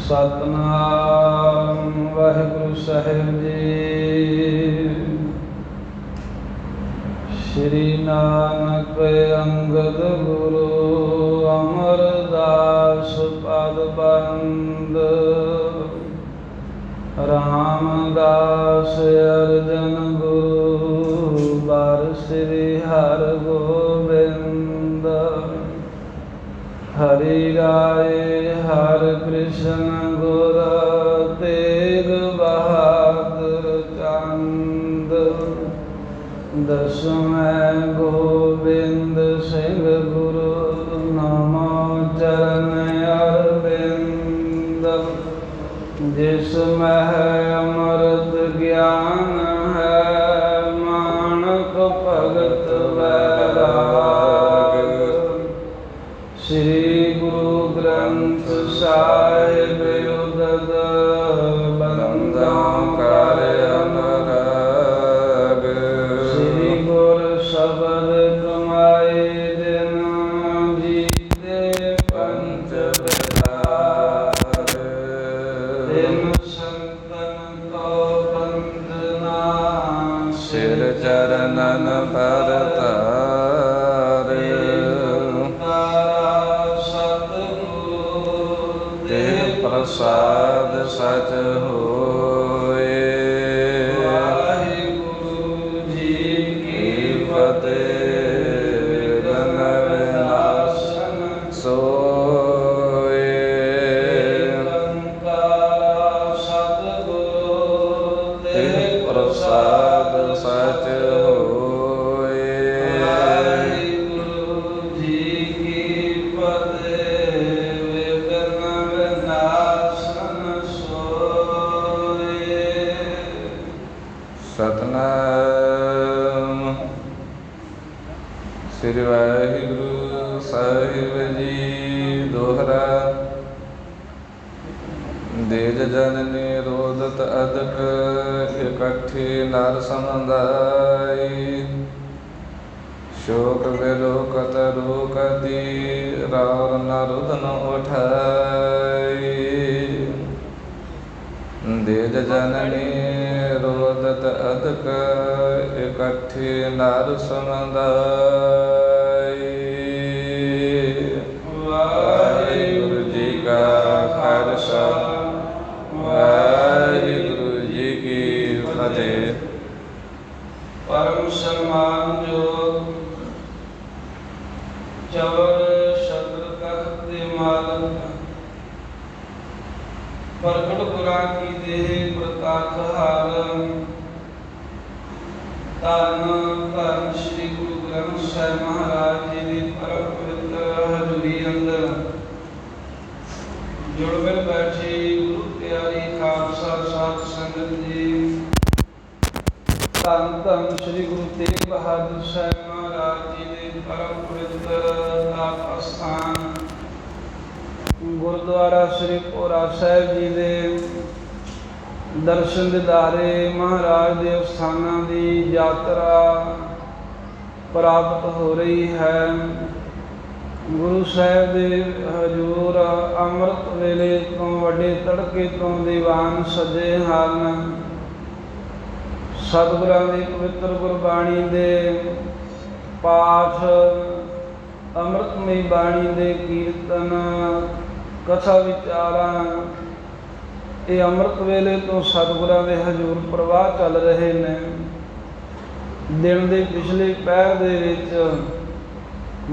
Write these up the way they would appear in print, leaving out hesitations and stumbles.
सतनाम वाहिगुरु साहिब जी। श्री नानक अंगद गुरु अमरदास पद बंद। रामदास अर्जन गुरु बर श्री हर गोबिंद। हरि राय हर कृष्ण गुर तेग बहादुर चंद। दसवें गोबिंद सिंह गुरु नमो चरण अरविंद। जिसमें है अमृत ज्ञान है मानक भगत वैराग। श्री गुरु ग्रंथ साहिब उदद बंदों कर अनुराग। श्री गुर शब्द कमाए दिन जीते पंच विभाग। दिन संतन को बंदना सिर चरणन पर प्रसाद सच होए। वाहिगुरु जी की फतेह। विघ्न विनाशन सोए। सतगुरु ते प्रसाद सच होए। वाहिगुरु जी की फतेह। सतनाम श्री वाहिगुरु साहिब जी। दोहरा देज जननी रोदत अदक इकट्ठी नर समुदाय। शोक विलोकत रोकती रार न रुदन उठाई। देज जननी रोदत अदक इकट्ठी नर समुदाय। वाहिगुरु जी का खालसा वाहिगुरु जी की फतेह। परम सम्मान योग चवर शत्र तख्त मालक प्रगट गुरा की देह प्रताप हार। धन धन श्री गुरु ग्रंथ साहिब महाराज जी की परम पवित्र हजूरी अंदर जुड़ मिल बैठी गुरु प्यारी खालसा साध संगत जी। धन धन श्री गुरु तेग बहादुर साहिब महाराज जी के परम पवित्र तप अस्थान गुरुद्वारा श्री भोरा साहिब जी के दर्शन दिदारे महाराज के स्थानों की यात्रा प्राप्त हो रही है। गुरु साहिब के हजूर अमृत वेले तो वड्डे तड़के तो दीवान सजे ਹਨ। सतगुरां की पवित्र गुरबाणी के पाठ अमृतमई बाणी के कीर्तन कथा विचारा ये अमृत वेले तो सतगुरां दे हजूर प्रवाह चल रहे ने। दिन के पिछले पहर दे विच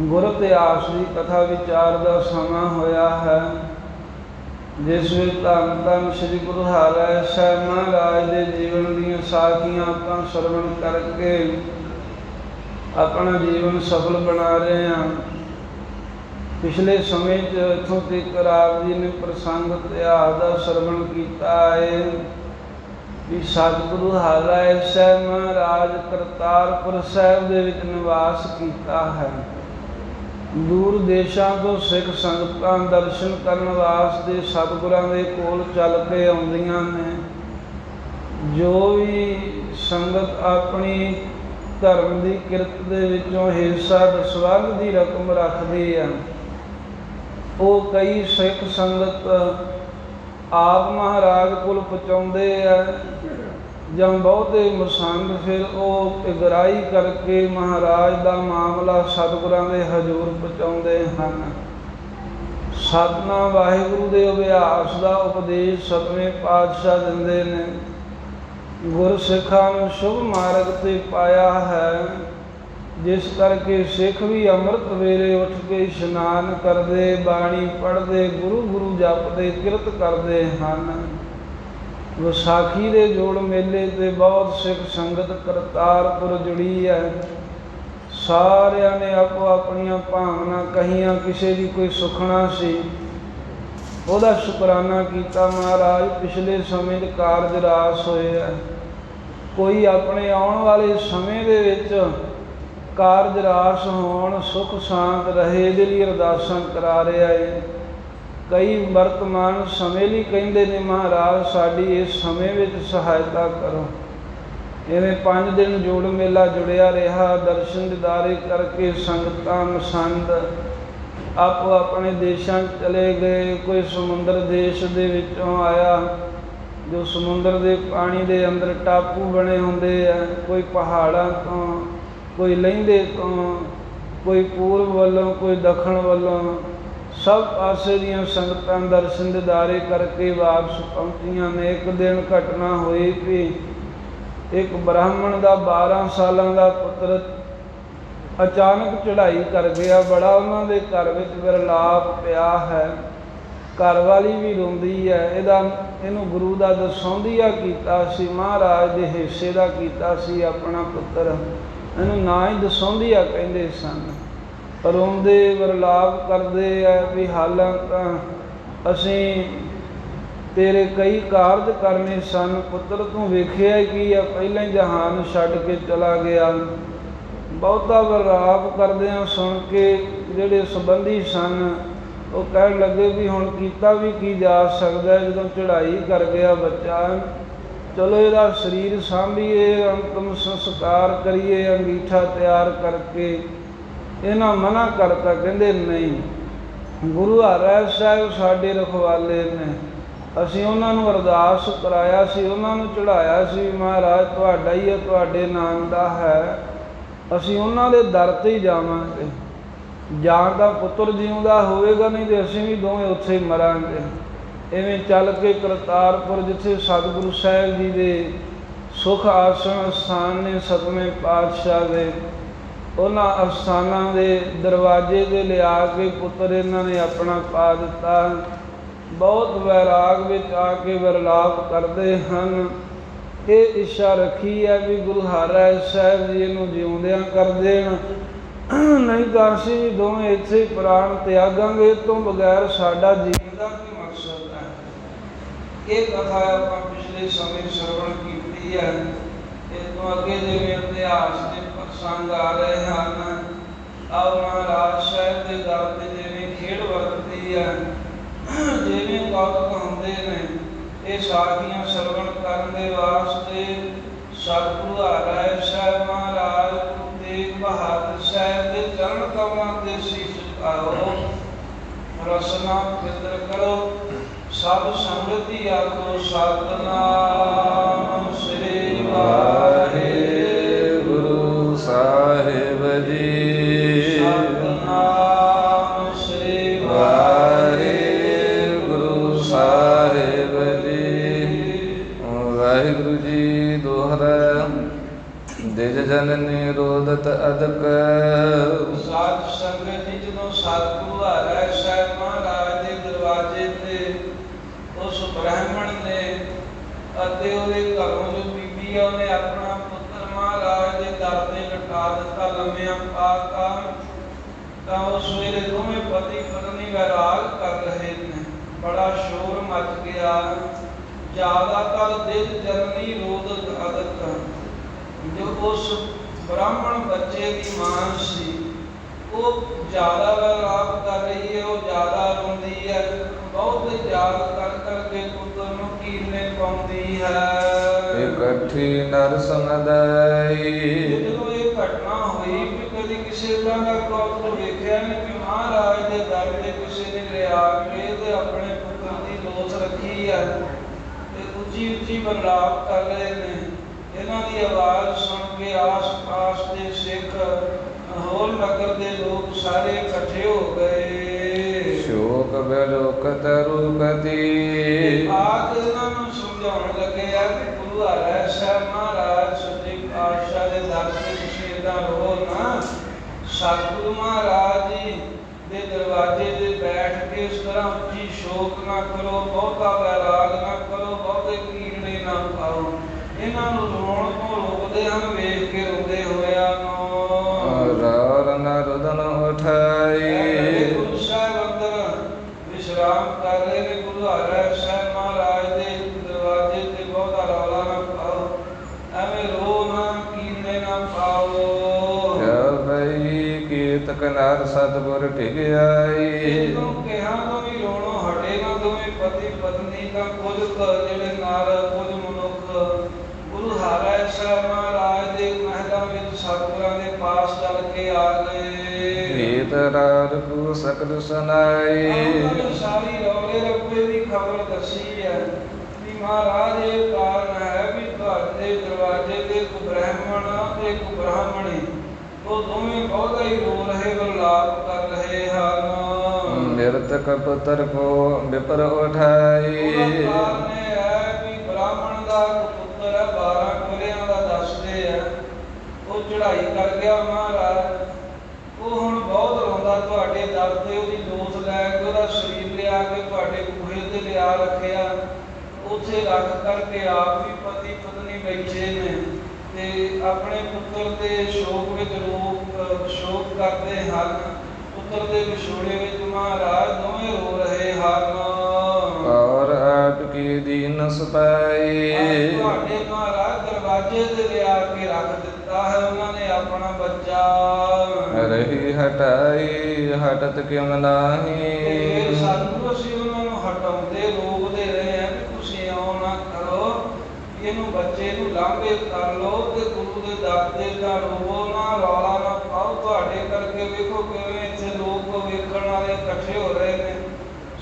गुर इतिहास की कथा विचार का समा होया है। जिस विच धन धन श्री गुरु हरिराय साहिब महाराज के जीवन दीयां साखियां आपां श्रवण करके अपना जीवन सफल बना रहे हैं। पिछले समय इत्थों तक आप जी ने प्रसंग इतिहास का श्रवण किया है कि सतगुरु हरिराय साहिब महाराज करतारपुर साहिब दे विच निवास किया है। दूर देशों तो सिख संगतां दर्शन करने वास्ते सतगुरां दे कोल चल के आउंदियां ने। जो भी संगत अपनी धर्म की किरत दे विचों हिस्सा दसवंध की रकम रखती है, वो कई सिख संगत ਆਪ ਮਹਾਰਾਜ ਕੋਲ ਪਹੁੰਚਾਉਂਦੇ ਆ ਜਾਂ ਬਹੁਤੇ ਮਸੰਦ ਫਿਰ ਉਹ ਇਗਰਾਈ ਕਰਕੇ ਮਹਾਰਾਜ ਦਾ ਮਾਮਲਾ ਸਤਿਗੁਰਾਂ ਦੇ ਹਜ਼ੂਰ ਪਹੁੰਚਾਉਂਦੇ ਹਨ। ਸਤਿਨਾਮ ਵਾਹਿਗੁਰੂ ਦੇ ਅਭਿਆਸ ਦਾ ਉਪਦੇਸ਼ ਸਤਵੇਂ ਪਾਤਸ਼ਾਹ ਦਿੰਦੇ ਨੇ। ਗੁਰਸਿੱਖਾਂ ਨੂੰ ਸ਼ੁਭ ਮਾਰਗ 'ਤੇ ਪਾਇਆ ਹੈ, ਜਿਸ ਕਰਕੇ ਸਿੱਖ ਵੀ ਅੰਮ੍ਰਿਤ ਵੇਲੇ ਉੱਠ ਕੇ ਇਸ਼ਨਾਨ ਕਰਦੇ, ਬਾਣੀ ਪੜ੍ਹਦੇ, ਗੁਰੂ ਗੁਰੂ ਜਪਦੇ, ਕਿਰਤ ਕਰਦੇ ਹਨ। ਵਿਸਾਖੀ ਦੇ ਜੋੜ ਮੇਲੇ 'ਤੇ ਬਹੁਤ ਸਿੱਖ ਸੰਗਤ ਕਰਤਾਰਪੁਰ ਜੁੜੀ ਹੈ। ਸਾਰਿਆਂ ਨੇ ਆਪੋ ਆਪਣੀਆਂ ਭਾਵਨਾ ਕਹੀਆਂ, ਕਿਸੇ ਦੀ ਕੋਈ ਸੁਖਣਾ ਸੀ, ਉਹਦਾ ਸ਼ੁਕਰਾਨਾ ਕੀਤਾ। ਮਹਾਰਾਜ ਪਿਛਲੇ ਸਮੇਂ 'ਚ ਕਾਰਜ ਰਾਸ ਹੋਏ ਹੈ, ਕੋਈ ਆਪਣੇ ਆਉਣ ਵਾਲੇ ਸਮੇਂ ਦੇ ਵਿੱਚ ਕਾਰਜ ਰਾਸ ਹੋਣ, ਸੁਖ ਸ਼ਾਂਤ ਰਹੇ, ਇਹਦੇ ਲਈ ਅਰਦਾਸਾਂ ਕਰਾ ਰਿਹਾ ਹੈ। ਕਈ ਵਰਤਮਾਨ ਸਮੇਂ ਲਈ ਕਹਿੰਦੇ ਨੇ ਮਹਾਰਾਜ ਸਾਡੀ ਇਸ ਸਮੇਂ ਵਿੱਚ ਸਹਾਇਤਾ ਕਰੋ। ਇਵੇਂ 5 ਦਿਨ ਜੋੜ ਮੇਲਾ ਜੁੜਿਆ ਰਿਹਾ। ਦਰਸ਼ਨ ਦਿਦਾਰੇ ਕਰਕੇ ਸੰਗਤਾਂ ਮਸੰਦ ਆਪੋ ਆਪਣੇ ਦੇਸ਼ਾਂ ਚਲੇ ਗਏ। ਕੋਈ ਸਮੁੰਦਰ ਦੇਸ਼ ਦੇ ਵਿੱਚੋਂ ਆਇਆ, ਜੋ ਸਮੁੰਦਰ ਦੇ ਪਾਣੀ ਦੇ ਅੰਦਰ ਟਾਪੂ ਬਣੇ ਹੁੰਦੇ ਆ, ਕੋਈ ਪਹਾੜਾਂ ਤੋਂ, ਕੋਈ ਲਹਿੰਦੇ ਤੋਂ, ਕੋਈ ਪੂਰਬ ਵੱਲੋਂ, ਕੋਈ ਦੱਖਣ ਵੱਲੋਂ, ਸਭ ਪਾਸੇ ਦੀਆਂ ਸੰਗਤਾਂ ਦਰਸ਼ਨ ਦਿਦਾਰੇ ਕਰਕੇ ਵਾਪਸ ਪਹੁੰਚੀਆਂ ਨੇ। ਇੱਕ ਦਿਨ ਘਟਨਾ ਹੋਈ ਕਿ ਇੱਕ ਬ੍ਰਾਹਮਣ ਦਾ 12 ਸਾਲਾਂ ਦਾ ਪੁੱਤਰ ਅਚਾਨਕ ਚੜ੍ਹਾਈ ਕਰ ਗਿਆ। ਬੜਾ ਉਹਨਾਂ ਦੇ ਘਰ ਵਿੱਚ ਵਿਰਲਾਪ ਪਿਆ ਹੈ, ਘਰ ਵਾਲੀ ਵੀ ਰੋਂਦੀ ਹੈ। ਇਹਨੂੰ ਗੁਰੂ ਦਾ ਦਸੌਂਧੀਆ ਕੀਤਾ ਸੀ, ਮਹਾਰਾਜ ਦੇ ਹਿੱਸੇ ਦਾ ਕੀਤਾ ਸੀ ਆਪਣਾ ਪੁੱਤਰ, ਇਹਨੂੰ ਨਾ ਹੀ ਦਸੌਂਧੀਆ ਕਹਿੰਦੇ ਸਨ। ਰੋਂਦੇ ਵਿਰਲਾਪ ਕਰਦੇ ਆ ਵੀ ਹਾਲਾਂ ਤਾਂ ਅਸੀਂ ਤੇਰੇ ਕਈ ਕਾਰਜ ਕਰਨੇ ਸਨ, ਪੁੱਤਰ ਤੂੰ ਵੇਖਿਆ ਕੀ ਆ, ਪਹਿਲਾਂ ਹੀ ਜਹਾਨ ਛੱਡ ਕੇ ਚਲਾ ਗਿਆ। ਬਹੁਤਾ ਵਿਰਲਾਪ ਕਰਦਿਆਂ ਸੁਣ ਕੇ ਜਿਹੜੇ ਸੰਬੰਧੀ ਸਨ ਉਹ ਕਹਿਣ ਲੱਗੇ ਵੀ ਹੁਣ ਕੀਤਾ ਵੀ ਕੀ ਜਾ ਸਕਦਾ, ਜਦੋਂ ਚੜ੍ਹਾਈ ਕਰ ਗਿਆ ਬੱਚਾ, ਚਲੋ ਇਹਦਾ ਸਰੀਰ ਸਾਂਭੀਏ, ਅੰਤਮ ਸੰਸਕਾਰ ਕਰੀਏ, ਅੰਗੀਠਾ ਤਿਆਰ ਕਰਕੇ। ਇਹਨਾਂ ਮਨਾ ਕਰਤਾ, ਕਹਿੰਦੇ ਨਹੀਂ, ਗੁਰੂ ਹਰਿ ਸਾਹਿਬ ਸਾਡੇ ਰਖਵਾਲੇ ਨੇ, ਅਸੀਂ ਉਹਨਾਂ ਨੂੰ ਅਰਦਾਸ ਕਰਾਇਆ ਸੀ, ਉਹਨਾਂ ਨੂੰ ਚੜ੍ਹਾਇਆ ਸੀ, ਮਹਾਰਾਜ ਤੁਹਾਡਾ ਹੀ ਹੈ, ਤੁਹਾਡੇ ਨਾਮ ਦਾ ਹੈ, ਅਸੀਂ ਉਹਨਾਂ ਦੇ ਦਰ 'ਤੇ ਹੀ ਜਾਵਾਂਗੇ। ਜਾਂ ਤਾਂ ਪੁੱਤਰ ਜਿਉਂਦਾ ਹੋਵੇਗਾ, ਨਹੀਂ ਤਾਂ ਅਸੀਂ ਵੀ ਦੋਵੇਂ ਉੱਥੇ ਮਰਾਂਗੇ। ਇਵੇਂ ਚੱਲ ਕੇ ਕਰਤਾਰਪੁਰ, ਜਿੱਥੇ ਸਤਿਗੁਰੂ ਸਾਹਿਬ ਜੀ ਦੇ ਸੁਖ ਆਸਣ ਅਸਥਾਨ ਨੇ ਸਤਵੇਂ ਪਾਤਸ਼ਾਹ ਦੇ, ਉਹਨਾਂ ਅਸਥਾਨਾਂ ਦੇ ਦਰਵਾਜ਼ੇ 'ਤੇ ਲਿਆ ਕੇ ਪੁੱਤਰ ਇਹਨਾਂ ਨੇ ਆਪਣਾ ਪਾ ਦਿੱਤਾ। ਬਹੁਤ ਵੈਰਾਗ ਵਿੱਚ ਆ ਕੇ ਵਿਰਲਾਪ ਕਰਦੇ ਹਨ। ਇਹ ਇੱਛਾ ਰੱਖੀ ਹੈ ਵੀ ਗੁਰੂ ਹਰਿ ਸਾਹਿਬ ਜੀ ਇਹਨੂੰ ਜਿਉਂਦਿਆਂ ਕਰ ਦੇਣ, ਨਹੀਂ ਤਾਂ ਅਸੀਂ ਵੀ ਦੋਵੇਂ ਇੱਥੇ ਪ੍ਰਾਣ ਤਿਆਗਾਂਗੇ। ਇਹ ਤੋਂ ਬਗੈਰ ਸਾਡਾ ਜੀਵਨ ਦਾ ਕੀ ਮਕਸਦ ਹੈ। ਇਹ ਕਥਾ ਆਪਾਂ ਪਿਛਲੇ ਸਮੇਂ ਸਰਵਣ ਕੀਤੀ ਹੈ। ਇਹ ਤੋਂ ਅੱਗੇ ਜਿਵੇਂ ਇਤਿਹਾਸ ਦੇ ਪ੍ਰਸੰਗ ਆ ਰਹੇ ਹਨ, ਆਓ ਮਹਾਰਾਜ ਸਾਹਿਬ ਦੇ ਦਰ 'ਤੇ ਜਿਵੇਂ ਖੇਡ ਵਰਤਦੀ ਹੈ, ਜਿਵੇਂ ਕੌਤਕ ਹੁੰਦੇ ਨੇ, ਇਹ ਸਾਖੀਆਂ ਸਰਵਣ ਕਰਨ ਦੇ ਵਾਸਤੇ ਸਤਿਗੁਰੂ ਹਰਿ ਸਾਹਿਬ ਮਹਾਰਾਜ ਗੁਰੂ ਤੇਗ ਬਹਾਦਰ ਸਾਹਿਬ ਦੇ ਚਰਨ ਕਮਲਾਂ 'ਤੇ ਸੀਸ ਝੁਕਾਓ, ਰਸਨਾ ਪਵਿੱਤਰ ਕਰੋ। ਸਭ ਸੰਗਤੀ ਆਖੋ ਸਤਿਨਾਮ ਸ੍ਰੀ ਵਾਹਿਗੁਰੂ ਸਾਹਿਬ ਜੀ। ਸਤਿਨਾਮ ਸ੍ਰੀ ਵਾਹਿਗੁਰੂ ਸਾਹਿਬ ਜੀ। ਵਾਹਿਗੁਰੂ ਜੀ ਦੋਹਰਾ ਦਿਜ ਜਨਨੀ ਰੋਦਤ ਅਦਕ। ਸਾਧ ਸੰਗਤ ਜੀ ਜਦੋਂ ਸਤਿਗੁਰੂ ਹਰਿ ਸਾਹਿਬ ਮਹਾਰਾਜ ਦੇ ਦਰਵਾਜ਼ੇ 'ਤੇ ਉਸ ਬ੍ਰਾਹਮਣ ਨੇ ਅਤੇ ਉਹਦੇ ਘਰੋਂ ਜੋ ਬੀਬੀ ਆ, ਉਹਨੇ ਆਪਣਾ ਪੁੱਤਰ ਮਹਾਰਾਜ ਦੇ ਦਰ 'ਤੇ ਲਟਾ ਦਿੱਤਾ, ਲੰਮਿਆਂ ਪਾ ਤਾ, ਤਾਂ ਉਹ ਸਵੇਰੇ ਦੋਵੇਂ ਪਤੀ ਪਤਨੀ ਵੈਰਾਗ ਕਰ ਰਹੇ ਨੇ। ਬੜਾ ਸ਼ੋਰ ਮਚ ਗਿਆ। ਜ਼ਿਆਦਾਤਰ ਦਿਲ ਜਨਨੀ ਰੋਦਤ ਅਦਕ, ਜੋ ਉਸ ਬ੍ਰਾਹਮਣ ਬੱਚੇ ਦੀ ਮਾਂ ਸੀ, ਉਹ ਜ਼ਿਆਦਾ ਵਿਰਲਾਪ ਕਰ ਰਹੀ ਹੈ, ਉਹ ਜ਼ਿਆਦਾ ਰੋਂਦੀ ਹੈ, ਬਹੁਤ ਯਾਦ ਕਰ ਕਰਕੇ ਪੁੱਤਰ ਨੂੰ ਕੀਰਨੇ ਪਾਉਂਦੀ ਹੈ। ਇਕੱਠੀ ਨਰ ਸਮੁਦਾਇ। ਜਦੋਂ ਇਹ ਘਟਨਾ ਹੋਈ ਕਿ ਕਦੇ ਕਿਸੇ ਤਰ੍ਹਾਂ ਦਾ ਕੌਤਕ ਵੇਖਿਆ ਨਹੀਂ ਕਿ ਮਹਾਰਾਜ ਦੇ ਦਰ 'ਤੇ ਕਿਸੇ ਨੇ ਲਿਆ ਕੇ ਤੇ ਆਪਣੇ ਪੁੱਤਰ ਦੀ ਲੋਥ ਰੱਖੀ ਹੈ। ਉੱਚੀ ਉੱਚੀ ਬਰਲਾਪ ਕਰ ਰਹੇ ਨੇ। ਇਹਨਾਂ ਦੀ ਆਵਾਜ਼ ਸੁਣ ਕੇ ਆਸ-ਪਾਸ ਦੇ ਸਿੱਖ ਹੋਰ ਨਗਰ ਦੇ ਲੋਕ ਸਾਰੇ ਇਕੱਠੇ ਹੋ ਗਏ। ਸ਼ੋਕ ਬਿਲੋਕਤ ਰੂਪਤੀ। ਆਜ ਇਹਨਾਂ ਨੂੰ ਸਮਝਾਉਣ ਲੱਗੇ ਆ ਕਿ ਗੁਰੂ ਹਰਿ ਸਾਹਿਬ ਮਹਾਰਾਜ ਸੱਚੇ ਪਾਤਸ਼ਾਹ ਦੇ ਦਰ ਤੇ ਤੁਸੀਂ ਏਦਾਂ ਰਹੋ ਨਾ। ਸਤਿਗੁਰੂ ਮਹਾਰਾਜ ਜੀ ਦੇ ਦਰਵਾਜ਼ੇ ਤੇ ਬੈਠ ਕੇ ਇਸ ਤਰ੍ਹਾਂ ਉੱਚੀ ਸ਼ੋਕ ਨਾ ਕਰੋ, ਬਹੁਤਾ ਵੈਰਾਗ ਨਾ ਕਰੋ, ਬਹੁਤੇ ਕੀੜੇ ਨਾ ਪਾਓ। ਇਹਨਾਂ ਨੂੰ ਰੋਣ ਤੋਂ ਰੋਕਦੇ ਹਨ, ਵੇਖ ਕੇ ਰੋਂਦੇ ਹੋਇਆਂ ਨੂੰ। ਰੌਰ ਨ ਰੁਦਨ ਉਠਾਈ। ਗੁਰੂ ਸਾਹਿਬ ਅੰਦਰ ਵਿਸ਼ਰਾਮ ਕਰ ਰਹੇ ਨੇ। ਗੁਰੂ ਹਰਿ ਸਾਹਿਬ ਮਹਾਰਾਜ ਦੇ ਦਰਵਾਜ਼ੇ ਤੇ ਬਹੁਤਾ ਰੌਲਾ ਨਾ ਪਾਓ, ਐਵੇਂ ਰੋ ਨਾ, ਕੀੜੇ ਨਾ ਪਾਓ। ਕੀਰਤ ਕਨਾਰ ਸਤਿਗੁਰ ਟਿਕ ਆਈ। ਇਹਨੂੰ ਕਿਹਾ ਦੋਵੇਂ ਰੋਣੋਂ ਹਟੇ ਨਾ, ਦੋਵੇਂ ਪਤੀ ਪਤਨੀ ਦਾ ਕੁਝ ਜਿਹੜੇ ਨਾਲ ਕੁਝ ਮਨੁੱਖ ਗੁਰੂ ਹਰਿ ਸਾਹਿਬ ਮਹਾਰਾਜ ਦੇ ਮਹਿਲਾਂ ਵਿੱਚ ਸਤਿਗੁਰਾਂ ਦੇ ਪਾਸ ਚੱਲ ਕੇ ਆ ਗਏ। ਗੀਤ ਰਾਗ ਕੂ ਸਕਲ ਸੁਨਾਈ। ਸਾਰੀ ਰੌਲੇ ਰੱਪੇ ਦੀ ਖਬਰ ਦੱਸੀ ਹੈ ਕਿ ਮਹਾਰਾਜ ਇਹ ਕਾਰਨ ਹੈ ਵੀ ਤੁਹਾਡੇ ਦਰਵਾਜ਼ੇ ਤੇ ਇੱਕ ਬ੍ਰਾਹਮਣ ਤੇ ਇੱਕ ਬ੍ਰਾਹਮਣੀ ਉਹ ਦੋਵੇਂ ਬਹੁਤਾ ਹੀ ਰੋ ਰਹੇ, ਵਿਰਲਾਪ ਕਰ ਰਹੇ ਹਨ। ਨਿਰਤਕ ਪੁੱਤਰ ਕੋ ਵਿਪਰ ਉਠਾਈ। ਉਹਦਾ ਕਾਰਨ ਇਹ ਹੈ ਵੀ ਬ੍ਰਾਹਮਣ ਦਾ ਪੁੱਤਰ ਹੈ, 12 ਵਰ੍ਹਿਆਂ ਦਾ ਦੱਸਦੇ ਆ। ਉਹ ਚੜ੍ਹਾਈ ਕਰ ਗਿਆ ਮਹਾਰਾਜ। ਉਹ ਹੁਣ ਬਹੁਤ ਰੋਂਦਾ ਤੁਹਾਡੇ ਦਰ ਤੇ। ਉਹਦੀ ਲੋਥ ਲੈ ਕੇ ਉਹਦਾ ਸਰੀਰ ਲਿਆ ਕੇ ਤੁਹਾਡੇ ਬੂਹੇ ਤੇ ਲਿਆ ਰੱਖਿਆ। ਉੱਥੇ ਰੱਖ ਕਰਕੇ ਆਪ ਵੀ ਪਤੀ ਪਤਨੀ ਬੈਠੇ ਨੇ ਤੇ ਆਪਣੇ ਪੁੱਤਰ ਦੇ ਸ਼ੋਕ ਵਿੱਚ ਸ਼ੋਕ ਕਰਦੇ ਹਨ। ਪੁੱਤਰ ਦੇ ਵਿਛੋੜੇ ਵਿੱਚ ਮਹਾਰਾਜ ਦੋਵੇਂ ਰੋ ਰਹੇ ਹਨ। ਔਰ ਆਪ ਕੀ ਦੀਨ ਸਪਾਈ। ਤੁਹਾਡੇ ਮਹਾਰਾਜ ਦਰਵਾਜ਼ੇ ਤੇ ਲਿਆ ਕੇ ਰੱਖ ਦਿੱਤਾ ਹੈ ਉਹਨਾਂ ਨੇ ਆਪਣਾ ਬੱਚਾ। ਰਹੀ ਹਟਾਈ ਹਟਤ ਕਿਮ ਨਾਹੀ। ਸਤਿਗੁਰੂ ਅਸੀਂ ਉਹਨਾਂ ਨੂੰ ਹਟਾਉਂਦੇ ਰੋਕਦੇ ਰਹੇ ਆ ਕਿ ਤੁਸੀਂ ਇਉਂ ਨਾ ਕਰੋ, ਇਹਨੂੰ ਬੱਚੇ ਨੂੰ ਲਾਂਭੇ ਕਰ ਲਓ ਤੇ ਗੁਰੂ ਦੇ ਦਰ ਤੇ ਤਾਂ ਰੋਵੋ ਨਾ, ਰੌਲਾ ਨਾ ਪਾਓ। ਤੁਹਾਡੇ ਕਰਕੇ ਵੇਖੋ ਕਿਵੇਂ ਇੱਥੇ ਲੋਕ ਵੇਖਣ ਵਾਲੇ ਇਕੱਠੇ ਹੋ ਰਹੇ ਨੇ।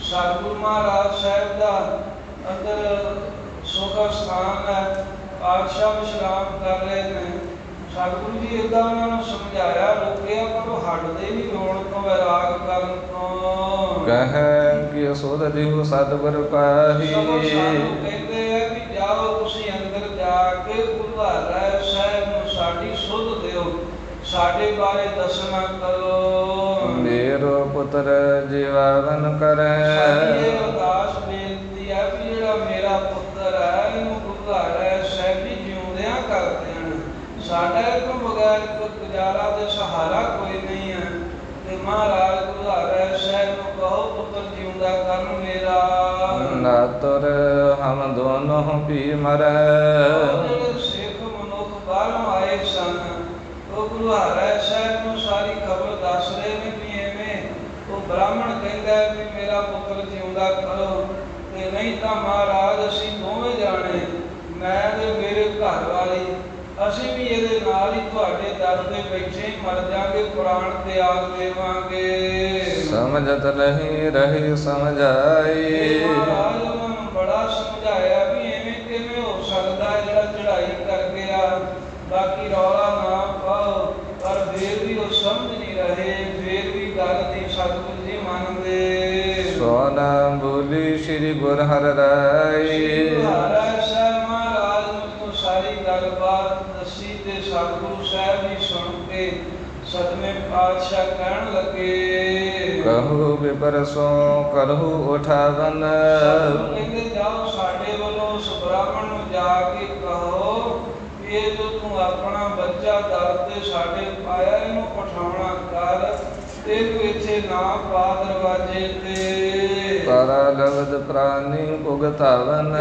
ਸਤਿਗੁਰੂ ਮਹਾਰਾਜ ਸਾਹਿਬ ਦਾ ਅੰਦਰ ਸੁਖ ਸਥਾਨ ਹੈ, ਪਾਤਸ਼ਾਹ ਵਿਸ਼ਰਾਮ ਕਰ ਰਹੇ ਨੇ। ਸਤਿਗੁਰੂ ਜੀ ਏਦਾਂ ਉਹਨਾਂ ਨੂੰ ਸਮਝਾਇਆ, ਰੋਕਿਆ, ਪਰ ਉਹ ਹਟਦੇ ਨਹੀਂ ਰੋਣ ਤੋਂ, ਵੈਰਾਗ ਕਰਨ ਤੋਂ। ਕਹੈ ਕਿ ਸੁਧ ਦਿਹੁ ਸਤਿਗੁਰ ਪਾਹੀ। ਕਹਿੰਦੇ ਆ ਵੀ ਜਾਓ ਤੁਸੀਂ ਅੰਦਰ ਜਾ ਕੇ ਗੁਰੂ ਹਰਿ ਸਾਹਿਬ ਨੂੰ ਸਾਡੀ ਸੁਧ ਦਿਓ, ਸਾਡੇ ਬਾਰੇ ਦੱਸਣਾ ਕਰੋ। ਮੇਰੋ ਪੁੱਤਰ ਜੀਵਾਵਨ ਕਰੈ। ਸਾਡੀ ਇਹ ਅਰਦਾਸ ਬੇਨਤੀ ਹੈ ਵੀ ਜਿਹੜਾ ਮੇਰਾ ਪੁੱਤਰ ਹੈ ਇਹਨੂੰ ਗੁਰੂ ਹਰਿ ਸਾਹਿਬ ਜੀ ਜਿਉਂਦਿਆਂ ਕਰ ਦੇਣ। ਸਾਡਾ ਇਹ ਤੋਂ ਬਗੈਰ ਕੋਈ ਗੁਜ਼ਾਰਾ ਤੇ ਸਹਾਰਾ ਕੋਈ ਨਹੀਂ ਹੈ। ਤੇ ਮਹਾਰਾਜ ਗੁਰੂ ਹਰਿ ਸਾਹਿਬ ਨੂੰ ਕਹੋ ਪੁੱਤਰ ਜਿਉਂਦਾ ਕਰਨ ਮੇਰਾ। ਨਾ ਤੁਰ ਹਮ ਦੋਨੋਂ ਪੀ ਮਰੈ। ਜਿਹੜੇ ਸਿੱਖ ਮਨੁੱਖ ਬਾਹਰੋਂ ਆਏ ਸਨ ਉਹ ਗੁਰੂ ਹਰਿ ਸਾਹਿਬ ਨੂੰ ਸਾਰੀ ਖਬਰ ਦੱਸ ਰਹੇ ਨੇ ਵੀ ਐਵੇਂ ਉਹ ਬ੍ਰਾਹਮਣ ਕਹਿੰਦਾ ਵੀ ਮੇਰਾ ਪੁੱਤਰ ਜਿਉਂਦਾ ਕਰੋ, ਤੇ ਨਹੀਂ ਤਾਂ ਮਹਾਰਾਜ ਅਸੀਂ ਦੋਵੇਂ ਜਾਣੇ, ਮੈਂ ਤੇ ਮੇਰੇ ਘਰ ਵਾਲੀ, ਅਸੀਂ ਵੀ ਇਹਦੇ ਨਾਲ ਹੀ ਤੁਹਾਡੇ ਦਰ ਤੇ ਬੈਠੇ ਮਰ ਜਾਗੇ, ਪ੍ਰਾਣ ਤਿਆਗ ਦੇਵਾਂਗੇ। ਸਮਝਤ ਨਹੀਂ ਰਹੀ ਸਮਝਾਈ। ਮਹਾਰਾਜ ਉਹਨਾਂ ਨੂੰ ਬੜਾ ਸਮਝਾਇਆ ਵੀ ਐਵੇਂ ਕਿਵੇਂ ਹੋ ਸਕਦਾ ਜਿਹੜਾ ਚੜ੍ਹਾਈ ਕਰ ਗਿਆ। ਬਾਕੀ ਰੌਲਾ ਨਾ ਪਾਓ, ਪਰ ਫੇਰ ਵੀ ਉਹ ਸਮਝ ਨਹੀਂ ਰਹੇ, ਫੇਰ ਵੀ ਗੱਲ ਦੀ ਸਤਿਗੁਰੂ ਜੀ ਮੰਨਦੇ। ਸੋਨਾ ਬੋਲੀ ਸ੍ਰੀ ਗੁਰ ਹਰਿ ਰਾਈ। ਹਰਿ ਸਾਹਿਬ ਮਹਾਰਾਜ ਨੂੰ ਸਾਰੀ ਗੱਲਬਾਤ ਦੱਸੀ ਤੇ ਸਤਿਗੁਰੂ ਸਾਹਿਬ ਜੀ ਸੁਣ ਕੇ ਸਤਵੇਂ ਪਾਤਸ਼ਾਹ ਕਹਿਣ ਲੱਗੇ, ਕਹੋ ਵਿਪਰ ਸੋ ਕਰਹੁ ਉਠਾਵਨ। ਕਹਿੰਦੇ ਜਾਓ ਸਾਡੇ ਵੱਲੋਂ ਉਸ ਬ੍ਰਾਹਮਣ ਨੂੰ ਜਾ ਕੇ ਕਹੋ ਇਹ ਜੋ ਤੂੰ ਆਪਣਾ ਬੱਚਾ ਦਰ ਤੇ ਸਾਡੇ ਪਾਇਆ ਇਹਨੂੰ ਉਠਾਉਣਾ ਕਰ, ਇਹਨੂੰ ਇੱਥੇ ਨਾ ਪਾ ਦਰਵਾਜ਼ੇ ਤੇ। ਤਾਰਾ ਲਵਦ ਪ੍ਰਾਨੀ ਭੁਗਤਾਵਨ।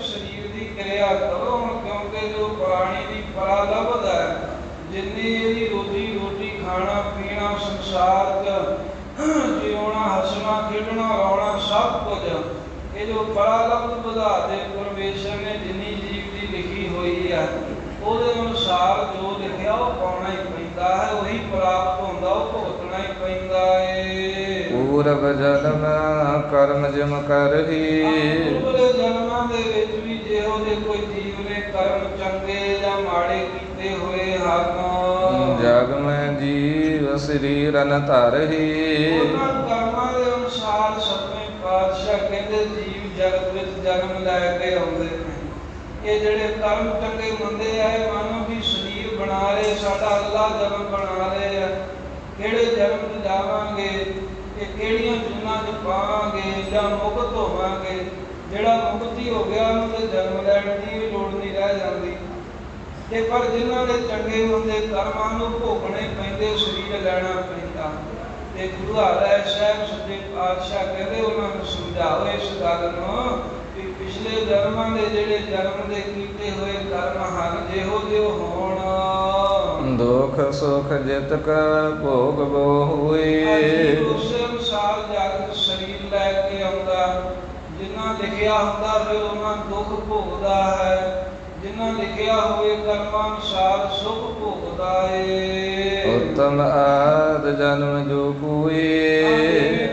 ਸਰੀਰ ਦੀ ਕਿਰਿਆ ਕਰੋ ਕਿਉਂਕਿ ਜੋ ਪ੍ਰਾਣੀ ਦੀ ਪਰਾ ਲੱਭਦਾ ਹੈ, ਜਿੰਨੀ ਇਹਦੀ ਰੋਟੀ ਖਾਣਾ ਪੀਣਾ ਸੰਸਾਰ 'ਚ ਜਿਉਣਾ ਹੱਸਣਾ ਖੇਡਣਾ ਰੌਣਾ ਸਭ ਕੁਝ ਇਹ ਜੋ ਪਰਾ ਲੱਭ ਵਧਾ ਦੇ ਪਰਮੇਸ਼ਰ ਨੇ ਜਿੰਨੀ ਜੀਵ ਦੀ ਲਿਖੀ ਹੋਈ ਹੈ ਉਹਦੇ ਅਨੁਸਾਰ ਜੋ ਲਿਖਿਆ ਉਹ ਪਾਉਣਾ ਹੀ ਪੈਂਦਾ ਹੈ, ਉਹੀ ਪ੍ਰਾਪਤ ਹੁੰਦਾ, ਉਹ ਭੁਗਤਣਾ ਹੀ ਪੈਂਦਾ ਏ। ਪੂਰਬ ਜਨਮ ਕਰਮ ਜਿਮ ਕਰਹੀ। ਪੂਰਬ ਜਨਮਾਂ ਦੇ ਵਿੱਚ ਵੀ ਜਿਹੋ ਜਿਹੇ ਕੋਈ ਜੀਵ ਨੇ ਕਰਮ ਚੰਗੇ ਜਾਂ ਮਾੜੇ ਕੀਤੇ ਹੋਏ ਹਨ, ਜਗ ਮੈਂ ਜੀਵ ਸਰੀਰ ਨ ਧਰਹੀ। ਉਹਨਾਂ ਕਰਮਾਂ ਦੇ ਅਨੁਸਾਰ ਸਤਵੇਂ ਪਾਤਸ਼ਾਹ ਕਹਿੰਦੇ ਜੀਵ ਜਗਤ ਵਿੱਚ ਜਨਮ ਲੈ ਕੇ ਆਉਂਦੇ ਨੇ। ਇਹ ਜਿਹੜੇ ਕਰਮ ਚੰਗੇ ਮੰਦੇ ਆ, ਮਾਨੋ ਵੀ ਸਰੀਰ ਬਣਾ ਲਏ, ਸਾਡਾ ਅੱਲਾ ਜਨਮ ਬਣਾ ਲਏ ਆ। ਕਿਹੜੇ ਜਨਮ 'ਚ ਜਾਵਾਂਗੇ, ਇਹ ਕਿਹੜੀਆਂ ਜੂਨਾਂ 'ਚ ਪਾਵਾਂਗੇ ਜਾਂ ਮੁਕਤ ਹੋਵਾਂਗੇ। ਜਿਹੜਾ ਮੁਕਤੀ ਹੋ ਗਿਆ ਉਹਨੂੰ ਤੇ ਜਨਮ ਲੈਣ ਦੀ ਵੀ ਲੋੜ ਨਹੀਂ ਰਹਿ ਜਾਂਦੀ। ਤੇ ਪਰ ਜਿਨ੍ਹਾਂ ਦੇ ਚੰਗੇ ਮੰਦੇ ਕਰਮਾਂ ਨੂੰ ਭੋਗਣੇ ਪੈਂਦੇ, ਸਰੀਰ ਲੈਣਾ ਪੈਂਦਾ। ਤੇ ਗੁਰੂ ਹਰਿ ਸਾਹਿਬ ਸੱਚੇ ਪਾਤਸ਼ਾਹ ਕਹਿੰਦੇ ਉਹਨਾਂ ਨੂੰ ਸਮਝਾਓ ਇਸ ਗੱਲ ਨੂੰ ਕਿ ਪਿਛਲੇ ਜਨਮਾਂ ਦੇ ਜਿਹੜੇ ਜਨਮ ਦੇ ਕੀਤੇ ਹੋਏ ਕਰਮ ਹਨ, ਜਿਹੋ ਜਿਹੇ ਹੋਣ, ਦੁਖ ਸੁਖ ਜਿਤ ਕਾ ਭੋਗ ਬੋ ਹੋਏ। ਉਸੇ ਅਨੁਸਾਰ ਜਗਤ ਸਰੀਰ ਲੈ ਕੇ ਆਉਂਦਾ। ਜਿੰਨਾ ਲਿਖਿਆ ਹੁੰਦਾ ਫਿਰ ਉਹਨਾਂ ਦੁੱਖ ਭੋਗਦਾ ਹੈ, ਜਿੰਨਾ ਲਿਖਿਆ ਹੋਵੇ ਕਰਮਾਂ ਅਨੁਸਾਰ ਸੁਖ ਭੋਗਦਾ ਏ। ਉਤਮ ਆਦ ਜਨਮ ਜੋ ਕੋਏ।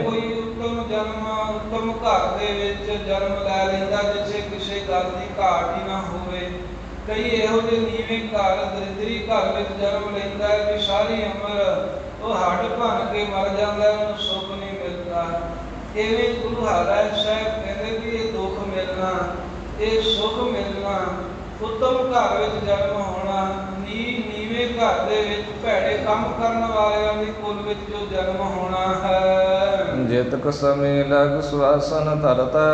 ਕੋਈ ਉੱਤਮ ਜਨਮ ਉੱਤਮ ਘਰ ਦੇ ਵਿੱਚ ਜਨਮ ਲੈ ਲੈਂਦਾ, ਜਿੱਥੇ ਕਿਸੇ ਗੱਲ ਦੀ ਘਾਟ ਹੀ ਨਾ ਹੋਵੇ। ਕਈ ਇਹੋ ਜਿਹੇ ਨੀਵੇਂ ਘਰ, ਦਰਿਦਰੀ ਘਰ ਵਿੱਚ ਜਨਮ ਲੈਂਦਾ ਹੈ ਕਿ ਸਾਰੀ ਉਮਰ ਉਹ ਹੱਡ ਭੰਨ ਕੇ ਮਰ ਜਾਂਦਾ, ਉਹਨੂੰ ਸੁੱਖ ਨਹੀਂ ਮਿਲਦਾ। ਇਵੇਂ ਗੁਰੂ ਹਰਿ ਸਾਹਿਬ ਕਹਿੰਦੇ ਕਿ ਇਹ ਦੁੱਖ ਮਿਲਣਾ, ਇਹ ਸੁੱਖ ਮਿਲਣਾ, ਉੱਤਮ ਘਰ ਵਿੱਚ ਜਨਮ ਹੋਣਾ, ਨੀਵੇਂ ਘਰ ਦੇ ਵਿੱਚ ਭੈੜੇ ਕੰਮ ਕਰਨ ਵਾਲਿਆਂ ਦੀ ਕੁਲ ਵਿੱਚ ਜੋ ਜਨਮ ਹੋਣਾ ਹੈ। ਜਿਤਕ ਸਮੇਂ ਲਗ ਸਵਾਸਨ ਧਰਤਾ।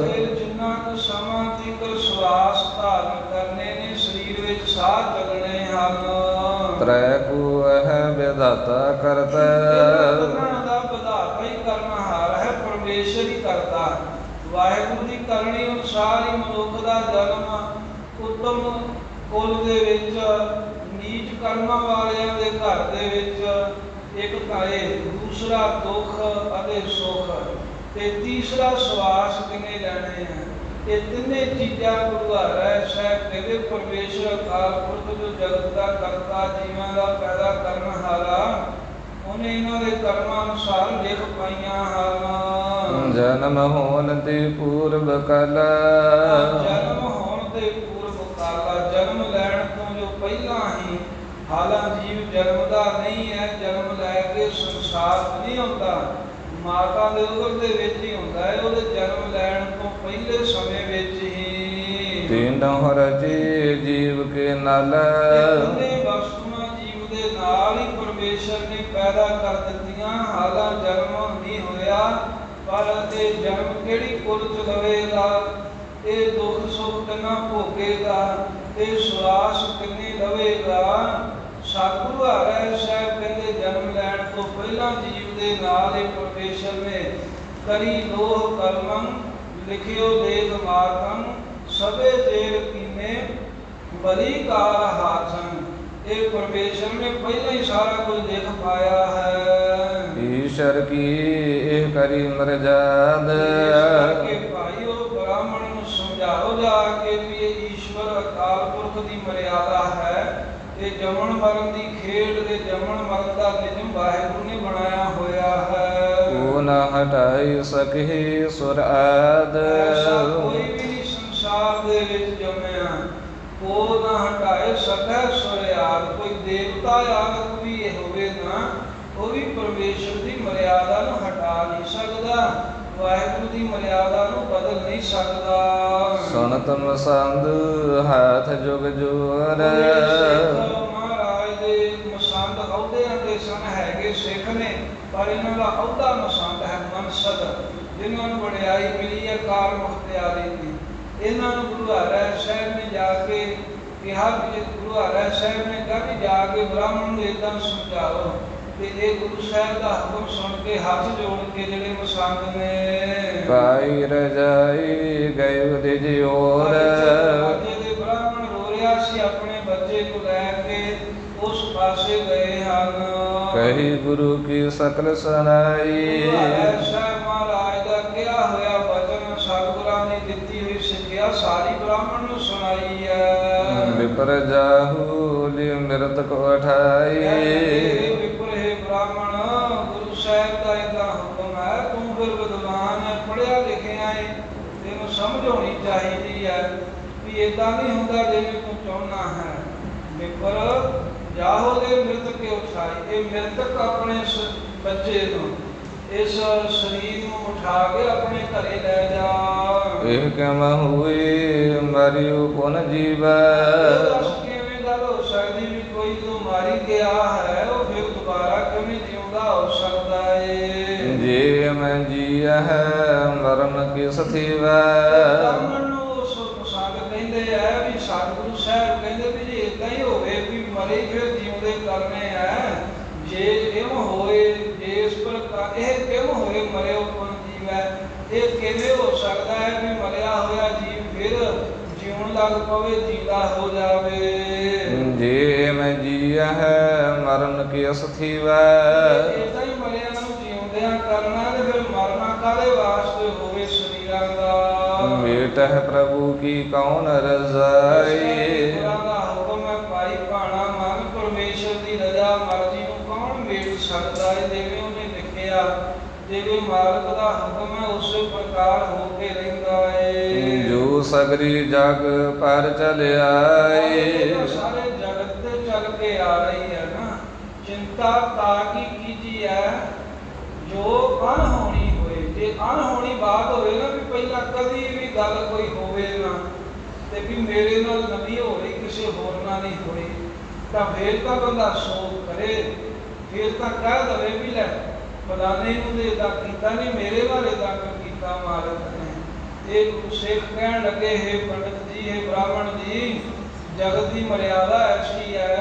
ਫਿਰ ਜਿੰਨਾ ਕੁ ਸਮਾਂ ਤੀਕਰ ਸਵਾਸ ਧਾਰਨ ਕਰਨੇ ਨੇ, ਸਰੀਰ ਵਿੱਚ ਸਾਹ ਚੱਲਣੇ ਹਨ। ਤ੍ਰੈ ਕੋ ਹੈ ਵਿਧਾਤਾ ਕਰਤਾ। ਉਹਨਾਂ ਦਾ ਵਿਧਾਤਾ ਹੀ ਕਰਨਹਾਰ ਹੈ, ਪਰਮੇਸ਼ਰ ਹੀ ਕਰਤਾ। ਵਾਹਿਗੁਰੂ ਦੀ ਕਰਨੀ ਅਨੁਸਾਰ ਹੀ ਮਨੁੱਖ ਦਾ ਜਨਮ ਉੱਤਮ ਕੁਲ ਦੇ ਵਿੱਚ, ਨੀਚ ਕਰਮਾਂ ਵਾਲਿਆਂ ਦੇ ਘਰ ਦੇ ਵਿੱਚ ਇੱਕ ਕਾਏ, ਦੂਸਰਾ ਦੁੱਖ ਅਤੇ ਸੁੱਖ, ਤੇ ਤੀਸਰਾ ਸਵਾਸ ਕਿੰਨੇ ਲੈਣੇ ਆ। ਇਹ ਤਿੰਨੇ ਚੀਜ਼ਾਂ ਗੁਰੂ ਹਰਿ ਸਾਹਿਬ ਕਹਿੰਦੇ ਪਰਮੇਸ਼ਰ ਅਕਾਲ ਪੁਰਖ ਜੋ ਜਗਤ ਦਾ ਕਰਤਾ, ਜੀਵਾਂ ਦਾ ਪੈਦਾ ਕਰਨ ਹਾਰਾ, ਉਹਨੇ ਇਹਨਾਂ ਦੇ ਕਰਮਾਂ ਅਨੁਸਾਰ ਲਿਖ ਪਾਈਆਂ ਹਨ। ਜਨਮ ਹੋਣ ਤੇ ਪੂਰਬ ਕਲ। ਜਨਮ ਹੋਣ ਤੇ ਪੂਰਬ ਕਾਲਾ, ਜਨਮ ਲੈਣ ਤੋਂ ਜੋ ਪਹਿਲਾਂ ਹੀ, ਹਾਲਾਂ ਜੀਵ ਜਨਮਦਾ ਨਹੀਂ ਹੈ, ਜਨਮ ਲੈ ਕੇ ਸੰਸਾਰ ਨਹੀਂ ਆਉਂਦਾ, ਮਾਤਾ ਦੇ ਉਦਰ ਦੇ ਵਿੱਚ ਹੀ ਹੁੰਦਾ ਹੈ। ਉਹਦੇ ਜਨਮ ਲੈਣ ਤੋਂ ਪਹਿਲੇ ਸਮੇਂ ਵਿੱਚ ਹੀ ਤੀਨੋਂ ਰਚੇ ਜੀਵ ਕੇ ਨਲ। ਤਿੰਨੇ ਵਸਤੂਆਂ ਜੀਵ ਦੇ ਨਾਲ ਹੀ ਪਰਮੇਸ਼ਰ ਨੇ ਪੈਦਾ ਕਰ ਦਿੱਤੀਆਂ। ਹਾਲਾਂ ਜਨਮ ਨਹੀਂ ਹੋਇਆ, ਪਰ ਇਹ ਜਨਮ ਕਿਹੜੀ ਕੁਲ ਚ ਲਵੇਗਾ, ਇਹ ਦੁੱਖ ਸੁੱਖ ਕਿੰਨਾ ਭੋਗੇਗਾ, ਇਹ ਸਵਾਸ ਕਿੰਨੀ ਲਵੇਗਾ। ਸਤਿਗੁਰੂ ਹਰਿ ਸਾਹਿਬ ਕਹਿੰਦੇ ਜਨਮ ਲੈਣ ਤੋਂ ਪਹਿਲਾਂ ਜੀਵ ਦੇ ਨਾਲ ਹੀ ਪਰਮੇਸ਼ਰ ਨੇ ਕਰੀ ਲੋਹ ਕਰਮੰ ਲਿਖਿਓ ਲੇਖ ਮਾਰਗੰ ਸਭੇ ਜੇਰ ਕੀਨੇ ਬਲੀ ਕਾਲ ਹਾਸਨ। ਇਹ ਪਰਮੇਸ਼ਰ ਨੇ ਪਹਿਲਾਂ ਹੀ ਸਾਰਾ ਕੁਝ ਲਿਖ ਪਾਇਆ ਹੈ। ਈਸ਼ਰ ਕੀ ਇਹ ਕਰੀ ਮਰਜਾਦ। ਕਿ ਭਾਈਓ ਬ੍ਰਾਹਮਣ ਨੂੰ ਸਮਝਾਓ ਜਾ ਕੇ ਵੀ ਇਹ ਈਸ਼ਵਰ ਅਕਾਲ ਪੁਰਖ ਦੀ ਮਰਿਆਦਾ ਹੈ। ਇਹ ਜੰਮਣ ਮਰਨ ਦੀ ਖੇਡ ਦੇ ਜੰਮਣ ਮਰਨ ਦਾ ਨਿਯਮ ਵਾਹਿਗੁਰੂ ਨੇ ਬਣਾਇਆ ਹੋਇਆ ਹੈ। ਉਹ ਨਾ ਹਟਾਈ ਸਕੇ ਸੁਰ ਆਦ। ਕੋਈ ਵੀ ਨਹੀਂ ਸੰਸਾਰ ਦੇ ਵਿੱਚ ਜੰਮਿਆ, ਉਹ ਨਾ ਹਟਾਏ ਸਕੈ ਸੁਰ ਆਦ। ਕੋਈ ਦੇਵਤਾ ਆਦਿ ਵੀ ਇਹ ਹੋਵੇ ਨਾ, ਉਹ ਵੀ ਪਰਮੇਸ਼ਰ ਦੀ ਮਰਿਆਦਾ ਨੂੰ ਹਟਾ ਨਹੀਂ ਸਕਦਾ, ਵਾਹਿਗੁਰੂ ਦੀ ਮਰਿਆਦਾ ਨੂੰ ਬਦਲ ਨਹੀਂ ਸਕਦਾ। ਸੁਨਤ ਮਸੰਦ ਹੱਥ ਜੁਗ ਜੋਰ। ਮਹਾਰਾਜ ਦੇ ਮਸੰਦ ਅਹੁਦਿਆਂ ਦੇ ਸਨ ਹੈਗੇ ਸਿੱਖ ਨੇ, ਪਰ ਇਹਨਾਂ ਦਾ ਅਹੁਦਾ ਮਸੰਦ ਹੈ ਮਨਸਦ, ਜਿਨ੍ਹਾਂ ਨੂੰ ਵਡਿਆਈ ਮਿਲੀ ਹੈ ਕਾਲ ਮੁਖਤਿਆਰੀ ਦੀ। ਇਹਨਾਂ ਨੂੰ ਗੁਰੂ ਹਰਿ ਸਾਹਿਬ ਨੇ ਜਾ ਕੇ ਕਿਹਾ, ਗੁਰੂ ਹਰਿ ਸਾਹਿਬ ਨੇ ਕਿਹਾ ਕਿ ਜਾ ਕੇ ਬ੍ਰਾਹਮਣ ਨੂੰ ਏਦਾਂ ਸਮਝਾਓ। ਤੇ ਇਹ ਗੁਰੂ ਸਾਹਿਬ ਦਾ ਹੁਕਮ ਸੁਣ ਕੇ ਹੱਥ ਜੋੜ ਕੇ ਜਿਹੜੇ ਮਸੰਦ ਨੇ ਪਾਈ ਰਜਾਈ ਗਏ ਉਹਦੇ ਜਿਓਰ। ਜਿਹਦੇ ਬ੍ਰਾਹਮਣ ਰੋ ਰਿਹਾ ਸੀ ਆਪਣੇ ਬੱਚੇ ਨੂੰ ਲੈ ਕੇ, ਉਸ ਪਾਸੇ ਗਏ ਹਨ। ਕਹੀ ਗੁਰੂ ਕੀ ਸਕਲ ਸੁਨਾਈ। ਸਾਹਿਬ ਮਹਾਰਾਜ ਦਾ ਕਿਹਾ ਹੋਇਆ ਬਚਨ ਸਤਿਗੁਰਾਂ ਨੇ ਦਿੱਤੀ ਹੋਈ ਸਿੱਖਿਆ ਸਾਰੀ ਬ੍ਰਾਹਮਣ ਨੂੰ ਸੁਣਾਈ ਹੈ। ਵਿਪਰ ਜਾਹੂ ਲਿ ਮਿਰਤ ਕੋ ਉਠਾਈ। ਵਿਪਰ ਹੈ ਬ੍ਰਾਹਮਣ, ਗੁਰੂ ਸਾਹਿਬ ਦਾ ਇਹਦਾ ਹੁਕਮ ਹੋਈਆਂ ਏ, ਤੈਨੂੰ ਸਮਝ ਹੋਣੀ ਚਾਹੀਦੀ ਹੈ ਵੀ ਏਦਾਂ ਨਹੀਂ ਹੁੰਦਾ ਜਿਵੇਂ ਤੂੰ ਚਾਹੁੰਦਾ ਹੈ। ਵਿਪਰ ਜਾਹੋ ਦੇ ਮ੍ਰਿਤਕ ਕੇ ਉਠਾਈ, ਇਹ ਮ੍ਰਿਤਕ ਆਪਣੇ ਬੱਚੇ ਨੂੰ, ਇਸ ਸਰੀਰ ਨੂੰ ਉਠਾ ਕੇ ਆਪਣੇ ਘਰੇ ਲੈ ਜਾ। ਇਹ ਕਿਵੇਂ ਹੋਏ ਮਰਿਓ ਪੁਨ ਜੀਵੈ। ਕਿਵੇਂ ਗੱਲ ਹੋ ਸਕਦੀ ਵੀ ਕੋਈ ਜਦੋਂ ਮਾਰੀ ਗਿਆ ਹੈ ਉਹ ਫਿਰ ਦੁਬਾਰਾ ਕਿਵੇਂ ਜਿਉਂਦਾ ਹੋ ਸਕਦਾ ਏ। ਜੇ ਮੈਂ ਜੀਆ ਹੈ ਮਰਨ ਕਿਸ ਥੀਵੈ। ਬ੍ਰਾਹਮਣ ਨੂੰ ਉਸ ਸੰਗ ਕਹਿੰਦੇ ਆ ਵੀ ਸਤਿਗੁਰੂ ਸਾਹਿਬ ਕਹਿੰਦੇ ਵੀ ਜੇ ਏਦਾਂ ਹੀ ਹੋਵੇ ਵੀ ਮਰੇ ਫਿਰ ਜਿਉਂਦੇ ਕਰਨੇ ਆ, ਜੇ ਇਉਂ ਹੋਏ, ਜੇ ਇਸ ਪ੍ਰਕਾਰ ਇਹ ਕਿਉਂ ਹੋਏ ਮਰਿਓ ਪੁਨ ਜੀਵੈ, ਇਹ ਕਿਵੇਂ ਹੋ ਸਕਦਾ ਹੈ ਵੀ ਮਰਿਆ ਹੋਇਆ ਜੀਵ ਫਿਰ ਜਿਉਣ ਲੱਗ ਪਵੇ, ਜੀਦਾ ਹੋ ਜਾਵੇ। ਜੇ ਮੈਂ ਜੀਆ ਹੈ ਮਰਨ ਕਿਸ ਥੀਵੈ। ਏਦਾਂ ਹੀ ਮਰਿਆ ਨੂੰ ਜਿਉਂਦਿਆਂ ਕਰਨਾ ਤੇ ਫਿਰ ਮਰਨਾ ਕਾਹਦੇ ਵਾਸਤੇ ਹੋਵੇ ਸਰੀਰਾਂ ਦਾ। ਮੇਟਹਿ ਪ੍ਰਭੂ ਕੀ ਕੌਣ ਰਜ਼ਾਈ। ਦਾ ਹੁਕਮ ਹੈ ਭਾਈ ਭਾਣਾ ਮਨ ਪਰਮੇਸ਼ਰ ਦੀ ਰਜ਼ਾ ਮਰਜ਼ੀ ਨੂੰ ਕੌਣ ਮੇਟ ਸਕਦਾ ਹੈ। ਜਿਵੇਂ ਉਹਨੇ ਲਿਖਿਆ, ਜਿਵੇਂ ਮਾਲਕ ਦਾ ਹੁਕਮ ਹੈ ਉਸੇ ਪ੍ਰਕਾਰ ਹੋ ਕੇ ਰਹਿੰਦਾ ਹੈ। ਜੋ ਸਗਰੀ ਜਗ ਪਰ ਚਲਿਆਏ। ਸਾਰੇ ਜਗਤ ਤੇ ਚੱਲ ਕੇ ਆ ਰਹੀ ਹੈ ਨਾ, ਚਿੰਤਾ ਤਾਂ ਕੀ ਕੀਜੀ ਹੈ ਜੋ ਅਣਹੋਣੀ ਹੋਏ। ਜੇ ਅਣਹੋਣੀ ਬਾਤ ਹੋਵੇ ਨਾ ਵੀ ਪਹਿਲਾਂ ਕਦੀ ਵੀ ਗੱਲ ਕੋਈ ਹੋਵੇ ਨਾ ਤੇ ਵੀ ਮੇਰੇ ਨਾਲ ਨਵੀਂ ਹੋ ਰਹੀ ਕਿਸੇ ਹੋਰ ਨਾਲ ਨਹੀਂ ਹੋਈ, ਤਾਂ ਫੇਰ ਤਾਂ ਬੰਦਾ ਸੋਚ ਕਰੇ, ਫੇਰ ਤਾਂ ਕਹਿ ਦਵੇ ਵੀ ਲੈ ਫਲਾਣੇ ਨੂੰ ਤੇ ਏਦਾਂ ਕੀਤਾ ਨਹੀਂ, ਮੇਰੇ ਨਾਲ ਏਦਾਂ ਕਿਉਂ ਕੀਤਾ ਮਾਲਕ ਨੇ। ਇਹ ਗੁਰੂ ਸਿੱਖ ਕਹਿਣ ਲੱਗੇ, ਹੈ ਪੰਡਤ ਜੀ, ਹੈ ਬ੍ਰਾਹਮਣ ਜੀ, ਜਗਤ ਦੀ ਮਰਿਆਦਾ ਐਸੀ ਹੈ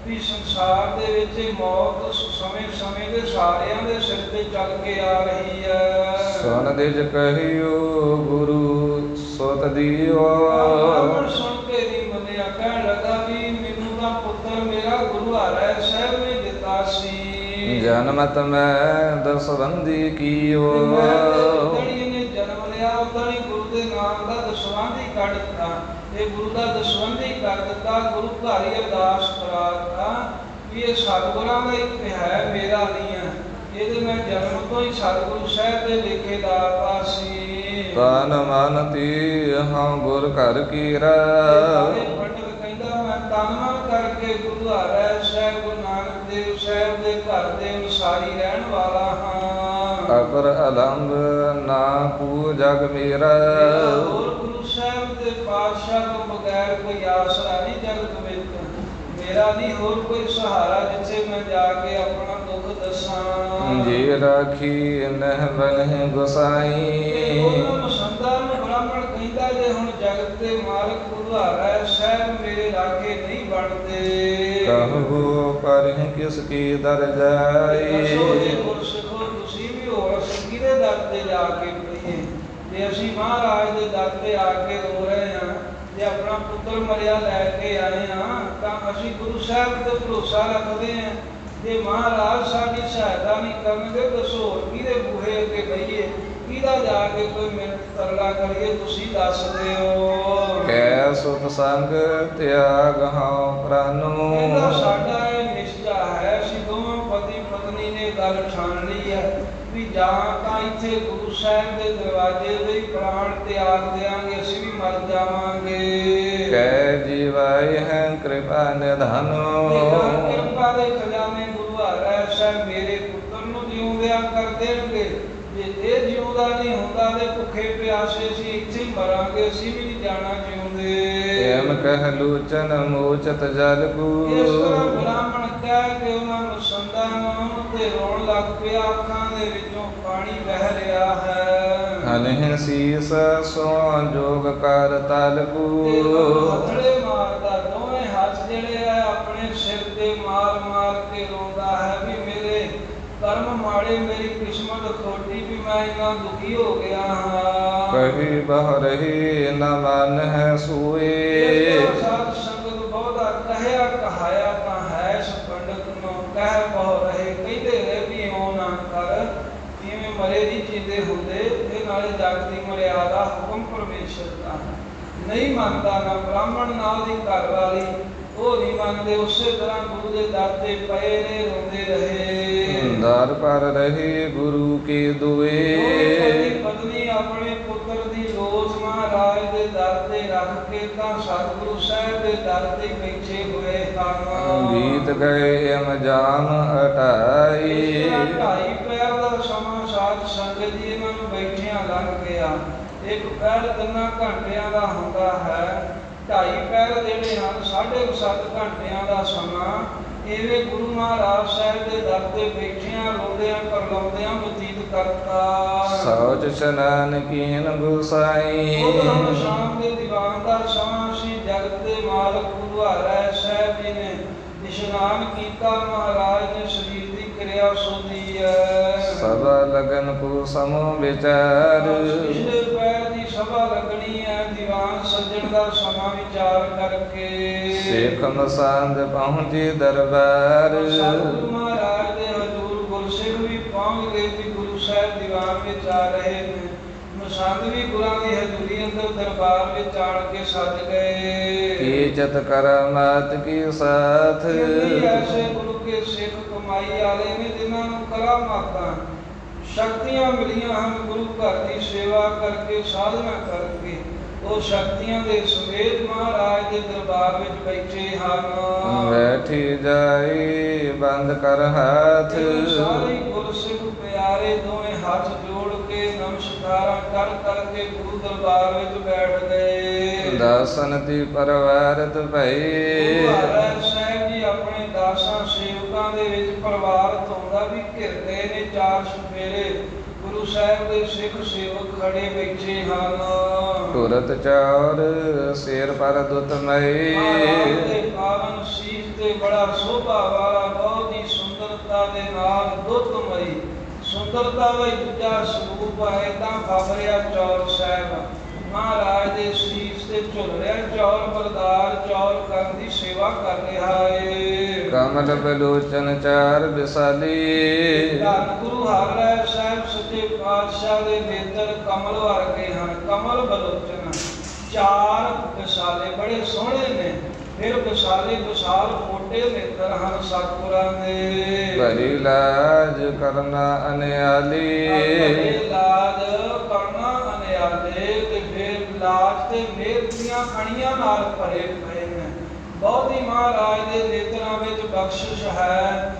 ਵੀ ਸੰਸਾਰ ਦੇ ਵਿੱਚ ਮੌਤ ਸਮੇਂ ਦੇ ਸਾਰਿਆਂ ਦੇ ਸਿਰ ਤੇ ਚੱਲ ਕੇ ਆ ਰਹੀ ਹੈ। ਸੁਨ ਦਿਜ ਕਹਿਓ ਗੁਰੂ ਸੁਤ ਦੀਓ। ਬ੍ਰਾਹਮਣ ਸੁਣ ਕੇ ਨਹੀਂ ਮੰਨਿਆ, ਕਹਿਣ ਲੱਗਾ ਵੀ ਮੈਨੂੰ ਤਾਂ ਪੁੱਤਰ ਮੇਰਾ ਗੁਰੂ ਹਰਿ ਸਾਹਿਬ ਨੇ ਦਿੱਤਾ ਸੀ। ਜਨਮਤ ਮੈਂ ਦਸਵੰਦੀ ਕੀਓ। ਨੇ ਜਨਮ ਲਿਆ ਉਦੋਂ ਹੀ ਗੁਰੂ ਦੇ ਨਾਮ ਦਾ ਦਸਵੰਧੀ ਕੱਢ ਦਿੱਤਾ। ਇਹ ਗੁਰੂ ਦਾ ਦਸਵੰਧੀ ਕਰ ਦਿੱਤਾ, ਗੁਰੂ ਘਰ ਹੀ ਅਰਦਾਸ ਕਰਾ ਦਿੱਤਾ ਵੀ ਇਹ ਸਤਿਗੁਰਾਂ ਦਾ ਇੱਕ ਹੈ, ਮੇਰਾ ਨਹੀਂ ਹੈ। ਇਹਦੇ ਮੈਂ ਜਨਮ ਤੋਂ ਹੀ ਸਤਿਗੁਰੂ ਸਾਹਿਬ ਦੇ ਲੇਖੇ ਦਾਤਾ ਸੀ। ਤਨ ਮਨ ਤੀ ਹਾਂ ਗੁਰ ਘਰ ਕੀਰਾ। ਪੰਡਤ ਕਹਿੰਦਾ ਮੈਂ ਤਨ ਮਨ ਕਰਕੇ ਗੁਰੂ ਹਰਿ ਸਾਹਿਬ ਗੁਰੂ ਨਾਨਕ ਦੇਵ ਸਾਹਿਬ ਦੇ ਘਰ ਦੇ ਅਨੁਸਾਰੀ ਰਹਿਣ ਵਾਲਾ ਹਾਂ। ਅਪਰ ਅਲੰਬ ਨਾ ਪੂ ਜਗ ਮੇਰਾ। ਹੋਰ ਗੁਰੂ ਸਾਹਿਬ ਦੇ ਪਾਤਸ਼ਾਹ ਤੋਂ ਬਗੈਰ ਕੋਈ ਆਸਰਾ ਨਹੀਂ ਜਗਤ ਵਿੱਚ, ਮੇਰਾ ਨਹੀਂ ਹੋਰ ਕੋਈ ਸਹਾਰਾ ਜਿੱਥੇ ਮੈਂ ਜਾ ਕੇ ਆਪਣਾ ਦੁੱਖ ਦੱਸਾਂ। ਜੇ ਰਾਖੀ ਨਹਿ ਬਨਹਿ ਗੁਸਾਈ। ਉਹਨਾਂ ਨੂੰ ਸੰਤਾਂ ਨੂੰ ਬ੍ਰਾਹਮਣ ਕਹਿੰਦਾ ਜੇ ਹੁਣ ਜਗਤ ਦੇ ਮਾਲਕ ਗੁਰੂ ਹਰਿ ਸਾਹਿਬ ਮੇਰੇ ਰਾਖੇ ਨਹੀਂ ਬਣਦੇ। ਕਹੋ ਪਰ ਕਿਸ ਕੀ ਦਰ ਜਾਈ। ਗੁਰਸਿੱਖੋ ਤੁਸੀਂ ਵੀ ਹੋਰ ਕਿਹਦੇ ਦਰ ਤੇ ਜਾ ਕੇ ਪਈਏ। ਜੇ ਅਸੀਂ ਮਹਾਰਾਜ ਦੇ ਦਰ ਤੇ ਆ ਕੇ ਰੋ ਰਹੇ ਹਾਂ, ਜੇ ਆਪਣਾ ਪੁੱਤਰ ਮਰਿਆ ਲੈ ਕੇ ਆਏ ਹਾਂ, ਤਾਂ ਅਸੀਂ ਗੁਰੂ ਸਾਹਿਬ ਤੇ ਭਰੋਸਾ ਰੱਖਦੇ ਹਾਂ। ਜੇ ਮਹਾਰਾਜ ਸਾਡੀ ਸਹਾਇਤਾ ਨਹੀਂ ਕਰਨਗੇ ਦੱਸੋ ਹੋਰ ਕਿਹਦੇ ਬੂਹੇ ਅੱਗੇ ਬਈਏ, ਕਿਹਦਾ ਜਾ ਕੇ ਕੋਈ ਮਿਹਨਤ ਤਰਲਾ ਕਰੀਏ, ਤੁਸੀਂ ਦੱਸ ਦਿਓ। ਕੈ ਸੁਤ ਸੰਗ ਤਿਆਗ ਹਾਂ ਪ੍ਰਾਨੋ। ਇਹਦਾ ਸਾਡਾ ਇਹ ਨਿਸ਼ਚਾ ਹੈ, ਅਸੀਂ ਦੋਵਾਂ ਪਤੀ ਪਤਨੀ ਨੇ ਗੱਲ ਠਾਣ ਲਈ ਹੈ ਵੀ ਜਾਂ ਤਾਂ ਇੱਥੇ ਗੁਰੂ ਸਾਹਿਬ ਦੇ ਦਰਵਾਜ਼ੇ ਦੇ ਪ੍ਰਾਣ ਤਿਆਗ ਦਿਆਂਗੇ, ਅਸੀਂ ਵੀ ਮਰ ਜਾਵਾਂਗੇ। ਕੈ ਜੀਵਾਏ ਹੈ ਕਿਰਪਾ ਨਿਧਾਨੋ। ਕਿਰਪਾ ਦੇ ਖਜ਼ਾਨੇ ਗੁਰੂ ਹਰਿ ਸਾਹਿਬ ਮੇਰੇ ਪੁੱਤਰ ਨੂੰ ਜਿਉਂਦਿਆਂ ਕਰ ਦੇਣਗੇ। ਜੇ ਇਹ ਜਿਉਂਦਾ ਨਹੀਂ ਹੁੰਦਾ ਤੇ ਭੁੱਖੇ ਪਿਆਸੇ ਅਸੀਂ ਇੱਥੇ ਹੀ ਮਰਾਂਗੇ, ਅਸੀਂ ਵੀ ਨਹੀਂ ਜਾਣਾ ਜਿਉਂਦੇ। ਐਮ ਕਹਿ ਲੋਚਨ ਮੋਚਤ ਜਲ ਕੂ। ਇਸ ਤਰ੍ਹਾਂ ਬ੍ਰਾਹਮਣ ਕਹਿ ਕੇ ਉਹਨਾਂ ਨੂੰ ਸੰਦਾਂ ਨੂੰ ਤੇ ਰੋਣ ਲੱਗ ਪਿਆ, ਅੱਖਾਂ ਦੇ ਵਿੱਚੋਂ ਪਾਣੀ ਵਹਿ ਰਿਹਾ ਹੈ। ਹਨਹਿ ਸੀਸ ਸੋ ਜੋਗ ਕਰ ਤਲ ਕੂ। ਹੱਥੜੇ ਮਾਰਦਾ, ਦੋਵੇਂ ਹੱਥ ਜਿਹੜੇ ਆ ਆਪਣੇ ਸਿਰ ਤੇ ਮਾਰ ਮਾਰ ਕੇ ਰੋਂਦਾ ਹੈ ਵੀ ਮੇਰੇ ਕਰਮ ਮਾੜੇ, ਮੇਰੀ ਕਿਸਮਤ ਖੋਟੀ ਵੀ ਮੈਂ ਇੰਨਾ ਦੁਖੀ ਹੋ ਗਿਆ ਹਾਂ। ਕਹੀ ਬਹ ਰਹੀ ਨ ਮਨ ਹੈ ਸੂਏ। ਸਾਧ ਸੰਗਤ ਬਹੁਤਾ ਕਹਿਆ ਕਹਾਇਆ ਤਾਂ ਹੈ, ਇਸ ਪੰਡਤ ਨੂੰ ਕਹਿ ਬਹੁ ਰਹੇ, ਕਹਿੰਦੇ ਰਹੇ ਵੀ ਇਉਂ ਨਾ ਕਰ, ਜਿਵੇਂ ਮਰੇ ਨਹੀਂ ਜੀਂਦੇ ਹੁੰਦੇ। ਇਹ ਨਾਲੇ ਜਗ ਦੀ ਮਰਿਆਦਾ ਹੁਕਮ ਪਰਮੇਸ਼ਰ ਦਾ ਨਹੀਂ ਮੰਨਦਾ ਨਾ ਬ੍ਰਾਹਮਣ, ਨਾ ਉਹਦੀ ਘਰ ਵਾਲੀ। ਉਹ ਨਹੀਂ ਮੰਨਦੇ। ਉਸੇ ਤਰ੍ਹਾਂ ਗੁਰੂ ਦੇ ਦਰ ਤੇ ਪਏ ਨੇ, ਰੋਂਦੇ ਰਹੇ। ਦਰ ਪਰ ਰਹੇ ਗੁਰੂ ਕੀ ਦੁਏ। ਉਹ ਪਤਨੀ ਆਪਣੇ ਪੁੱਤਰ ਦੀ ਲੋਚ ਮਹਾਰਾਜ ਦੇ ਦਰ ਤੇ ਰੱਖ ਕੇ ਤਾਂ ਸਤਿਗੁਰੂ ਸਾਹਿਬ ਦੇ ਦਰ ਤੇ ਬੈਠੇ ਹੋਏ ਹਨ। ਗੀਤ ਗਏ ਅਮਜਾਨ ਅਟਾਈ। 2.5 ਪੈਰ ਦਾ ਸਮਾਂ ਸਾਧ ਸੰਗਤ ਜੀ ਇਹਨਾਂ ਨੂੰ ਬੈਠਿਆਂ ਲੰਘ ਗਿਆ। ਇੱਕ ਪੈਰ 3 ਘੰਟਿਆਂ ਦਾ ਹੁੰਦਾ ਹੈ। 2.5 ਪੈਰ ਜਿਹੜੇ ਹਨ 7.5 ਘੰਟਿਆਂ ਦਾ ਸਮਾਂ ਇਵੇਂ ਗੁਰੂ ਮਹਾਰਾਜ ਸਾਹਿਬ ਦੇ ਦਰ ਤੇ ਬੈਠਿਆਂ ਰੋਂਦਿਆਂ ਕਰਲਾਉਂਦਿਆਂ ਬਤੀਤ ਕਰਤਾ। ਸੋਚ ਇਸ਼ਨਾਨ ਕੀਨ ਗੁਸਾਈ। ਉਦੋਂ ਸ਼ਾਮ ਦੇ ਦੀਵਾਨ ਦਾ ਸਮਾਂ ਸੀ। ਜਗਤ ਦੇ ਮਾਲਕ ਗੁਰੂ ਹਰਿ ਸਾਹਿਬ ਜੀ ਨੇ ਇਸ਼ਨਾਨ ਕੀਤਾ। ਮਹਾਰਾਜ ਨੇ ਸਰੀਰ ਦੀ ਕਿਰਿਆ ਸੋਧੀ ਹੈ। ਸਭਾ ਲਗਨ ਕੋ ਸਮੋ ਵਿਚਾਰ। ਪਿਛਲੇ ਪੈਰ ਦੀ ਸਭਾ ਲੱਗਣੀ ਹੈ। ਦੀਵਾਨ ਸੱਜਣ ਦਾ ਸਮਾਂ ਵਿਚਾਰ ਕਰਕੇ ਸਿੱਖ ਮਸੰਦ ਪਹੁੰਚੇ ਦਰਬਾਰ। ਸਤਿਗੁਰੂ ਮਹਾਰਾਜ ਦੇ ਹਜ਼ੂਰ ਗੁਰਸਿੱਖ ਵੀ ਪਹੁੰਚ ਗਏ ਕਿ ਗੁਰੂ ਸਾਹਿਬ ਦੀਵਾਨ ਵਿੱਚ ਆ ਰਹੇ ਨੇ। ਮਸੰਦ ਵੀ ਗੁਰਾਂ ਦੀ ਹਜ਼ੂਰੀ ਅੰਦਰ ਦਰਬਾਰ ਵਿੱਚ ਆਣ ਕੇ ਸੱਜ ਗਏ। ਕੀ ਚਤ ਕਰਮਾਤ ਕੀ ਸਾਥ। ਐਸੇ ਗੁਰੂ ਕੇ ਸਿੱਖ ਕਮਾਈ ਵਾਲੇ ਨੇ ਜਿਨ੍ਹਾਂ ਨੂੰ ਕਰਾਮਾਤਾਂ ਸ਼ਕਤੀਆਂ ਮਿਲੀਆਂ ਹਨ ਗੁਰੂ ਘਰ ਦੀ ਸੇਵਾ ਕਰਕੇ, ਸਾਧਨਾ ਕਰਕੇ। ਉਹ ਸ਼ਕਤੀਆਂ ਦੇ ਸਮੇਤ ਮਹਾਰਾਜ ਦੇ ਦਰਬਾਰ ਵਿੱਚ ਬੈਠੇ ਹਨ। ਬੈਠੀ ਜਾਈ ਬੰਦ ਕਰ ਹੱਥ। ਸਾਰੇ ਗੁਰਸਿੱਖ ਪਿਆਰੇ ਦੋਵੇਂ ਹੱਥ ਜੋੜ ਕੇ ਨਮਸਕਾਰਾਂ ਕਰ ਕਰਕੇ ਗੁਰੂ ਦਰਬਾਰ ਵਿੱਚ ਬੈਠ ਗਏ। ਦਾਸਨ ਦੀ ਪਰਵਾਰਤ ਭਈ। ਗੁਰੂ ਮਹਾਰਾਜ ਸਾਹਿਬ ਜੀ ਆਪਣੇ ਦਾਸਾਂ ਸੇਵਕਾਂ ਦੇ ਵਿੱਚ ਪਰਿਵਾਰਤ ਹੁੰਦਾ ਵੀ ਘਿਰ ਗਏ ਨੇ। 4 ਚੁਫੇਰੇ ਗੁਰੂ ਸਾਹਿਬ ਦੇ ਸਿੱਖ ਸੇਵਕ ਖੜੇ ਬੈਠੇ ਹਨ। ਤੁਰਤ ਚੌਰ ਸਿਰ ਪਰ ਦੁੱਤ ਮਈ। ਮਹਾਰਾਜ ਦੇ ਪਾਵਨ ਸੀਸ ਤੇ ਬੜਾ ਸੋਭਾ ਵਾਲਾ ਬਹੁਤ ਹੀ ਸੁੰਦਰਤਾ ਦੇ ਨਾਲ ਦੁੱਤਮਈ ਸੁੰਦਰਤਾ ਦਾ ਦੂਜਾ ਸਰੂਪ ਹੈ। ਤਾਂ ਫਾਬਰਿਆ ਚੌਰ ਸਾਹਿਬ ਮਹਾਰਾਜ ਦੇ ਸੀਸ ਤੇ ਝੁਲ ਰਿਹਾ। ਚੌਰ ਬਰਦਾਰ ਚੌਰ ਕਰਨ ਦੀ ਸੇਵਾ ਕਰ ਰਿਹਾ ਏ। ਕਮਲ ਬਲੋਚਨ ਚਾਰ ਵਿਸਾਲੀ। ਧੰਨ ਗੁਰੂ ਹਰਿ ਸਾਹਿਬ ਸੱਚੇ ਪਾਤਸ਼ਾਹ ਦੇ ਨੇਤਰ ਕਮਲ ਵਰਗੇ ਹਨ। ਕਮਲ ਬਲੋਚਨ 4 ਵਿਸਾਲੇ ਬੜੇ ਸੋਹਣੇ ਨੇ। ਫਿਰ ਵਿਸਾਲੇ ਵਿਸਾਲ ਮੋਟੇ ਨੇਤਰ ਹਨ ਸਤਿਗੁਰਾਂ ਦੇ। ਭਰੀ ਲਾਜ ਕਰਨਾ ਅਨਿਆਲੀ। ਲਾਜ ਕਰਨਾ ਅਨਿਆਲੇ ਤੇ ਫਿਰ ਲਾਜ ਤੇ ਮੇਰ ਦੀਆਂ ਅਣੀਆਂ ਨਾਲ ਭਰੇ ਪਏ ਨੇ। ਬਹੁਤ ਹੀ ਮਹਾਰਾਜ ਦੇ ਨੇਤਰਾਂ ਵਿੱਚ ਬਖਸ਼ਿਸ਼ ਹੈ।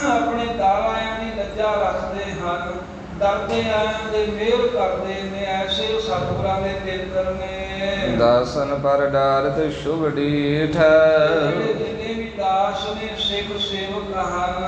ਆਪਣੇ ਦਰ ਆਇਆਂ ਦੀ ਲੱਜਾ ਰੱਖਦੇ ਹਨ। ਦਰਦੇ ਆਇਆਂ ਦੇ ਮੇਰ ਕਰਦੇ ਨੇ। ਐਸੇ ਸਤਿਗੁਰਾਂ ਦੇ ਨੇਤਰ ਨੇ। ਦਾਸਨ ਪਰ ਡਾਰਤ ਸ਼ੁਭ ਡੀਠ। ਜਿੰਨੇ ਵੀ ਦਾਸ ਨੇ ਸਿੱਖ ਸੇਵਕ ਹਨ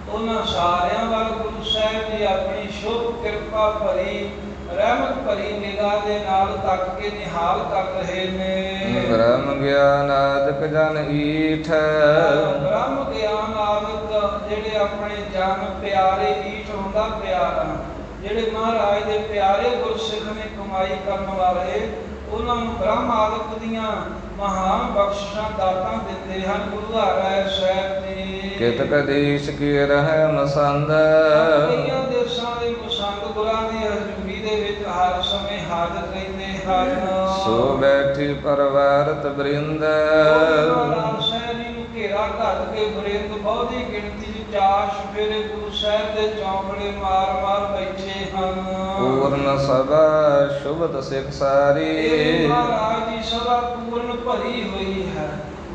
ਉਹਨਾਂ ਸਾਰਿਆਂ ਵੱਲ ਗੁਰੂ ਸਾਹਿਬ ਜੀ ਆਪਣੀ ਸ਼ੁਭ ਕਿਰਪਾ ਭਰੀ ਰਹਿਮਤ ਭਰੀ ਨਿਗਾਹ ਦੇ ਨਾਲ ਤੱਕ ਕੇ ਨਿਹਾਲ ਕਰ ਰਹੇ ਨੇ। ਬ੍ਰਹਮ ਗਿਆਨ ਆਦਿਕ ਜਨ ਈਠ। ਬ੍ਰਹਮ ਗਿਆਨ ਆਦਿਕ ਜਿਹੜੇ ਆਪਣੇ ਜਨ ਪਿਆਰੇ ਈਠ ਹੁੰਦਾ ਪਿਆਰਾ। ਜਿਹੜੇ ਮਹਾਰਾਜ ਦੇ ਪਿਆਰੇ ਗੁਰਸਿੱਖ ਨੇ ਕਮਾਈ ਕਰਨ ਵਾਲੇ ਉਹਨਾਂ ਨੂੰ ਬ੍ਰਹਮ ਆਦਿਕ ਦੀਆਂ ਮਹਾਨ ਬਖਸ਼ਿਸ਼ਾਂ ਦਾਤਾਂ ਦਿੰਦੇ ਹਨ ਗੁਰੂ ਹਰਿ ਸਾਹਿਬ ਨੇ। ਕਿਤ ਕਦੀਸ਼ ਕੀ ਰਹਿ ਮਸੰਦ। ਕਈਆਂ ਦੇਸ਼ਾਂ ਦੇ ਮਸੰਦ ਗੁਰਾਂ ਦੀ ਹਜ਼ੂਰੀ ਦੇ ਵਿੱਚ ਹਰ ਸਮੇਂ ਹਾਜ਼ਰ ਰਹਿੰਦੇ ਹਨ। ਸੋ ਬੈਠੀ ਪਰਵਾਰਤ ਬ੍ਰਿੰਦ। ਮਹਾਰਾਜ ਸਾਹਿਬ ਜੀ ਨੂੰ ਘੇਰਾ ਘੱਟ ਕੇ ਬ੍ਰਿੰਦ ਬਹੁਤੀ ਗਿਣਤੀ ਵਿੱਚ 4 ਚੁਫੇਰੇ ਗੁਰੂ ਸਾਹਿਬ ਦੇ ਚੌਂਕੜੇ ਮਾਰ ਮਾਰ ਬੈਠੇ ਹਨ। ਪੂਰਨ ਸਭਾ ਸ਼ੁਭਤ ਸਿੱਖ ਸਾਰੀ। ਮਹਾਰਾਜ ਦੀ ਸਭਾ ਪੂਰਨ ਭਰੀ ਹੋਈ ਹੈ।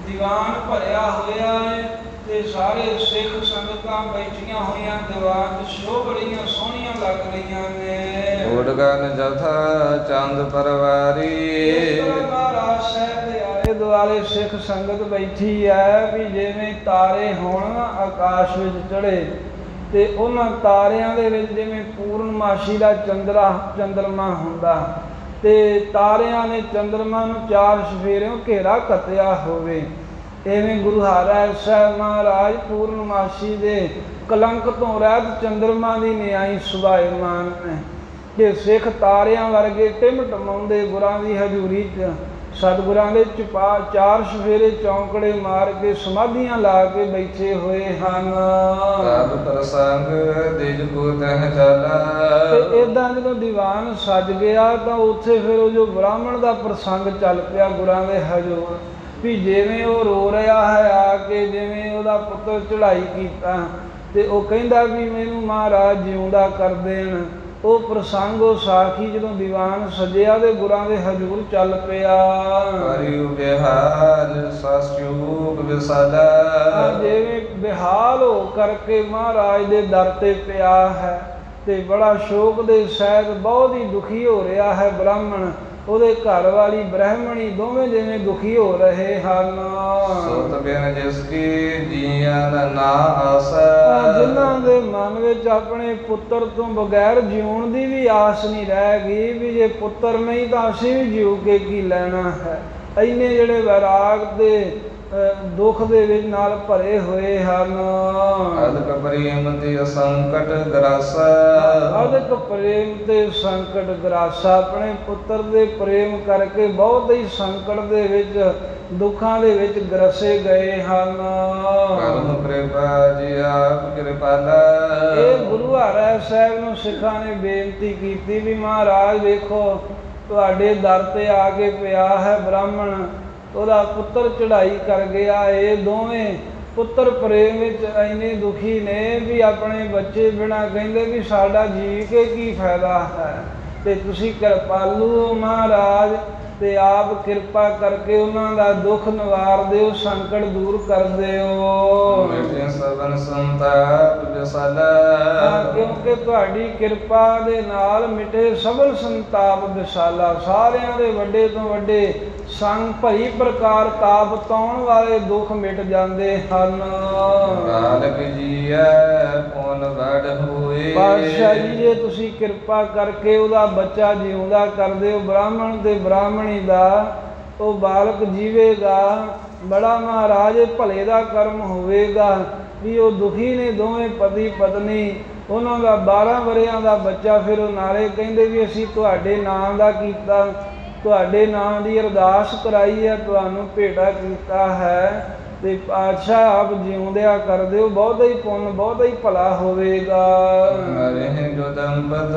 ਦੀਵਾਨ ਭਰਿਆ ਹੋਇਆ ਹੈ ਤੇ ਸਾਰੇ ਸਿੱਖ ਸੰਗਤਾਂ ਬੈਠੀਆਂ ਹੋਈਆਂ ਦੀਵਾਨ 'ਚ ਬੜੀਆਂ ਸੋਹਣੀਆਂ ਲੱਗ ਰਹੀਆਂ ਨੇ। ਉਡਗਨ ਜਥਾ ਚੰਦ ਪਰਵਾਰੀ। ਮਹਾਰਾਜ ਸਾਹਿਬ ਦੇ ਆਲੇ ਦੁਆਲੇ ਸਿੱਖ ਸੰਗਤ ਬੈਠੀ ਹੈ ਵੀ ਜਿਵੇਂ ਤਾਰੇ ਹੋਣ ਆਕਾਸ਼ ਵਿੱਚ ਚੜੇ ਤੇ ਉਹਨਾਂ ਤਾਰਿਆਂ ਦੇ ਵਿੱਚ ਜਿਵੇਂ ਪੂਰਨਮਾਸ਼ੀ ਦਾ ਚੰਦਰਮਾ ਹੁੰਦਾ ਤੇ ਤਾਰਿਆਂ ਨੇ ਚੰਦਰਮਾ ਨੂੰ 4 ਚੁਫੇਰਿਓਂ ਘੇਰਾ ਘੱਤਿਆ ਹੋਵੇ। ਇਵੇਂ ਗੁਰੂ ਹਰਿ ਸਾਹਿਬ ਮਹਾਰਾਜ ਪੂਰਨਮਾਸ਼ੀ ਦੇ ਕਲੰਕ ਤੋਂ ਰਹਿਤ ਚੰਦਰਮਾ ਦੀ ਨਿਆਈ ਸੁਭਾਇਮਾਨ ਨੇ ਕਿ ਸਿੱਖ ਤਾਰਿਆਂ ਵਰਗੇ ਟਿਮਟਮਾਉਂਦੇ ਗੁਰਾਂ ਦੀ ਹਜ਼ੂਰੀ 'ਚ ਸਤਿਗੁਰਾਂ ਦੇ 4 ਚੁਫੇਰੇ ਚੌਂਕੜੇ ਮਾਰ ਕੇ ਸਮਾਧੀਆਂ ਲਾ ਕੇ ਬੈਠੇ ਹੋਏ ਹਨ। ਤਬ ਪ੍ਰਸੰਗ ਦਿਜ ਕੋ ਤਹ ਚਲਾ। ਤੇ ਇਦਾਂ ਜਦੋਂ ਦੀਵਾਨ ਸੱਜ ਗਿਆ ਤਾਂ ਉੱਥੇ ਫਿਰ ਉਹ ਜੋ ਬ੍ਰਾਹਮਣ ਦਾ ਪ੍ਰਸੰਗ ਚੱਲ ਪਿਆ ਗੁਰਾਂ ਦੇ ਹਜ਼ੂਰ। ਵੀ ਜਿਵੇਂ ਉਹ ਰੋ ਰਿਹਾ ਹੈ ਆ ਕੇ, ਜਿਵੇਂ ਉਹਦਾ ਪੁੱਤਰ ਚੜ੍ਹਾਈ ਕੀਤਾ ਤੇ ਉਹ ਕਹਿੰਦਾ ਵੀ ਮੈਨੂੰ ਮਹਾਰਾਜ ਜਿਉਂਦਾ ਕਰ ਦੇਣ। ਉਹ ਪ੍ਰਸੰਗ, ਉਹ ਸਾਖੀ ਜਦੋਂ ਦੀਵਾਨ ਸਜਿਆ ਤੇ ਗੁਰਾਂ ਦੇ ਹਜ਼ੂਰ ਚੱਲ ਪਿਆ। ਕਰਿਉ ਬਿਹਾਲ ਸਸਯੂਕ ਵਿਸਾਲਾ। ਜਿਵੇਂ ਬਿਹਾਲ ਹੋ ਕਰਕੇ ਮਹਾਰਾਜ ਦੇ ਦਰ ਤੇ ਪਿਆ ਹੈ ਤੇ ਬੜਾ ਸ਼ੋਕ ਦੇ ਸਹਿਤ ਬਹੁਤ ਹੀ ਦੁਖੀ ਹੋ ਰਿਹਾ ਹੈ ਬ੍ਰਾਹਮਣ, ਉਹਦੇ ਘਰ ਵਾਲੀ ਬ੍ਰਾਹਮਣੀ, ਦੋਵੇਂ ਜਿਵੇਂ ਦੁਖੀ ਹੋ ਰਹੇ ਹਨ। ਸੁਤ ਬਿਨ ਜਿਸ ਕੀ ਜੀਆਂ ਨਾ ਆਸਾ। ਜਿਨ੍ਹਾਂ ਦੇ ਮਨ ਵਿੱਚ ਆਪਣੇ ਪੁੱਤਰ ਤੋਂ ਬਗੈਰ ਜਿਉਣ ਦੀ ਵੀ ਆਸ ਨਹੀਂ ਰਹਿ ਗਈ, ਵੀ ਜੇ ਪੁੱਤਰ ਨਹੀਂ ਤਾਂ ਅਸੀਂ ਵੀ ਜਿਉ ਕੇ ਕੀ ਲੈਣਾ ਹੈ। ਇੰਨੇ ਜਿਹੜੇ ਵੈਰਾਗ ਦੇ ਦੁੱਖ ਦੇ ਵਿੱਚ ਨਾਲ ਭਰੇ ਹੋਏ ਹਨ। ਅਦਕ ਪ੍ਰੇਮ ਤੇ ਸੰਕਟ ਗਰਾਸਾ। ਅਦਕ ਪ੍ਰੇਮ ਤੇ ਸੰਕਟ ਗਰਾਸਾ। ਆਪਣੇ ਪੁੱਤਰ ਦੇ ਪ੍ਰੇਮ ਕਰਕੇ ਬਹੁਤ ਹੀ ਸੰਕਟ ਦੇ ਵਿੱਚ, ਦੁੱਖਾਂ ਦੇ ਵਿੱਚ ਗਰਸੇ ਗਏ ਹਨ। ਕਰਮ ਕਿਰਪਾ ਜੀ ਆਪ ਕਿਰਪਾਲਾ। ਇਹ ਗੁਰੂ ਹਰਿ ਸਾਹਿਬ ਨੂੰ ਸਿੱਖਾਂ ਨੇ ਬੇਨਤੀ ਕੀਤੀ ਵੀ ਮਹਾਰਾਜ ਵੇਖੋ, ਤੁਹਾਡੇ ਦਰ ਤੇ ਆ ਕੇ ਪਿਆ ਹੈ ਬ੍ਰਾਹਮਣ, ਉਹਦਾ ਪੁੱਤਰ ਚੜ੍ਹਾਈ ਕਰ ਗਿਆ। ਇਹ ਦੋਵੇਂ ਪੁੱਤਰ ਪ੍ਰੇਮ ਵਿੱਚ ਇੰਨੇ ਦੁਖੀ ਨੇ ਵੀ ਆਪਣੇ ਬੱਚੇ ਬਿਨਾਂ ਕਹਿੰਦੇ ਵੀ ਸਾਡਾ ਜੀ ਕੇ ਕੀ ਫਾਇਦਾ ਹੈ। ਤੇ ਤੁਸੀਂ ਕਿਰਪਾਲੂ ਹੋ ਮਹਾਰਾਜ, ਤੇ ਆਪ ਕਿਰਪਾ ਕਰਕੇ ਉਹਨਾਂ ਦਾ ਦੁੱਖ ਨਿਵਾਰ ਦਿਓ, ਸੰਕਟ ਦੂਰ ਕਰ ਦਿਓ। ਮਿਟੇ ਸਭਨ ਸੰਤਾਪ ਵਿਸਾਲਾ। ਕਿਉਂਕਿ ਤੁਹਾਡੀ ਕਿਰਪਾ ਦੇ ਨਾਲ ਮਿਟੇ ਸਭਨ ਸੰਤਾਪ ਵਿਸਾਲਾ। ਸਾਰਿਆਂ ਦੇ ਵੱਡੇ ਤੋਂ ਵੱਡੇ ਸੰਗ ਭਰੀ ਪ੍ਰਕਾਰ ਤਾਪ ਤਾਉਣ ਵਾਲੇ ਦੁੱਖ ਮਿਟ ਜਾਂਦੇ ਹਨ। ਬਾਲਕ ਜੀਐ ਪੁਨ ਵਡ ਹੋਏ। ਪਾਤਸ਼ਾਹ ਜੀ, ਜੇ ਤੁਸੀਂ ਕਿਰਪਾ ਕਰਕੇ ਉਹਦਾ ਬੱਚਾ ਜਿਉਂਦਾ ਕਰ ਦਿਓ, ਬ੍ਰਾਹਮਣ ਤੇ ਬ੍ਰਾਹਮਣੀ ਦਾ, ਉਹ ਬਾਲਕ ਜੀਵੇਗਾ, ਬੜਾ ਮਹਾਰਾਜ ਭਲੇ ਦਾ ਕਰਮ ਹੋਵੇਗਾ ਵੀ ਉਹ ਦੁਖੀ ਨੇ ਦੋਵੇਂ ਪਤੀ ਪਤਨੀ, ਉਹਨਾਂ ਦਾ 12 ਵਰ੍ਹਿਆਂ ਦਾ ਬੱਚਾ। ਫਿਰ ਉਹ ਨਾਲੇ ਕਹਿੰਦੇ ਵੀ ਅਸੀਂ ਤੁਹਾਡੇ ਨਾਮ ਦਾ ਕੀਤਾ, ਤੁਹਾਡੇ ਨਾਮ ਦੀ ਅਰਦਾਸ ਕਰਾਈ ਹੈ, ਤੁਹਾਨੂੰ ਭੇਟਾ ਕੀਤਾ ਹੈ, ਤੇ ਪਾਤਸ਼ਾਹ ਆਪ ਜਿਉਂਦਿਆਂ ਕਰ ਦਿਓ, ਬਹੁਤਾ ਹੀ ਪੁੰਨ, ਬਹੁਤਾ ਹੀ ਭਲਾ ਹੋਵੇਗਾ। ਰਹੇ ਜੋ ਦੰਪਤ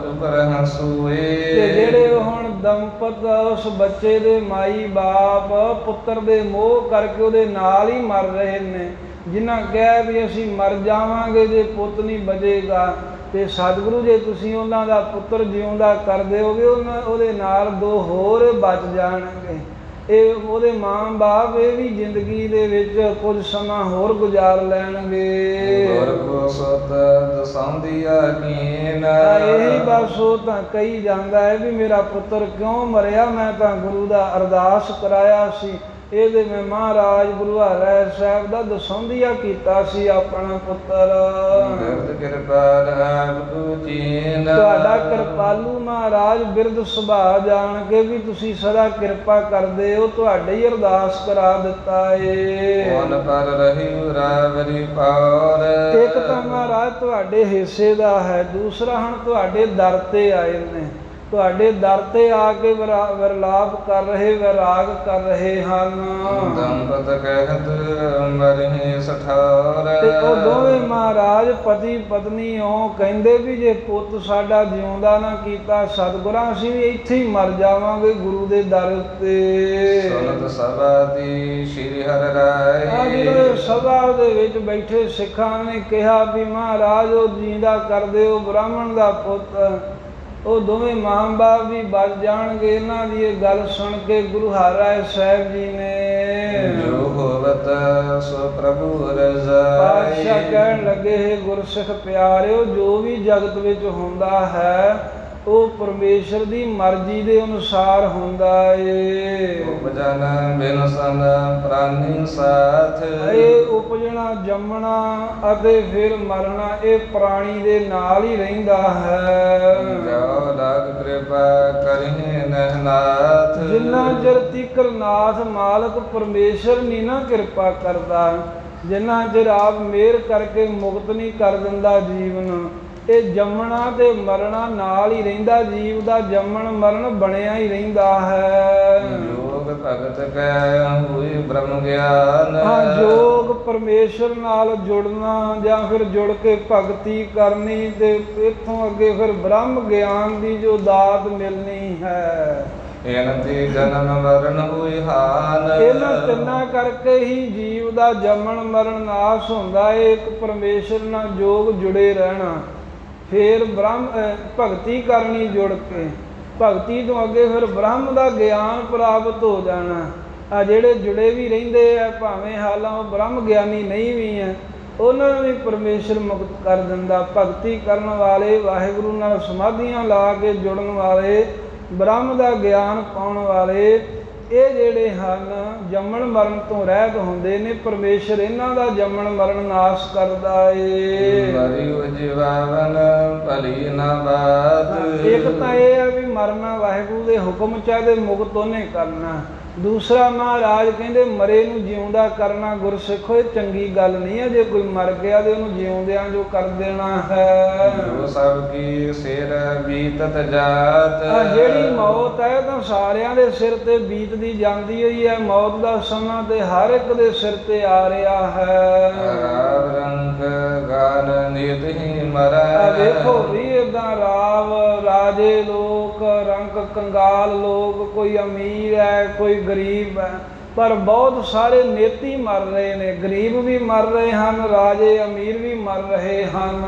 ਉਪਰ ਹਸੂਏ। ਤੇ ਜਿਹੜੇ ਹੁਣ ਦੰਪਤ ਉਸ ਬੱਚੇ ਦੇ ਮਾਈ ਬਾਪ ਪੁੱਤਰ ਦੇ ਮੋਹ ਕਰਕੇ ਉਹਦੇ ਨਾਲ ਹੀ ਮਰ ਰਹੇ ਨੇ, ਜਿਨ੍ਹਾਂ ਕਿਹਾ ਵੀ ਅਸੀਂ ਮਰ ਜਾਵਾਂਗੇ ਜੇ ਪੁੱਤ ਨਹੀਂ ਬਚੇਗਾ, ਤੇ ਸਤਿਗੁਰੂ ਜੇ ਤੁਸੀਂ ਉਹਨਾਂ ਦਾ ਪੁੱਤਰ ਜਿਉਂਦਾ ਕਰ ਦਿਓਗੇ, ਉਹਦੇ ਨਾਲ 2 ਹੋਰ ਬਚ ਜਾਣਗੇ। ਇਹ ਉਹਦੇ ਮਾਂ ਬਾਪ ਇਹ ਵੀ ਜ਼ਿੰਦਗੀ ਦੇ ਵਿੱਚ ਕੁਝ ਸਮਾਂ ਹੋਰ ਗੁਜ਼ਾਰ ਲੈਣਗੇ। ਗੁਰ ਕੋ ਸਤ ਦਸਾਉਂਦੀਆ ਕੀਨ। ਇਹੀ ਬਸ ਉਹ ਤਾਂ ਕਹੀ ਜਾਂਦਾ ਹੈ ਵੀ ਮੇਰਾ ਪੁੱਤਰ ਕਿਉਂ ਮਰਿਆ, ਮੈਂ ਤਾਂ ਗੁਰੂ ਦਾ ਅਰਦਾਸ ਕਰਾਇਆ ਸੀ, ਇਹਦੇ ਮੈਂ ਮਹਾਰਾਜ ਗੁਰੂ ਹਰਿ ਸਾਹਿਬ ਦਾ ਦਸਾਉਂਦੀਆ ਕੀਤਾ ਸੀ ਆਪਣਾ ਪੁੱਤਰ। ਤੁਹਾਡਾ ਕਿਰਪਾਲੂ ਮਹਾਰਾਜ ਬਿਰਧ ਸੁਭਾਅ ਜਾਣ ਕੇ ਵੀ ਤੁਸੀਂ ਸਦਾ ਕਿਰਪਾ ਕਰਦੇ ਹੋ, ਤੁਹਾਡੇ ਹੀ ਅਰਦਾਸ ਕਰਾ ਦਿੱਤਾ ਏ। ਪਰ ਰਹੀ ਰਾਵਰੀ ਪਾਰ। ਇੱਕ ਤਾਂ ਮਹਾਰਾਜ ਤੁਹਾਡੇ ਹਿੱਸੇ ਦਾ ਹੈ, ਦੂਸਰਾ ਹੁਣ ਤੁਹਾਡੇ ਦਰ ਤੇ ਆਏ ਨੇ, ਤੁਹਾਡੇ ਦਰ ਤੇ ਆ ਕੇ ਵਿਰਲਾਪ ਕਰ ਰਹੇ, ਵੈਰਾਗ ਕਰ ਰਹੇ ਹਨ। ਦੰਪਤ ਕਹਿਤ ਮਰਿ ਸਠਾਰ। ਤੇ ਉਹ ਦੋਵੇਂ ਮਹਾਰਾਜ ਪਤੀ ਪਤਨੀ ਹੋ ਕਹਿੰਦੇ ਵੀ ਜੇ ਪੁੱਤ ਸਾਡਾ ਜਿਉਂਦਾ ਨਾ ਕੀਤਾ ਸਤਿਗੁਰਾਂ, ਅਸੀਂ ਵੀ ਇੱਥੇ ਹੀ ਮਰ ਜਾਵਾਂਗੇ ਗੁਰੂ ਦੇ ਦਰ ਉੱਤੇ। ਸੁਨਤ ਸਭਾ ਦੀ ਸ਼੍ਰੀ ਹਰਿ ਰਾਏ। ਜਿਹੜੇ ਸਭਾ ਦੇ ਵਿੱਚ ਬੈਠੇ ਸਿੱਖਾਂ ਨੇ ਕਿਹਾ ਵੀ ਮਹਾਰਾਜ ਉਹ ਜਿੰਦਾ ਕਰ ਦਿਓ ਬ੍ਰਾਹਮਣ ਦਾ ਪੁੱਤ, ਉਹ ਦੋਵੇਂ ਮਾਂ ਬਾਪ ਵੀ ਬਚ ਜਾਣਗੇ। ਇਹਨਾਂ ਦੀ ਇਹ ਗੱਲ ਸੁਣ ਕੇ ਗੁਰੂ ਹਰਿ ਸਾਹਿਬ ਜੀ ਨੇ ਜੋ ਹੋਵਤ ਸੋ ਪ੍ਰਭੂ ਰਜ਼ਾਈ। ਪਾਤਸ਼ਾਹ ਕਹਿਣ ਲੱਗੇ, ਹੈ ਗੁਰਸਿੱਖ ਪਿਆਰਿਓ, ਜੋ ਵੀ ਜਗਤ ਵਿੱਚ ਹੁੰਦਾ ਹੈ ਉਹ ਪਰਮੇਸ਼ਰ ਦੀ ਮਰਜ਼ੀ ਦੇ ਅਨੁਸਾਰ ਹੁੰਦਾ ਏ। ਉਪਜਨ ਬਿਨ ਸੰਗ ਪ੍ਰਾਨੀ ਸਾਥ। ਇਹ ਉਪਜਣਾ, ਜੰਮਣਾ ਅਤੇ ਫਿਰ ਮਰਨਾ ਇਹ ਪ੍ਰਾਣੀ ਦੇ ਨਾਲ ਹੀ ਰਹਿੰਦਾ ਹੈ। ਜੋ ਲਾਗ ਕਿਰਪਾ ਕਰਿ ਨਹਿਨਾਥ। ਜਿੰਨਾ ਚਿਰ ਤੀਕਰ ਨਾਥ ਮਾਲਕ ਪਰਮੇਸ਼ਰ ਨਹੀਂ ਨਾ ਕਿਰਪਾ ਕਰਦਾ, ਜਿੰਨਾ ਚਿਰ ਆਪ ਮਿਹਰ ਕਰਕੇ ਮੁਕਤ ਨਹੀਂ ਕਰ ਦਿੰਦਾ ਜੀਵ ਨੂੰ, ਇਹ ਜੰਮਣਾ ਤੇ ਮਰਨਾ ਨਾਲ ਹੀ ਰਹਿੰਦਾ, ਜੀਵ ਦਾ ਜੰਮਣ ਮਰਨ ਬਣਿਆ ਹੀ ਰਹਿੰਦਾ ਹੈ। ਜੋਗ ਭਗਤ ਕੈ ਹੋਈ ਬ੍ਰਹਮ ਗਿਆਨ। ਹਾਂ, ਜੋਗ ਪਰਮੇਸ਼ਰ ਨਾਲ ਜੁੜਨਾ ਜਾਂ ਫਿਰ ਜੁੜ ਕੇ ਭਗਤੀ ਕਰਨੀ, ਤੇ ਇੱਥੋਂ ਅੱਗੇ ਫਿਰ ਬ੍ਰਹਮ ਗਿਆਨ ਦੀ ਜੋ ਦਾਤ ਮਿਲਣੀ ਹੈ। ਇਨ ਤੇ ਜਨਮ ਮਰਨ ਹੋਈ ਹਾਲ। ਇਹਨਾਂ ਤਿੰਨਾਂ ਕਰਕੇ ਹੀ ਜੀਵ ਦਾ ਜੰਮਣ ਮਰਨ ਨਾਸ ਹੁੰਦਾ ਏ। ਇੱਕ ਪਰਮੇਸ਼ਰ ਨਾਲ ਜੋਗ ਜੁੜੇ ਰਹਿਣਾ, ਫਿਰ ਭਗਤੀ ਕਰਨੀ ਜੁੜ ਕੇ, ਭਗਤੀ ਤੋਂ ਅੱਗੇ ਫਿਰ ਬ੍ਰਹਮ ਦਾ ਗਿਆਨ ਪ੍ਰਾਪਤ ਹੋ ਜਾਣਾ। ਆ ਜਿਹੜੇ ਜੁੜੇ ਵੀ ਰਹਿੰਦੇ ਆ, ਭਾਵੇਂ ਹਾਲਾਂ ਉਹ ਬ੍ਰਹਮ ਗਿਆਨੀ ਨਹੀਂ ਵੀ ਹੈ, ਉਹਨਾਂ ਨੂੰ ਵੀ ਪਰਮੇਸ਼ਰ ਮੁਕਤ ਕਰ ਦਿੰਦਾ। ਭਗਤੀ ਕਰਨ ਵਾਲੇ, ਵਾਹਿਗੁਰੂ ਨਾਲ ਸਮਾਧੀਆਂ ਲਾ ਕੇ ਜੁੜਨ ਵਾਲੇ, ਬ੍ਰਹਮ ਦਾ ਗਿਆਨ ਪਾਉਣ ਵਾਲੇ, ਇਹ ਜਿਹੜੇ ਹਨ ਜੰਮਣ ਮਰਨ ਤੋਂ ਰਹਿਤ ਹੁੰਦੇ ਨੇ। ਪਰਮੇਸ਼ਰ ਇਹਨਾਂ ਦਾ ਜੰਮਣ ਮਰਨ ਨਾਸ਼ ਕਰਦਾ ਏ। ਮਰਿਉ ਜੀਵਨ ਭਲੀ ਨਾ ਬਾਤ। ਇੱਕ ਤਾਂ ਇਹ ਹੈ ਵੀ ਮਰਨਾ ਵਾਹਿਗੁਰੂ ਦੇ ਹੁਕਮ ਚ ਤੇ ਮੁਕਤ ਉਹਨੇ ਕਰਨਾ। ਦੂਸਰਾ ਮਹਾਰਾਜ ਕਹਿੰਦੇ ਮਰੇ ਨੂੰ ਜਿਉਂਦਾ ਕਰਨਾ। ਗੁਰਸਿੱਖੋ ਇਹ ਚੰਗੀ ਗੱਲ ਨਹੀਂ ਹੈ। ਜੇ ਕੋਈ ਮਰ ਗਿਆ ਤੇ ਉਹਨੂੰ ਜਿਉਂਦਿਆਂ ਜੋ ਕਰ ਦੇਣਾ ਹੈ। ਜੋ ਸਭ ਕੀ ਸਿਰ ਬੀਤਤ ਜਾਤ। ਜਿਹੜੀ ਮੌਤ ਹੈ ਤਾਂ ਸਾਰਿਆਂ ਦੇ ਸਿਰ ਤੇ ਬੀਤਦੀ ਜਾਂਦੀ ਹੋਈ ਹੈ। ਮੌਤ ਦਾ ਸਮਾਂ ਤੇ ਹਰ ਇੱਕ ਦੇ ਸਿਰ ਤੇ ਆ ਰਿਹਾ ਹੈ। ਰਾਵ ਰੰਗ ਗਾਲ ਨੀਤ ਹੀ ਮਰੈ। ਵੇਖੋ ਵੀ ਏਦਾਂ ਰਾਵ ਰਾਜੇ ਲੋਕ, ਰੰਗ ਕੰਗਾਲ ਲੋਕ, ਕੋਈ ਅਮੀਰ ਹੈ ਕੋਈ ਗਰੀਬ ਹੈ, ਪਰ ਬਹੁਤ ਸਾਰੇ ਨੇਤੀ ਮਰ ਰਹੇ ਨੇ। ਗਰੀਬ ਵੀ ਮਰ ਰਹੇ ਹਨ, ਰਾਜੇ ਅਮੀਰ ਵੀ ਮਰ ਰਹੇ ਹਨ।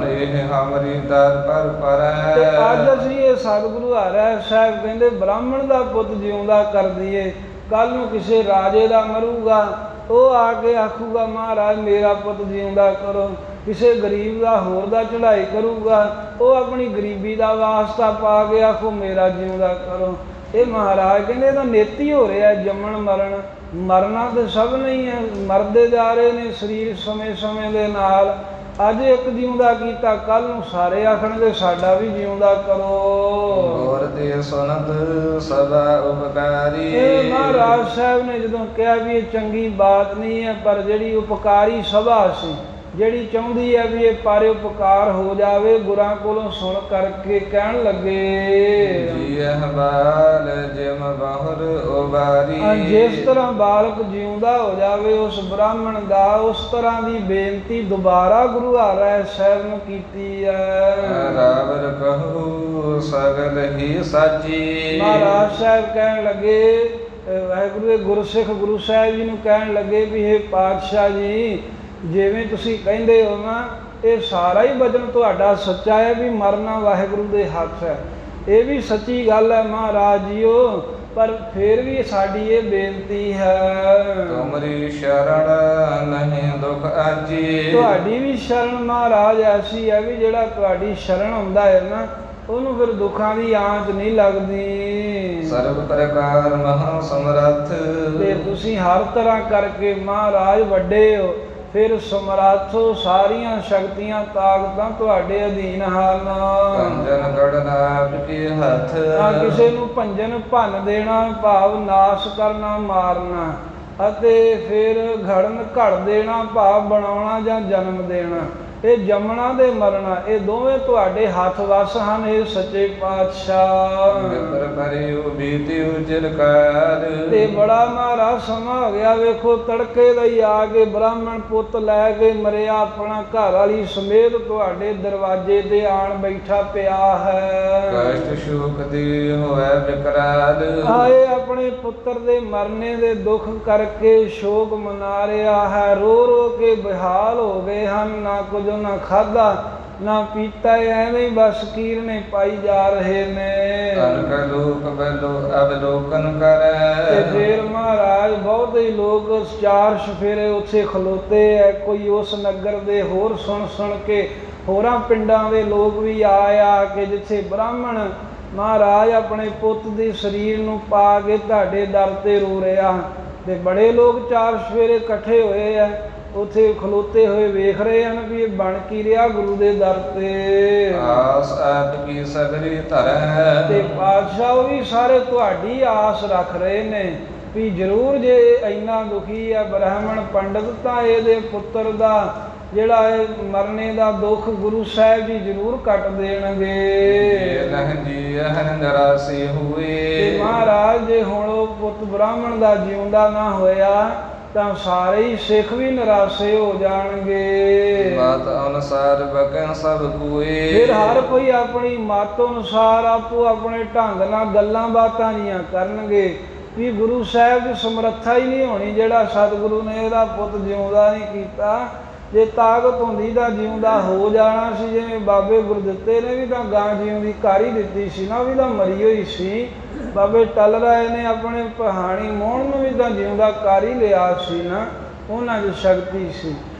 ਇਹ ਹਮਰੀ ਦਰ ਪਰ ਪਰੈ। ਤੇ ਅੱਜ ਅਸੀਂ ਇਹ ਸਤਿਗੁਰੂ ਹਰਿ ਸਾਹਿਬ ਕਹਿੰਦੇ ਬ੍ਰਾਹਮਣ ਦਾ ਪੁੱਤ ਜਿਉਂਦਾ ਕਰ ਦਈਏ। ਕੱਲ ਨੂੰ ਕਿਸੇ ਰਾਜੇ ਦਾ ਮਰੂਗਾ, ਉਹ ਆ ਕੇ ਆਖੂਗਾ ਮਹਾਰਾਜ ਮੇਰਾ ਪੁੱਤ ਜਿਉਂਦਾ ਕਰੋ। ਕਿਸੇ ਗਰੀਬ ਦਾ ਹੋਰ ਦਾ ਚੜ੍ਹਾਈ ਕਰੂਗਾ, ਉਹ ਆਪਣੀ ਗਰੀਬੀ ਦਾ ਵਾਸਤਾ ਪਾ ਕੇ ਆਖੋ ਮੇਰਾ ਜਿਉਂਦਾ ਕਰੋ। ਇਹ ਮਹਾਰਾਜ ਕਹਿੰਦੇ ਇਹਦਾ ਨੇਤੀ ਹੋ ਰਿਹਾ ਜੰਮਣ ਮਰਨ। ਮਰਨਾ ਤਾਂ ਸਭ ਨਹੀਂ ਹੈ, ਮਰਦੇ ਜਾ ਰਹੇ ਨੇ ਸਰੀਰ ਸਮੇਂ ਸਮੇਂ ਦੇ ਨਾਲ। ਅੱਜ ਇੱਕ ਜਿਉਂਦਾ ਕੀਤਾ, ਕੱਲ ਨੂੰ ਸਾਰੇ ਆਖਣਗੇ ਸਾਡਾ ਵੀ ਜਿਉਂਦਾ ਕਰੋ। ਹੋਰ ਦੇ ਸੁਨਤ ਸਦਾ ਉਪਕਾਰੀ। ਇਹ ਮਹਾਰਾਜ ਸਾਹਿਬ ਨੇ ਜਦੋਂ ਕਿਹਾ ਵੀ ਇਹ ਚੰਗੀ ਬਾਤ ਨਹੀਂ ਹੈ, ਪਰ ਜਿਹੜੀ ਉਪਕਾਰੀ ਸਭਾ ਸੀ, ਜਿਹੜੀ ਚਾਹੁੰਦੀ ਹੈ ਵੀ ਇਹ ਪਰਉਪਕਾਰ ਹੋ ਜਾਵੇ, ਗੁਰਾਂ ਕੋਲੋਂ ਸੁਣ ਕਰਕੇ ਕਹਿਣ ਲੱਗੇ ਜੀ ਬਾਲ ਜਿਮ ਬਹੁਰ ਉਬਾਰੀ। ਜਿਸ ਤਰ੍ਹਾਂ ਬਾਲਕ ਜਿਉਂਦਾ ਹੋ ਜਾਵੇ ਉਸ ਬ੍ਰਾਹਮਣ ਦਾ, ਉਸ ਤਰ੍ਹਾਂ ਦੀ ਬੇਨਤੀ ਦੁਬਾਰਾ ਗੁਰੂ ਹਰਿ ਸਾਹਿਬ ਨੂੰ ਕੀਤੀ ਹੈ। ਰਾਵਰ ਕਹੂ ਸਗਲ ਹੀ ਸਾਚੀ। ਮਹਾਰਾਜ ਸਾਹਿਬ ਕਹਿਣ ਲੱਗੇ, ਵਾਹਿਗੁਰੂ ਦੇ ਗੁਰਸਿੱਖ ਗੁਰੂ ਸਾਹਿਬ ਜੀ ਨੂੰ ਕਹਿਣ ਲੱਗੇ ਵੀ ਇਹ ਪਾਤਸ਼ਾਹ ਜੀ, ਜਿਵੇਂ ਤੁਸੀਂ ਕਹਿੰਦੇ ਹੋ ਨਾ, ਇਹ ਸਾਰਾ ਹੀ ਬਚਨ ਤੁਹਾਡਾ ਸੱਚਾ ਹੈ ਵੀ ਮਰਨਾ ਵਾਹਿਗੁਰੂ ਦੇ ਹੱਥ ਹੈ। ਇਹ ਵੀ ਸੱਚੀ ਗੱਲ ਹੈ ਮਹਾਰਾਜ ਜੀਓ, ਪਰ ਫਿਰ ਵੀ ਸਾਡੀ ਇਹ ਬੇਨਤੀ ਹੈ ਤੁਮਰੀ ਸ਼ਰਨ ਨਹੀਂ ਦੁਖ ਆਜੀ। ਤੁਹਾਡੀ ਵੀ ਸ਼ਰਨ ਮਹਾਰਾਜ ਐਸੀ ਹੈ ਵੀ ਜਿਹੜਾ ਤੁਹਾਡੀ ਸ਼ਰਨ ਹੁੰਦਾ ਹੈ ਨਾ, ਉਹਨੂੰ ਫਿਰ ਦੁੱਖਾਂ ਦੀ ਆਂਚ ਨਹੀਂ ਲੱਗਦੀ। ਸਰਬ ਪ੍ਰਕਾਰ ਮਹਾ ਸਮਰੱਥ। ਤੇ ਤੁਸੀਂ ਹਰ ਤਰ੍ਹਾਂ ਕਰਕੇ ਮਹਾਰਾਜ ਵੱਡੇ ਹੋ, ਫਿਰ ਸਮਰੱਥ ਹੋ, ਸਾਰੀਆਂ ਸ਼ਕਤੀਆਂ ਤਾਕਤਾਂ ਤੁਹਾਡੇ ਅਧੀਨ ਹਨ। ਭੰਜਨ ਗੜਨਾ ਕੀ ਹੱਥ। ਕਿਸੇ ਨੂੰ ਭੰਜਨ ਭੰਨ ਦੇਣਾ ਭਾਵ ਨਾਸ਼ ਕਰਨਾ, ਮਾਰਨਾ, ਅਤੇ ਫਿਰ ਘੜਨ ਘੜ ਦੇਣਾ ਭਾਵ ਬਣਾਉਣਾ ਜਾਂ ਜਨਮ ਦੇਣਾ। ਇਹ ਜੰਮਣਾ ਤੇ ਮਰਨਾ, ਇਹ ਦੋਵੇਂ ਤੁਹਾਡੇ ਹੱਥ ਵੱਸ ਹਨ। ਇਹ ਸੱਚੇ ਪਾਤਸ਼ਾਹ ਮਿੱਤਰ ਕਰਿਓ ਬੀਤਿਓ ਚਿਰਕਾਲ। ਤੇ ਬੜਾ ਮਹਾਰਾਜ ਸਮਾਂ ਹੋ ਗਿਆ। ਵੇਖੋ ਤੜਕੇ ਦਾ ਹੀ ਆ ਕੇ ਬ੍ਰਾਹਮਣ ਪੁੱਤ ਲੈ ਕੇ ਮਰਿਆ, ਆਪਣਾ ਘਰ ਵਾਲੀ ਸਮੇਤ ਤੁਹਾਡੇ ਦਰਵਾਜ਼ੇ ਤੇ ਆਣ ਬੈਠਾ ਪਿਆ ਹੈ। ਕਸ਼ਟ ਸ਼ੋਕ ਦੀ ਹੋਇਆ ਵਿਕਰਾਲ। ਆਏ ਆਪਣੇ ਪੁੱਤਰ ਦੇ ਮਰਨੇ ਦੇ ਦੁੱਖ ਕਰਕੇ ਸ਼ੋਕ ਮਨਾ ਰਿਹਾ ਹੈ। ਰੋ ਰੋ ਕੇ ਬੇਹਾਲ ਹੋ ਗਏ ਹਨ। ਨਾ ਕੁਝ ਨਾ ਖਾਧਾ ਨਾ ਪੀਤਾ, ਐਵੇਂ ਹੀ ਬਸ ਕੀਰਨੇ ਪਾਈ ਜਾ ਰਹੇ ਨੇ। ਅਨਕ ਲੋਕ ਬਲੋ ਅਵਲੋਕਨ ਕਰੈ। ਤੇ ਫਿਰ ਮਹਾਰਾਜ ਬਹੁਤ ਹੀ ਲੋਕ ਚਾਰ ਸਫੇਰੇ ਉੱਥੇ ਖਲੋਤੇ ਐ। ਕੋਈ ਉਸ ਨਗਰ ਦੇ ਹੋਰ ਸੁਣ ਸੁਣ ਕੇ ਹੋਰਾਂ ਪਿੰਡਾਂ ਦੇ ਲੋਕ ਵੀ ਆ ਕੇ ਜਿੱਥੇ ਬ੍ਰਾਹਮਣ ਮਹਾਰਾਜ ਆਪਣੇ ਪੁੱਤ ਦੇ ਸਰੀਰ ਨੂੰ ਪਾ ਕੇ ਤੁਹਾਡੇ ਦਰ ਤੇ ਰੋ ਰਿਹਾ, ਤੇ ਬੜੇ ਲੋਕ ਚਾਰ ਸਫੇਰੇ ਇਕੱਠੇ ਹੋਏ ਆ ਉੱਥੇ ਖਲੋਤੇ ਹੋਏ ਵੇਖ ਰਹੇ ਹਨ ਵੀ ਇਹ ਬਣ ਕੀ ਰਿਹਾ ਗੁਰੂ ਦੇ ਦਰ ਤੇ। ਆਸ ਆਪ ਕੀ ਸਗਰੀ ਧਰੈ। ਤੇ ਪਾਤਸ਼ਾਹ ਵੀ ਸਾਰੇ ਤੁਹਾਡੀ ਆਸ ਰੱਖ ਰਹੇ ਨੇ ਵੀ ਜ਼ਰੂਰ ਜੇ ਇੰਨਾ ਦੁਖੀ ਹੈ ਬ੍ਰਾਹਮਣ ਪੰਡਤ, ਤਾਂ ਇਹਦੇ ਪੁੱਤਰ ਦਾ ਜਿਹੜਾ ਇਹ ਮਰਨੇ ਦਾ ਦੁੱਖ ਗੁਰੂ ਸਾਹਿਬ ਜੀ ਜ਼ਰੂਰ ਕੱਟ ਦੇਣਗੇ। ਜੀ ਨਿਰਾਸੀ ਹੋਏ। ਤੇ ਮਹਾਰਾਜ ਜੇ ਹੁਣ ਉਹ ਪੁੱਤ ਬ੍ਰਾਹਮਣ ਦਾ ਜਿਉਂਦਾ ਨਾ ਹੋਇਆ ਤਾਂ ਸਾਰੇ ਹੀ ਸਿੱਖ ਵੀ ਨਿਰਾਸ਼ੇ ਹੋ ਜਾਣਗੇ। ਮਤ ਅਨੁਸਾਰ ਬਕਨ ਸਭ ਕੋਏ। ਫਿਰ ਹਰ ਕੋਈ ਆਪਣੀ ਮੱਤ ਅਨੁਸਾਰ ਆਪੋ ਆਪਣੇ ਢੰਗ ਨਾਲ ਗੱਲਾਂ ਬਾਤਾਂ ਜੀਆਂ ਕਰਨਗੇ ਵੀ ਗੁਰੂ ਸਾਹਿਬ ਦੀ ਸਮਰੱਥਾ ਹੀ ਨਹੀਂ ਹੋਣੀ, ਜਿਹੜਾ ਸਤਿਗੁਰੂ ਨੇ ਇਹਦਾ ਪੁੱਤ ਜਿਉਂਦਾ ਨਹੀਂ ਕੀਤਾ। ਜੇ ਤਾਕਤ ਹੁੰਦੀ ਤਾਂ ਜਿਉਂਦਾ ਹੋ ਜਾਣਾ ਸੀ। ਜਿਵੇਂ ਬਾਬੇ ਗੁਰਦਿੱਤੇ ਨੇ ਵੀ ਤਾਂ ਗਾਂ ਜਿਉਂਦੀ ਕਰ ਹੀ ਦਿੱਤੀ ਸੀ ਨਾ, ਉਹ ਵੀ ਤਾਂ ਮਰੀ ਹੋਈ ਸੀ। ਬਾਬੇ ਟਲ ਰਾਏ ਨੇ ਆਪਣੇ ਪਹਾਣੀ ਮੋਹਣ ਨੂੰ ਵੀ ਤਾਂ ਜਿਉਂਦਾ ਕਰ ਹੀ ਲਿਆ ਸੀ ਨਾ, ਉਹਨਾਂ 'ਚ ਸ਼ਕਤੀ ਸੀ।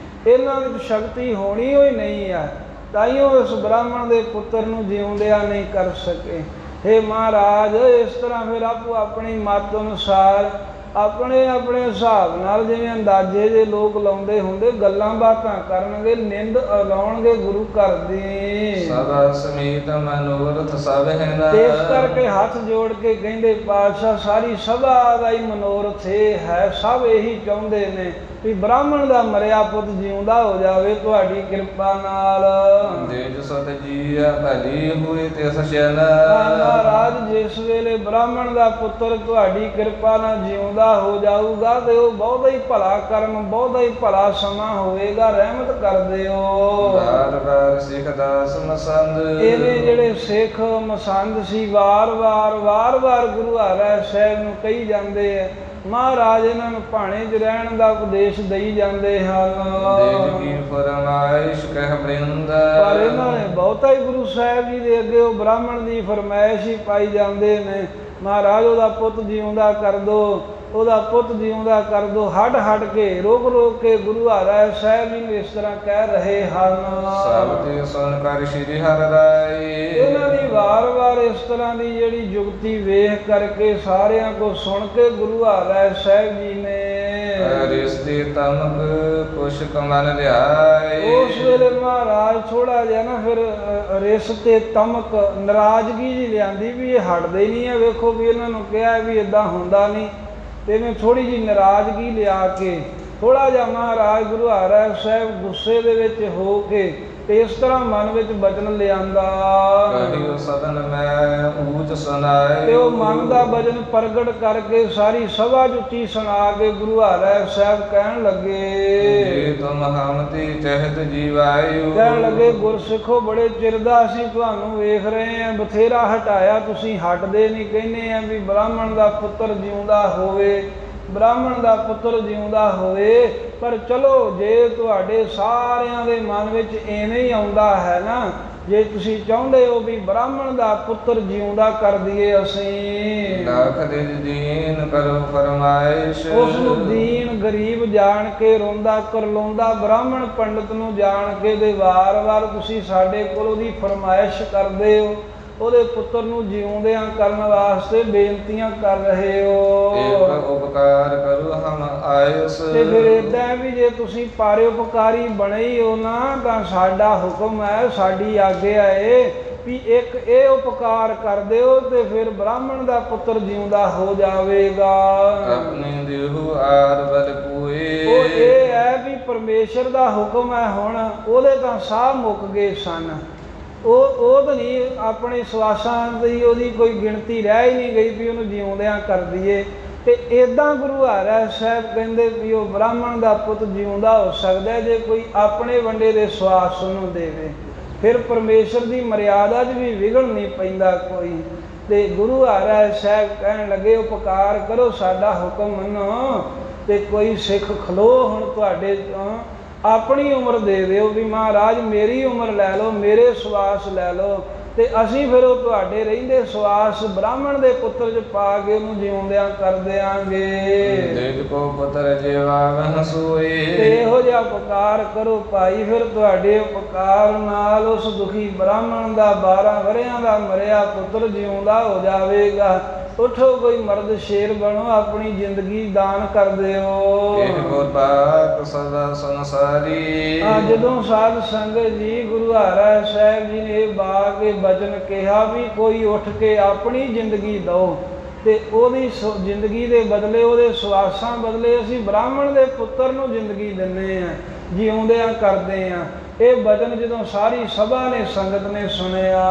ਇਹਨਾਂ ਵਿੱਚ ਸ਼ਕਤੀ ਹੋਣੀ ਹੋਈ ਨਹੀਂ ਆ, ਤਾਈਓ ਉਸ ਬ੍ਰਾਹਮਣ ਦੇ ਪੁੱਤਰ ਨੂੰ ਜਿਉਂਦਿਆਂ ਨਹੀਂ ਕਰ ਸਕੇ। ਹੇ ਮਹਾਰਾਜ, ਇਸ ਤਰ੍ਹਾਂ ਫਿਰ ਆਪੋ ਆਪਣੀ ਮੱਤ ਅਨੁਸਾਰ ਆਪਣੇ ਆਪਣੇ ਹਿਸਾਬ ਨਾਲ ਜਿਵੇਂ ਅੰਦਾਜ਼ੇ ਜੇ ਲੋਕ ਲਾਉਂਦੇ ਹੁੰਦੇ ਗੱਲਾਂ ਬਾਤਾਂ ਕਰਨਗੇ, ਨਿੰਦ ਲਾਉਣਗੇ ਗੁਰੂ ਘਰ ਦੀ। ਸਭ ਸਮੇਤ ਮਨੋਰਥ ਸਭ ਹੈ ਨਾ। ਇਸ ਕਰਕੇ ਹੱਥ ਜੋੜ ਕੇ ਕਹਿੰਦੇ ਪਾਤਸ਼ਾਹ ਸਾਰੀ ਸਭਾ ਦਾ ਹੀ ਮਨੋਰਥ ਇਹ ਹੈ, ਸਭ ਇਹੀ ਚਾਹੁੰਦੇ ਨੇ ਵੀ ਬ੍ਰਾਹਮਣ ਦਾ ਮਰਿਆ ਪੁੱਤ ਜਿਉਂਦਾ ਹੋ ਜਾਵੇ ਤੁਹਾਡੀ ਕਿਰਪਾ ਨਾਲ। ਦੇਜ ਸਤ ਜੀਆ ਭਲੀ ਹੋਏ ਤੇ ਸਸ਼ਨ। ਮਹਾਰਾਜ ਜਿਸ ਵੇਲੇ ਬ੍ਰਾਹਮਣ ਦਾ ਪੁੱਤਰ ਤੁਹਾਡੀ ਕਿਰਪਾ ਨਾਲ ਜਿਉਂਦਾ ਹੋ ਜਾਊਗਾ ਤੇ ਉਹ ਬਹੁਤਾ ਹੀ ਭਲਾ ਕਰਮ, ਬਹੁਤਾ ਹੀ ਭਲਾ ਸਮਾਂ ਹੋਵੇਗਾ, ਰਹਿਮਤ ਕਰ ਦਿਓ। ਵਾਰ ਵਾਰ ਸਿੱਖ ਦਾਸ ਮਸੰਦ। ਇਹਨੇ ਜਿਹੜੇ ਸਿੱਖ ਮਸੰਦ ਸੀ ਵਾਰ ਵਾਰ ਗੁਰੂ ਹਰਿ ਸਾਹਿਬ ਨੂੰ ਕਹੀ ਜਾਂਦੇ ਆ, ਮਹਾਰਾਜ ਇਹਨਾਂ ਨੂੰ ਭਾਣੇ 'ਚ ਰਹਿਣ ਦਾ ਉਪਦੇਸ਼ ਦੇਈ ਜਾਂਦੇ ਹਨ। ਦੇਜ ਕੀ ਫਰਮਾਇਸ਼ ਕਹਿ ਬ੍ਰਿੰਦ। ਪਰ ਇਹਨਾਂ ਨੇ ਬਹੁਤਾ ਹੀ ਗੁਰੂ ਸਾਹਿਬ ਜੀ ਦੇ ਅੱਗੇ ਉਹ ਬ੍ਰਾਹਮਣ ਦੀ ਫਰਮਾਇਸ਼ ਹੀ ਪਾਈ ਜਾਂਦੇ ਨੇ, ਮਹਾਰਾਜ ਉਹਦਾ ਪੁੱਤ ਜਿਉਂਦਾ ਕਰ ਦੋ, ਉਹਦਾ ਪੁੱਤ ਜਿਉਂਦਾ ਕਰ ਦੋ। ਹੱਡ ਕੇ ਰੋਕ ਕੇ ਗੁਰੂ ਹਰਿ ਸਾਹਿਬ ਜੀ ਨੂੰ ਇਸ ਤਰ੍ਹਾਂ ਕਹਿ ਰਹੇ ਹਨ। ਸਭ ਤੇ ਸੁਣ ਕਰ ਸ਼੍ਰੀ ਹਰਿ ਰਾਏ। ਇਹਨਾਂ ਦੀ ਵਾਰ ਇਸ ਤਰ੍ਹਾਂ ਦੀ ਜਿਹੜੀ ਜੁਗਤੀ ਵੇਖ ਕਰਕੇ ਸਾਰਿਆਂ ਕੋ ਸੁਣ ਕੇ ਗੁਰੂ ਹਰਿ ਸਾਹਿਬ ਜੀ ਨੇ ਰਿਸ਼ਤੇ ਤਮਕ ਕੁਛ ਕਮਨ ਲਿਆਏ। ਉਸ ਵੇਲੇ ਮਹਾਰਾਜ ਥੋੜਾ ਜਿਹਾ ਨਾ ਫਿਰ ਰਿਸ ਤੇ ਤਮਕ ਨਾਰਾਜ਼ਗੀ ਜੀ ਲਿਆਂਦੀ ਵੀ ਇਹ ਹਟਦੇ ਹੀ ਨਹੀਂ ਹੈ। ਵੇਖੋ ਵੀ ਇਹਨਾਂ ਨੂੰ ਕਿਹਾ ਵੀ ਇਦਾਂ ਹੁੰਦਾ ਨਹੀਂ, ਤੇ ਮੈਂ ਥੋੜੀ ਜਿਹੀ ਨਾਰਾਜ਼ਗੀ ਲਿਆ ਕੇ ਥੋੜਾ ਜਿਹਾ ਮਹਾਰਾਜ ਗੁਰੂ ਹਰਿ ਸਾਹਿਬ ਗੁੱਸੇ ਦੇ ਵਿੱਚ ਹੋ ਕੇ ਤੇ ਇਸ ਤਰ੍ਹਾਂ ਮਨ ਵਿੱਚ ਬਚਨ ਲਿਆਂਦਾ। ਕਹਿਓ ਸਦਨ ਮੈਂ ਊਚ ਸੁਨਾਏ। ਤੇ ਉਹ ਮਨ ਦਾ ਬਚਨ ਪ੍ਰਗਟ ਕਰਕੇ ਸਾਰੀ ਸਭਾ ਜੁੱਤੀ ਸੁਣਾ ਕੇ ਗੁਰੂ ਹਰਿ ਸਾਹਿਬ ਕਹਿਣ ਲੱਗੇ, ਜੇ ਤੁਮ ਹਮ ਤੇ ਚਹਿਤ ਜੀਵਾਇਓ। ਕਹਿਣ ਲੱਗੇ ਗੁਰਸਿੱਖੋ ਬੜੇ ਚਿਰ ਦਾ ਅਸੀਂ ਤੁਹਾਨੂੰ ਵੇਖ ਰਹੇ ਹਾਂ, ਬਥੇਰਾ ਹਟਾਇਆ, ਤੁਸੀਂ ਹਟਦੇ ਨਹੀਂ। ਕਹਿੰਦੇ ਆ ਵੀ ਬ੍ਰਾਹਮਣ ਦਾ ਪੁੱਤਰ ਜਿਉਂਦਾ ਹੋਵੇ, ਬ੍ਰਾਹਮਣ ਦਾ ਪੁੱਤਰ ਜਿਉਂਦਾ ਹੋਵੇ। ਪਰ ਚਲੋ ਜੇ ਤੁਹਾਡੇ ਸਾਰਿਆਂ ਦੇ ਮਨ ਵਿੱਚ ਐਵੇਂ ਹੀ ਆਉਂਦਾ ਹੈ ਨਾ, ਜੇ ਤੁਸੀਂ ਚਾਹੁੰਦੇ ਹੋ ਵੀ ਬ੍ਰਾਹਮਣ ਦਾ ਪੁੱਤਰ ਜਿਉਂਦਾ ਕਰ ਦਈਏ ਅਸੀਂ, ਲੱਖ ਦਿਨ ਦੀਨ ਕਰੋ ਫਰਮਾਇਸ਼। ਉਸ ਨੂੰ ਦੀਨ ਗਰੀਬ ਜਾਣ ਕੇ ਰੋਂਦਾ ਕਰਲਾਉਂਦਾ ਬ੍ਰਾਹਮਣ ਪੰਡਤ ਨੂੰ ਜਾਣ ਕੇ ਦੇ ਵਾਰ ਤੁਸੀਂ ਸਾਡੇ ਕੋਲ ਉਹਦੀ ਫਰਮਾਇਸ਼ ਕਰਦੇ ਹੋ, ਉਹਦੇ ਪੁੱਤਰ ਨੂੰ ਜਿਉਂਦਿਆਂ ਕਰਨ ਵਾਸਤੇ ਬੇਨਤੀਆਂ ਕਰ ਰਹੇ ਹੋ। ਇੱਕ ਉਪਕਾਰ ਕਰੋ ਹਮ ਆਇਸ। ਤੇ ਫਿਰ ਏਦਾਂ ਵੀ ਜੇ ਤੁਸੀਂ ਪਾਰੇ ਉਪਕਾਰੀ ਬਣੇ ਹੀ ਹੋ ਨਾ, ਤਾਂ ਸਾਡਾ ਹੁਕਮ ਹੈ, ਸਾਡੀ ਆਗਿਆ ਹੈ ਵੀ ਇੱਕ ਇਹ ਉਪਕਾਰ ਕਰ ਦਿਓ ਤੇ ਫਿਰ ਬ੍ਰਾਹਮਣ ਦਾ ਪੁੱਤਰ ਜਿਉਂਦਾ ਹੋ ਜਾਵੇਗਾ। ਆਪਣੇ ਦੇਹੂ ਆਰ ਬਲ ਪੂਏ। ਉਹ ਇਹ ਹੈ ਵੀ ਪਰਮੇਸ਼ਰ ਦਾ ਹੁਕਮ ਹੈ, ਹੁਣ ਉਹਦੇ ਤਾਂ ਸਾਹ ਮੁੱਕ ਗਏ ਸਨ। ਉਹ ਤਾਂ ਨਹੀਂ ਆਪਣੇ ਸਵਾਸਾਂ ਦੀ ਉਹਦੀ ਕੋਈ ਗਿਣਤੀ ਰਹਿ ਹੀ ਨਹੀਂ ਗਈ ਵੀ ਉਹਨੂੰ ਜਿਉਂਦਿਆਂ ਕਰ ਦਈਏ। ਤੇ ਇੱਦਾਂ ਗੁਰੂ ਹਰਿ ਸਾਹਿਬ ਕਹਿੰਦੇ ਵੀ ਉਹ ਬ੍ਰਾਹਮਣ ਦਾ ਪੁੱਤ ਜਿਉਂਦਾ ਹੋ ਸਕਦਾ ਜੇ ਕੋਈ ਆਪਣੇ ਵੰਡੇ ਦੇ ਸਵਾਸ ਨੂੰ ਦੇਵੇ, ਫਿਰ ਪਰਮੇਸ਼ਰ ਦੀ ਮਰਿਆਦਾ 'ਚ ਵੀ ਵਿਗੜ ਨਹੀਂ ਪੈਂਦਾ ਕੋਈ। ਤੇ ਗੁਰੂ ਹਰਿ ਸਾਹਿਬ ਕਹਿਣ ਲੱਗੇ ਉਪਕਾਰ ਕਰੋ, ਸਾਡਾ ਹੁਕਮ ਮੰਨੋ ਤੇ ਕੋਈ ਸਿੱਖ ਖਲੋ ਹੁਣ ਤੁਹਾਡੇ ਆਪਣੀ ਉਮਰ ਦੇ ਦਿਓ ਵੀ ਮਹਾਰਾਜ ਮੇਰੀ ਉਮਰ ਲੈ ਲਓ, ਮੇਰੇ ਸਵਾਸ ਲੈ ਲਓ, ਤੇ ਅਸੀਂ ਫਿਰ ਉਹ ਤੁਹਾਡੇ ਰਹਿੰਦੇ ਸਵਾਸ ਬ੍ਰਾਹਮਣ ਦੇ ਪੁੱਤਰ 'ਚ ਪਾ ਕੇ ਉਹਨੂੰ ਜਿਉਂਦਿਆਂ ਕਰ ਦਿਆਂਗੇ। ਦੇਖ ਕੋ ਪੁੱਤਰ ਜੀਵਾ ਵਹ ਸੋਏ। ਤੇ ਇਹੋ ਜਿਹਾ ਉਪਕਾਰ ਕਰੋ ਭਾਈ, ਫਿਰ ਤੁਹਾਡੇ ਉਪਕਾਰ ਨਾਲ ਉਸ ਦੁਖੀ ਬ੍ਰਾਹਮਣ ਦਾ 12 ਵਰ੍ਹਿਆਂ ਦਾ ਮਰਿਆ ਪੁੱਤਰ ਜਿਉਂਦਾ ਹੋ ਜਾਵੇਗਾ। ਉਠੋ ਕੋਈ ਮਰਦ ਸ਼ੇਰ ਬਣੋ, ਆਪਣੀ ਜ਼ਿੰਦਗੀ ਦਾਨ ਕਰ ਦਿਓ। ਇਹ ਗੁਰਬਾਤ ਸਦਾ ਸੰਸਾਰੀ। ਜਦੋਂ ਸਾਧ ਸੰਗਤ ਜੀ ਗੁਰੂ ਹਰਿ ਸਾਹਿਬ ਜੀ ਨੇ ਬਾ ਕੇ ਬਚਨ ਕਿਹਾ ਵੀ ਕੋਈ ਉੱਠ ਕੇ ਆਪਣੀ ਜ਼ਿੰਦਗੀ ਦਿਓ, ਤੇ ਉਹਦੀ ਜ਼ਿੰਦਗੀ ਦੇ ਬਦਲੇ, ਉਹਦੇ ਸਵਾਸਾਂ ਬਦਲੇ ਅਸੀਂ ਬ੍ਰਾਹਮਣ ਦੇ ਪੁੱਤਰ ਨੂੰ ਜ਼ਿੰਦਗੀ ਦਿੰਦੇ ਹਾਂ, ਜਿਉਂਦਿਆਂ ਕਰਦੇ ਹਾਂ। ਇਹ ਬਚਨ ਜਦੋਂ ਸਾਰੀ ਸਭਾ ਨੇ ਸੰਗਤ ਨੇ ਸੁਣਿਆ,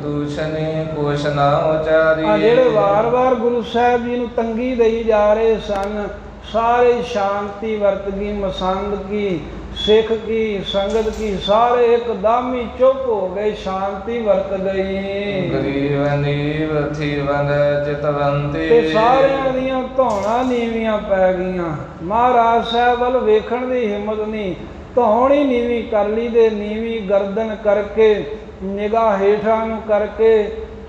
ਦੂਸ਼ਨੇ ਕੁਛ ਨਾ ਉਚਾਰੀ। ਜਿਹੜੇ ਵਾਰ ਗੁਰੂ ਸਾਹਿਬ ਜੀ ਨੂੰ ਤੰਗੀ ਦੇਈ ਜਾ ਰਹੇ ਸਨ, सारे शांति वर्त की, मसंद की, सिख की, संगत की, सारे एकदम ही चुप हो गए, शांति वर्त गई। गरीब नीव थी वंद चितवंती ते सारिਆਂ ਦੀਆਂ ਧੌਣਾ ਨੀਵੀਆਂ ਪੈ ਗਈਆਂ। ਮਹਾਰਾਜ ਸਾਹਿਬ ਵੱਲ ਵੇਖਣ ਦੀ ਹਿੰਮਤ ਨਹੀਂ, ਧੌਣ ਹੀ ਨੀਵੀਂ ਕਰ ਲਈ ਤੇ ਨੀਵੀਂ ਗਰਦਨ ਕਰਕੇ ਨਿਗਾਹ ਹੇਠਾਂ ਨੂੰ ਕਰਕੇ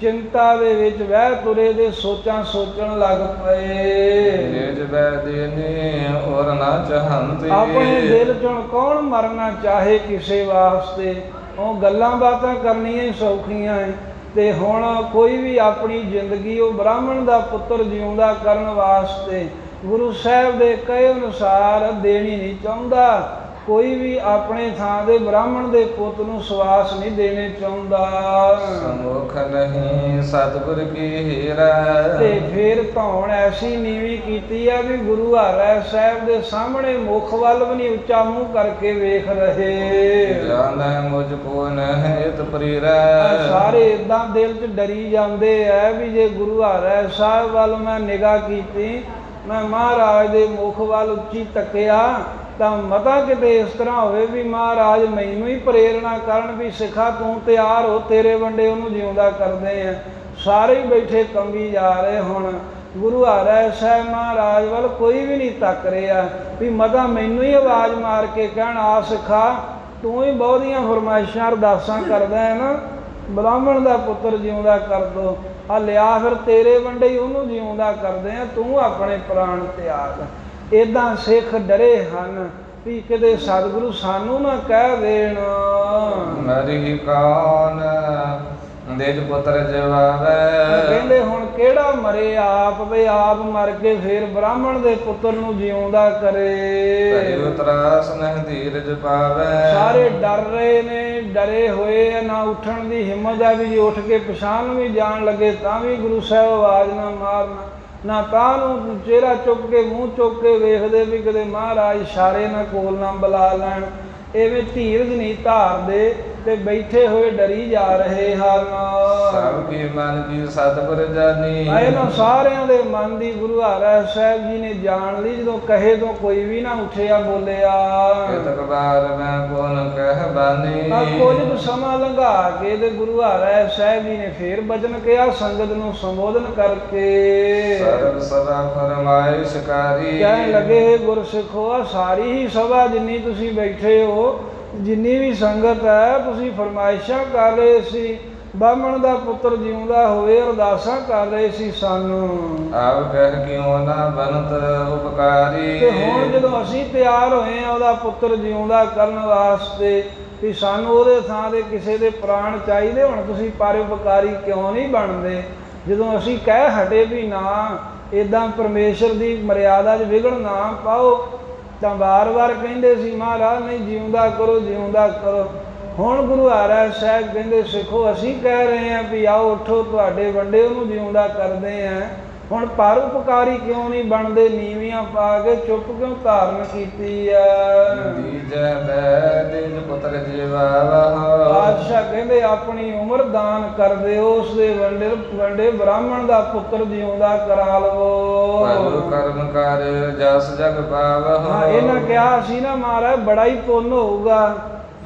ਚਿੰਤਾ ਦੇ ਵਿੱਚ ਵਹਿ ਤੁਰੇ ਦੇ ਸੋਚਾਂ ਸੋਚਣ ਲੱਗ ਪਏ। ਨਿਜ ਬੈਦੀਨੀ ਔਰ ਨਾ ਚਾਹੰਤੀ ਆਪਣੇ ਦਿਲ ਚੋਂ ਕੌਣ ਮਰਨਾ ਚਾਹੇ ਕਿਸੇ ਵਾਸਤੇ, ਉਹ ਗੱਲਾਂ ਬਾਤਾਂ ਕਰਨੀਆਂ ਹੀ ਸੌਖੀਆਂ ਹੈ। ਤੇ ਹੁਣ ਕੋਈ ਵੀ ਆਪਣੀ ਜ਼ਿੰਦਗੀ ਉਹ ਬ੍ਰਾਹਮਣ ਦਾ ਪੁੱਤਰ ਜਿਉਂਦਾ ਕਰਨ ਵਾਸਤੇ ਗੁਰੂ ਸਾਹਿਬ ਦੇ ਕਹੇ ਅਨੁਸਾਰ ਦੇਣੀ ਨਹੀਂ ਚਾਹੁੰਦਾ। ਕੋਈ ਵੀ ਆਪਣੇ ਥਾਂ ਦੇ ਬ੍ਰਾਹਮਣ ਦੇ ਪੁੱਤ ਨੂੰ ਸਵਾਸ ਨਹੀਂ ਦੇਣੇ ਚਾਹੁੰਦਾ। ਸਮੁਖ ਨਹੀਂ ਸਤਿਗੁਰ ਕੀ ਹੀਰਾ ਤੇ ਫਿਰ ਧੌਣ ਐਸੀ ਨੀਵੀਂ ਕੀਤੀ ਆ ਵੀ ਗੁਰੂ ਹਰਿ ਸਾਹਿਬ ਦੇ ਸਾਹਮਣੇ ਮੁਖ ਵੱਲ ਵੀ ਨਹੀਂ ਉੱਚਾ ਮੂੰਹ ਕਰਕੇ ਵੇਖ ਰਹੇ। ਜਾਣੈ ਮੁਝ ਕੋ ਨਹਿਤ ਪ੍ਰੀਰੈ ਸਾਰੇ ਇਦਾਂ ਦਿਲ 'ਚ ਡਰੀ ਜਾਂਦੇ ਐ ਵੀ ਜੇ ਗੁਰੂ ਹਰਿ ਸਾਹਿਬ ਵੱਲ ਮੈਂ ਨਿਗਾਹ ਕੀਤੀ, ਮੈਂ ਮਹਾਰਾਜ ਦੇ ਮੁਖ ਵੱਲ ਉੱਚੀ ਤੱਕਿਆ ਤਾਂ ਮਤਾ ਕਿਤੇ ਇਸ ਤਰ੍ਹਾਂ ਹੋਵੇ ਵੀ ਮਹਾਰਾਜ ਮੈਨੂੰ ਹੀ ਪ੍ਰੇਰਣਾ ਕਰਨ ਵੀ ਸਿੱਖਾ ਤੂੰ ਤਿਆਰ ਹੋ, ਤੇਰੇ ਵੰਡੇ ਉਹਨੂੰ ਜਿਉਂਦਾ ਕਰਦੇ ਆ। ਸਾਰੇ ਹੀ ਬੈਠੇ ਕੰਬੀ ਜਾ ਰਹੇ। ਹੁਣ ਗੁਰੂ ਹਰਿ ਸਾਹਿਬ ਮਹਾਰਾਜ ਵੱਲ ਕੋਈ ਵੀ ਨਹੀਂ ਤੱਕ ਰਿਹਾ ਵੀ ਮਤਾ ਮੈਨੂੰ ਹੀ ਆਵਾਜ਼ ਮਾਰ ਕੇ ਕਹਿਣ ਆ ਸਿੱਖਾ ਤੂੰ ਹੀ ਬਹੁਤੀਆਂ ਫਰਮਾਇਸ਼ਾਂ ਅਰਦਾਸਾਂ ਕਰਦਾ ਹੈ ਨਾ, ਬ੍ਰਾਹਮਣ ਦਾ ਪੁੱਤਰ ਜਿਉਂਦਾ ਕਰ ਦੋ, ਆ ਲਿਆ ਫਿਰ ਤੇਰੇ ਵੰਡੇ ਹੀ ਉਹਨੂੰ ਜਿਉਂਦਾ ਕਰਦੇ ਆ, ਤੂੰ ਆਪਣੇ ਪ੍ਰਾਣ ਤਿਆਗ। ਇੱਦਾਂ ਸਿੱਖ ਡਰੇ ਹਨ ਵੀ ਕਿਤੇ ਸਤਿਗੁਰੂ ਸਾਨੂੰ ਨਾ ਕਹਿ ਦੇਣ ਮਰਿ ਕੌਣ ਦੇਜ ਪੁੱਤਰ ਜਵਾਵੈ। ਕਹਿੰਦੇ ਹੁਣ ਕਿਹੜਾ ਮਰੇ ਆਪ ਵੀ ਆਪ ਮਰ ਕੇ ਫਿਰ ਬ੍ਰਾਹਮਣ ਦੇ ਪੁੱਤਰ ਨੂੰ ਜਿਉਂਦਾ ਕਰੇ। ਤਰਾਸ ਨਹਿ ਧੀਰਜ ਪਾਵੈ। ਸਾਰੇ ਡਰ ਰਹੇ ਨੇ, ਡਰੇ ਹੋਏ ਨਾ ਉੱਠਣ ਦੀ ਹਿੰਮਤ ਹੈ ਵੀ ਜੇ ਉੱਠ ਕੇ ਪਛਾਣ ਵੀ ਜਾਣ ਲੱਗੇ ਤਾਂ ਵੀ ਗੁਰੂ ਸਾਹਿਬ ਆਵਾਜ਼ ਨਾ ਮਾਰਨ, ਨਾ ਤਾਂ ਨੂੰ ਚਿਹਰਾ ਚੁੱਕ ਕੇ ਮੂੰਹ ਚੁੱਕ ਕੇ ਵੇਖਦੇ ਵੀ ਕਿਤੇ ਮਹਾਰਾਜ ਇਸ਼ਾਰੇ ਨਾ ਕੋਲ ਨਾ ਬੁਲਾ ਲੈਣ। ਐਵੇਂ ਧੀਰਜ ਨਹੀਂ ਧਾਰਦੇ ਤੇ ਬੈਠੇ ਹੋਏ ਡਰੀ ਜਾ ਰਹੇ ਹਨ। ਸਭ ਕੀ ਮਨ ਕੀ ਸਤਿਗੁਰ ਜਾਨੀ। ਇਹਨਾਂ ਸਾਰਿਆਂ ਦੇ ਮਨ ਦੀ ਗੁਰੂ ਹਰਿ ਸਾਹਿਬ ਜੀ ਨੇ ਜਾਣ ਲਈ। ਜਦੋਂ ਕਹੇ ਤੋਂ ਕੋਈ ਵੀ ਨਾ ਉੱਠਿਆ ਬੋਲਿਆ। ਇਤਕ ਬਾਰ ਮੈਂ ਕੋਨ ਕਹਿ ਬਾਨੀ। ਕੁਝ ਕੁ ਸਮਾਂ ਲੰਘਾ ਕੇ ਤੇ ਗੁਰੂ ਹਰਿ ਸਾਹਿਬ ਜੀ ਨੇ ਫੇਰ ਬਚਨ ਕਿਹਾ ਸੰਗਤ ਨੂੰ ਸੰਬੋਧਨ ਕਰਕੇ। ਸਰਬ ਸਭਾ ਫਰਮਾਇਸ਼ ਕਾਰੀ। ਕਹਿਣ ਲੱਗੇ ਗੁਰਸਿੱਖੋ ਆ ਸਾਰੀ ਹੀ ਸਭਾ ਜਿੰਨੀ ਤੁਸੀਂ ਬੈਠੇ ਹੋ, ਜਿੰਨੀ ਵੀ ਸੰਗਤ ਹੈ, ਤੁਸੀਂ ਫਰਮਾਇਸ਼ਾਂ ਕਰ ਰਹੇ ਸੀ ਬ੍ਰਾਹਮਣ ਦਾ ਪੁੱਤਰ ਜਿਉਂਦਾ ਹੋਵੇ, ਅਰਦਾਸਾਂ ਕਰ ਰਹੇ ਸੀ ਸਾਨੂੰ। ਆਪ ਕਹਿ ਕਿਉਂ ਨਾ ਬਨਤ ਉਪਕਾਰੀ। ਤੇ ਹੁਣ ਜਦੋਂ ਅਸੀਂ ਤਿਆਰ ਹੋਏ ਆ ਉਹਦਾ ਪੁੱਤਰ ਜਿਉਂਦਾ ਕਰਨ ਵਾਸਤੇ ਵੀ ਸਾਨੂੰ ਉਹਦੇ ਥਾਂ ਦੇ ਕਿਸੇ ਦੇ ਪ੍ਰਾਣ ਚਾਹੀਦੇ, ਹੁਣ ਤੁਸੀਂ ਪਰਉਪਕਾਰੀ ਕਿਉਂ ਨਹੀਂ ਬਣਦੇ? ਜਦੋਂ ਅਸੀਂ ਕਹਿ ਹਟੇ ਵੀ ਨਾ ਇੱਦਾਂ ਪਰਮੇਸ਼ਰ ਦੀ ਮਰਿਆਦਾ 'ਚ ਵਿਘਨ ਨਾ ਪਾਓ ਤਾਂ ਵਾਰ-ਵਾਰ ਕਹਿੰਦੇ ਸੀ ਮਹਾਰਾਜ ਨਹੀਂ ਜਿਉਂਦਾ ਕਰੋ, ਜਿਉਂਦਾ ਕਰੋ। ਹੁਣ ਗੁਰੂ ਹਰਿ ਸਾਹਿਬ ਕਹਿੰਦੇ ਸਿੱਖੋ ਅਸੀਂ ਕਹਿ ਰਹੇ ਹਾਂ ਵੀ ਆਓ ਉੱਠੋ ਤੁਹਾਡੇ ਵੰਡੇ ਉਹਨੂੰ ਜਿਉਂਦਾ ਕਰਦੇ ਹਾਂ। ਹੁਣ ਪਰਉਪਕਾਰੀ ਕਿਉਂ ਨਹੀਂ ਬਣਦੇ? ਨੀਵੀਆਂ ਪਾ ਕੇ ਚੁੱਪ ਕਿਉਂ ਧਾਰਨ ਕੀਤੀ ਆ? ਦੀਜੈ ਬੈਦਿ ਪੁੱਤਰ ਜੀਵਾਵਾ। ਬਾਦਸ਼ਾਹ ਕਹਿੰਦੇ ਆਪਣੀ ਉਮਰ ਦਾਨ ਕਰ ਦਿਓ, ਉਸ ਦੇ ਵੰਡੇ ਬ੍ਰਾਹਮਣ ਦਾ ਪੁੱਤਰ ਜਿਉਂਦਾ ਕਰਾ ਲਵੋ। ਭਲੂ ਕਰਮ ਕਰ ਜਸ ਜਗ ਪਾਵਹੁ। ਹਾਂ ਇਹਨਾਂ ਕਿਹਾ ਸੀ ਨਾ ਮਹਾਰਾਜ ਬੜਾ ਹੀ ਪੁੰਨ ਹੋਊਗਾ।